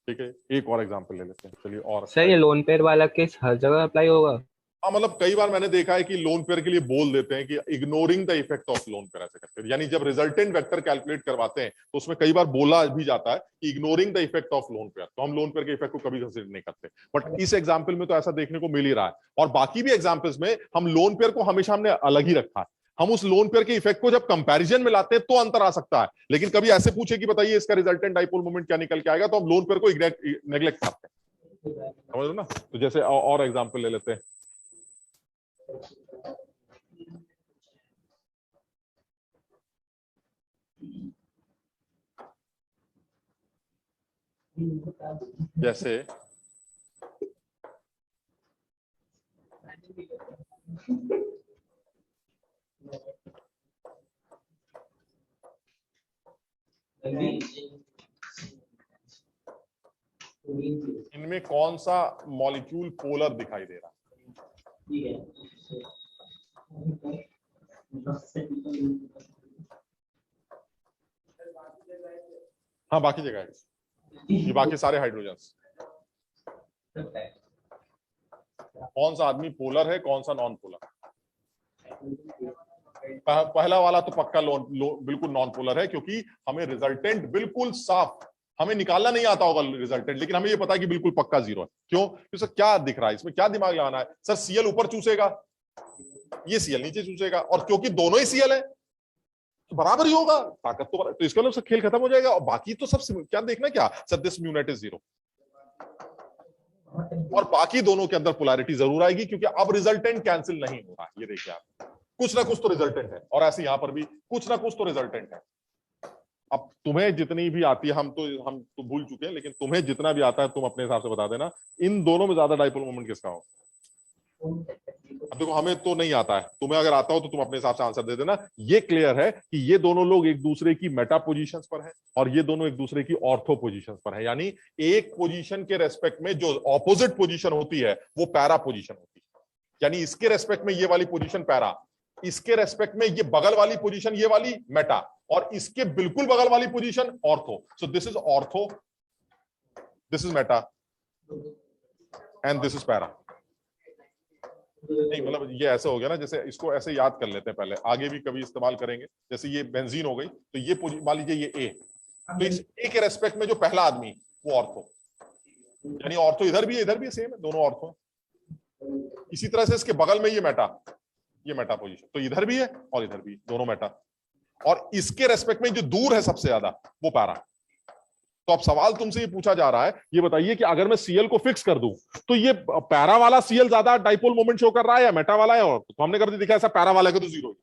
ठीक है। एक और एग्जांपल ले लेते हैं, चलिए। और सर ये लोन पेयर वाला केस हर जगह अप्लाई होगा? हाँ मतलब कई बार मैंने देखा है कि लोन पेयर के लिए बोल देते हैं कि ignoring the effect of lone pair, ऐसे करते हैं। यानी जब रिजल्टेंट वेक्टर कैलकुलेट करवाते हैं तो उसमें कई बार बोला भी जाता है कि ignoring the effect of lone pair, तो हम लोन पेयर के इफेक्ट को कभी कंसीडर नहीं करते। बट इस एग्जाम्पल में तो ऐसा देखने को मिल ही रहा है, और बाकी भी एग्जाम्पल्स में हम लोन पेयर को हमेशा हमने अलग ही रखा है। हम उस लोन पेयर के इफेक्ट को जब कंपैरिजन में लाते हैं तो अंतर आ सकता है, लेकिन कभी ऐसे पूछे कि बताइए इसका रिजल्टेंट डाइपोल मोमेंट क्या निकल के आएगा, तो हम लोन पेयर को नेग्लेक्ट करते हैं, समझ लो ना। तो जैसे और एग्जाम्पल ले लेते हैं। जैसे इनमें कौन सा मॉलिक्यूल पोलर दिखाई दे रहा है? हाँ बाकी जगह है, ये बाकी सारे हाइड्रोजन्स। कौन सा आदमी पोलर है, कौन सा नॉन पोलर? पहला वाला तो पक्का बिल्कुल नॉन पोलर है, क्योंकि हमें रिजल्टेंट बिल्कुल साफ, हमें निकालना नहीं आता होगा रिजल्टेंट, लेकिन हमें ये पता है कि बिल्कुल पक्का जीरो है। क्यों? क्योंकि सर क्या दिख रहा है इसमें, क्या दिमाग लगाना है सर, Cl ऊपर चूसेगा, ये Cl नीचे चूसेगा, और क्योंकि दोनों ही Cl है तो बराबर ही होगा ताकत, तो इसका मतलब खेल खत्म हो जाएगा। और बाकी तो सब क्या देखना, क्या sir this mu net is zero, और बाकी दोनों के अंदर पोलैरिटी जरूर आएगी, क्योंकि अब रिजल्टेंट कैंसिल नहीं हो रहा। ये देखिए आप, कुछ ना कुछ तो रिजल्टेंट है, और ऐसे यहां पर भी कुछ ना कुछ तो रिजल्टेंट है। अब तुम्हें जितनी भी आती है, हम तो भूल चुके हैं, लेकिन तुम्हें जितना भी आता है तुम अपने हिसाब से बता देना इन दोनों में ज्यादा डाइपोल मोमेंट किसका हो। अब देखो हमें तो नहीं आता है, तुम्हें अगर आता हो तो तुम अपने हिसाब से आंसर दे देना। ये क्लियर है कि ये दोनों लोग एक दूसरे की मेटा पोजीशंस पर हैं और ये दोनों एक दूसरे की ऑर्थो पोजीशंस पर हैं, यानी एक पोजीशन के रेस्पेक्ट में जो ऑपोजिट पोजीशन होती है वो पैरा पोजीशन होती है। यानी इसके रेस्पेक्ट में ये वाली पोजीशन पैरा, इसके रेस्पेक्ट में ये बगल वाली पोजीशन ये वाली मेटा, और इसके बिल्कुल बगल वाली position ortho. So this is ortho, this is Meta and this is para. नहीं मतलब ये ऐसा हो गया ना, जैसे इसको ऐसे याद कर लेते हैं, पहले आगे भी कभी इस्तेमाल करेंगे। जैसे ये बेंजीन हो गई, तो ये मान लीजिए ये ए, तो इस ए के रेस्पेक्ट में जो पहला आदमी वो ऑर्थो, यानी ऑर्थो इधर भी है इधर भी है, सेम है, दोनों ऑर्थो। इसी तरह से इसके बगल में ये मेटा पोजीशन, तो इधर भी है और इधर भी, दोनों मेटा। और इसके रेस्पेक्ट में जो दूर है सबसे ज्यादा वो पैरा। तो अब सवाल तुमसे ये पूछा जा रहा है, ये बताइए कि अगर मैं सीएल को फिक्स कर दूं तो ये पैरा वाला सीएल ज्यादा डाइपोल मोमेंट शो कर रहा है या मेटा वाला है? और तो हमने कर दिया ऐसा, पैरा वाला का तो जीरो,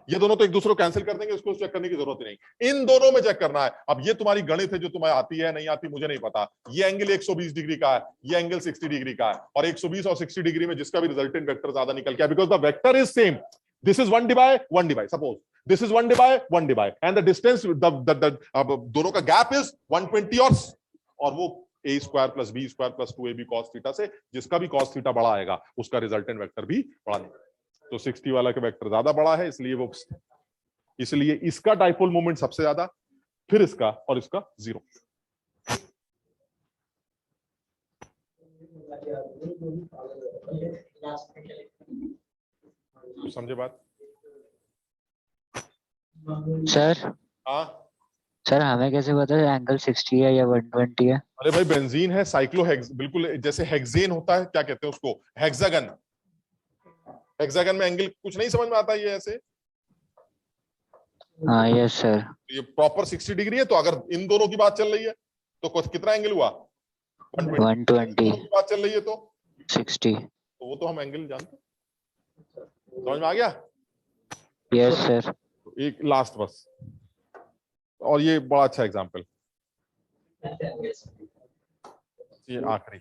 ये दोनों तो एक दूसरे को कैंसिल कर देंगे, उसको चेक करने की जरूरत ही नहीं। इन दोनों में चेक करना है। अब ये तुम्हारी गणित है जो तुम्हें आती है नहीं आती मुझे नहीं पता। ये एंगल 120 डिग्री का है, ये एंगल 60 डिग्री का है, और 120 और 60 डिग्री में जिसका भी रिजल्टेंट वेक्टर ज्यादा निकल गया, because the vector is same. This is 1 divide suppose this is 1 divide and the distance दोनों का गैप इज 120 और वो a square plus B square plus 2ab cos theta से जिसका भी cos थीटा बड़ा आएगा उसका रिजल्टेंट वेक्टर भी बड़ा निकलेगा। तो 60 वाला का वेक्टर ज्यादा बड़ा है, इसलिए इसका डाइपोल मोमेंट सबसे ज्यादा, फिर इसका और इसका जीरो। तो समझे बात? सर हाँ सर हमें कैसे पता है एंगल 60 है या 120 है? अरे भाई बेंजीन है, साइक्लोहेक्स, बिल्कुल जैसे हेक्सेन होता है, क्या कहते हैं उसको, हेक्सागन। हेक्सागन में एंगल कुछ नहीं समझ में आता ये ऐसे। हाँ यस सर। ये प्रॉपर 60 डिग्री है, तो अगर इन दोनों की बात चल रही है तो कुछ कितना एंगल हुआ? 120 की बात चल रही है तो 60, तो वो तो हम एंगल जानते हैं। समझ में आ गया? Yes sir. एक लास्ट बस, और ये बड़ा अच्छा एग्जांपल, ये आखिरी।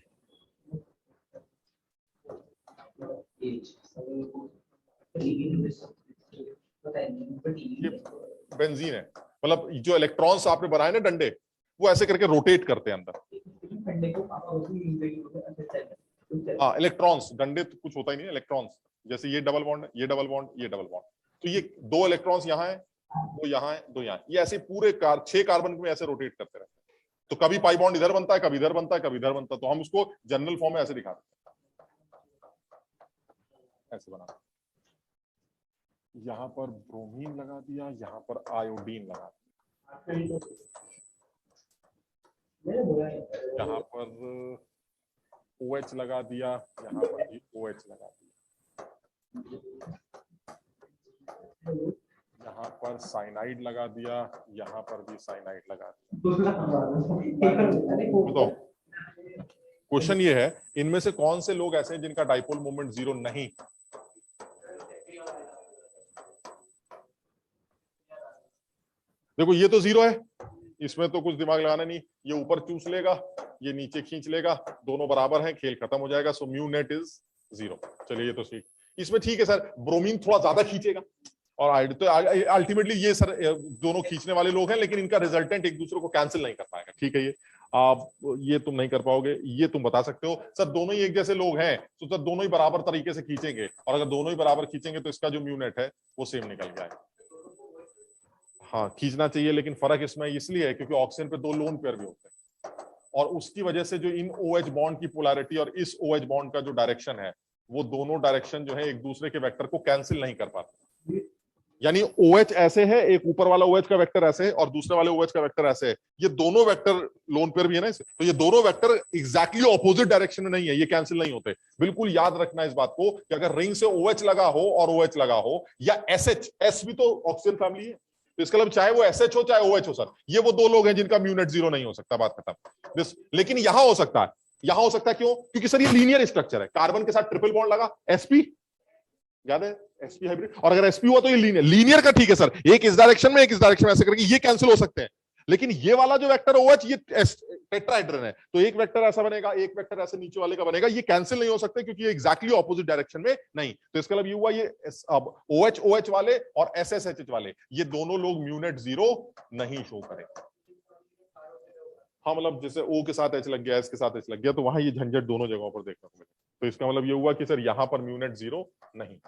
ये बेंजीन है, मतलब जो इलेक्ट्रॉन्स आपने बनाए ना डंडे, वो ऐसे करके रोटेट करते हैं अंदर। हाँ इलेक्ट्रॉन्स, डंडे तो कुछ होता ही नहीं है, इलेक्ट्रॉन्स। जैसे ये डबल बॉन्ड, ये डबल बॉन्ड, ये डबल बॉन्ड, तो ये 2 इलेक्ट्रॉन्स यहाँ है, 2 यहाँ है, 2 यहाँ, ये ऐसे पूरे 6 कार्बन में ऐसे रोटेट करते रहते हैं। तो कभी पाई बॉन्ड इधर बनता है, कभी इधर बनता है, कभी इधर बनता है, तो हम उसको जनरल फॉर्म में ऐसे दिखाते हैं, ऐसे बना। यहाँ पर ब्रोमीन लगा दिया, यहाँ पर आयोडीन लगा दिया, यहाँ पर OH लगा दिया, यहाँ पर भी OH लगा दिया, यहाँ पर साइनाइड लगा दिया, यहाँ पर भी साइनाइड लगा दिया। तो क्वेश्चन ये है, इनमें से कौन से लोग ऐसे हैं जिनका डाइपोल मोमेंट 0 नहीं? देखो ये तो 0 है, इसमें तो कुछ दिमाग लगाना नहीं, ये ऊपर चूस लेगा, ये नीचे खींच लेगा, दोनों बराबर हैं, खेल खत्म हो जाएगा। So mu net is 0। चलिए ये तो ठीक, इसमें ठीक है सर, ब्रोमीन थोड़ा ज्यादा खींचेगा, और तो अल्टीमेटली ये सर दोनों खींचने वाले लोग हैं, लेकिन इनका रिजल्टेंट एक दूसरे को कैंसिल नहीं कर पाएगा। ठीक है, ये आप ये तुम नहीं कर पाओगे, ये तुम बता सकते हो सर दोनों ही एक जैसे लोग हैं, तो सर दोनों ही बराबर तरीके से खींचेंगे, और अगर दोनों ही बराबर खींचेंगे तो इसका जो म्यू नेट है वो सेम निकल गया है। हाँ खींचना चाहिए, लेकिन फर्क इसमें इसलिए है क्योंकि ऑक्सीजन पे 2 लोन पेयर भी होते हैं, और उसकी वजह से जो इन OH बॉन्ड की पोलैरिटी और इस OH बॉन्ड का जो डायरेक्शन है, वो दोनों डायरेक्शन जो है एक दूसरे के वेक्टर को कैंसिल नहीं कर पाते। यानी OH ऐसे है, एक ऊपर वाला OH का वेक्टर ऐसे है और दूसरे वाले OH का वेक्टर ऐसे है, ये दोनों वेक्टर लोन पेयर भी है ना इसे, तो ये दोनों वेक्टर एग्जैक्टली ऑपोजिट डायरेक्शन में नहीं है, ये कैंसिल नहीं होते। बिल्कुल याद रखना इस बात को कि अगर रिंग से OH लगा हो और OH लगा हो, या SH, S भी तो ऑक्सीजन फैमिली है, तो इसका मतलब चाहे वो SH हो चाहे OH हो सर, ये वो 2 लोग हैं जिनका म्यू नेट 0 नहीं हो सकता, बात खत्म। लेकिन यहां हो सकता है, यहां हो सकता है क्यों? क्योंकि सर ये लीनियर स्ट्रक्चर है, कार्बन के साथ ट्रिपल बॉन्ड लगा, sp, याद है एसपी हाइब्रिड। और अगर एसपी हुआ तो ये लीनियर का ठीक है सर, एक इस डायरेक्शन में एक इस डायरेक्शन में ऐसे करके ये कैंसिल हो सकते हैं, लेकिन ये वाला जो वेक्टर OH ये टेट्राहेड्रन है, तो एक वेक्टर ऐसा बनेगा, एक वेक्टर ऐसे नीचे वाले का बनेगा, ये कैंसिल नहीं हो सकते क्योंकि ये एग्जैक्टली ऑपोजिट डायरेक्शन में नहीं। तो इसका मतलब ये हुआ, ये अब OH वाले और SSH वाले ये दोनों लोग म्यूनेट 0 नहीं शो करेंगे। हाँ मतलब जैसे O के साथ H लग गया, S के साथ H लग गया, तो वहां ये झंझट दोनों जगहों पर देखने को मिले। तो इसका मतलब ये हुआ कि सर यहां पर म्यूनेट 0 नहीं।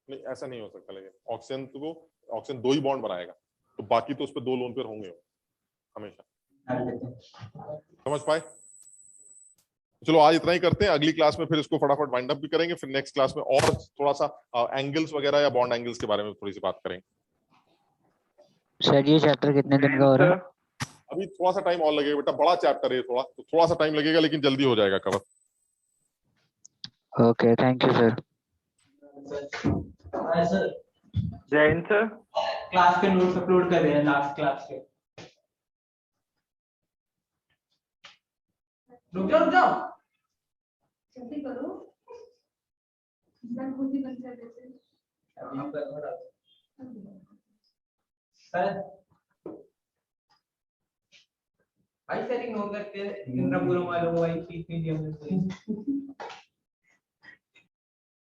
नहीं ऐसा नहीं हो सकता, लेकिन ऑक्सीजन 2 ही बॉन्ड बनाएगा, तो बाकी तो उस पर 2 लोन पेयर होंगे हमेशा। समझ पाए? चलो आज इतना ही करते हैं, अगली क्लास में फिर इसको फटाफट वाइंड अप भी करेंगे, फिर नेक्स्ट क्लास में और थोड़ा सा एंगल्स वगैरह या बॉन्ड एंगल्स के बारे में थोड़ी सी बात करेंगे। सर ये चैप्टर कितने दिन का हो रहा है? अभी थोड़ा सा टाइम और लगेगा बेटा, बड़ा चैप्टर है थोड़ा सा टाइम लगेगा, लेकिन जल्दी हो जाएगा cover. Okay thank you sir. Sir Jain sir class के नोट्स अपलोड कर रहे हैं लास्ट क्लास के। रुक जाओ जल्दी करो, मैं खुद ही बन कर देते। सर भाई सर इग्नोर करते हैं, इंद्रपुरम वालों को आई फीस नहीं दी हमने।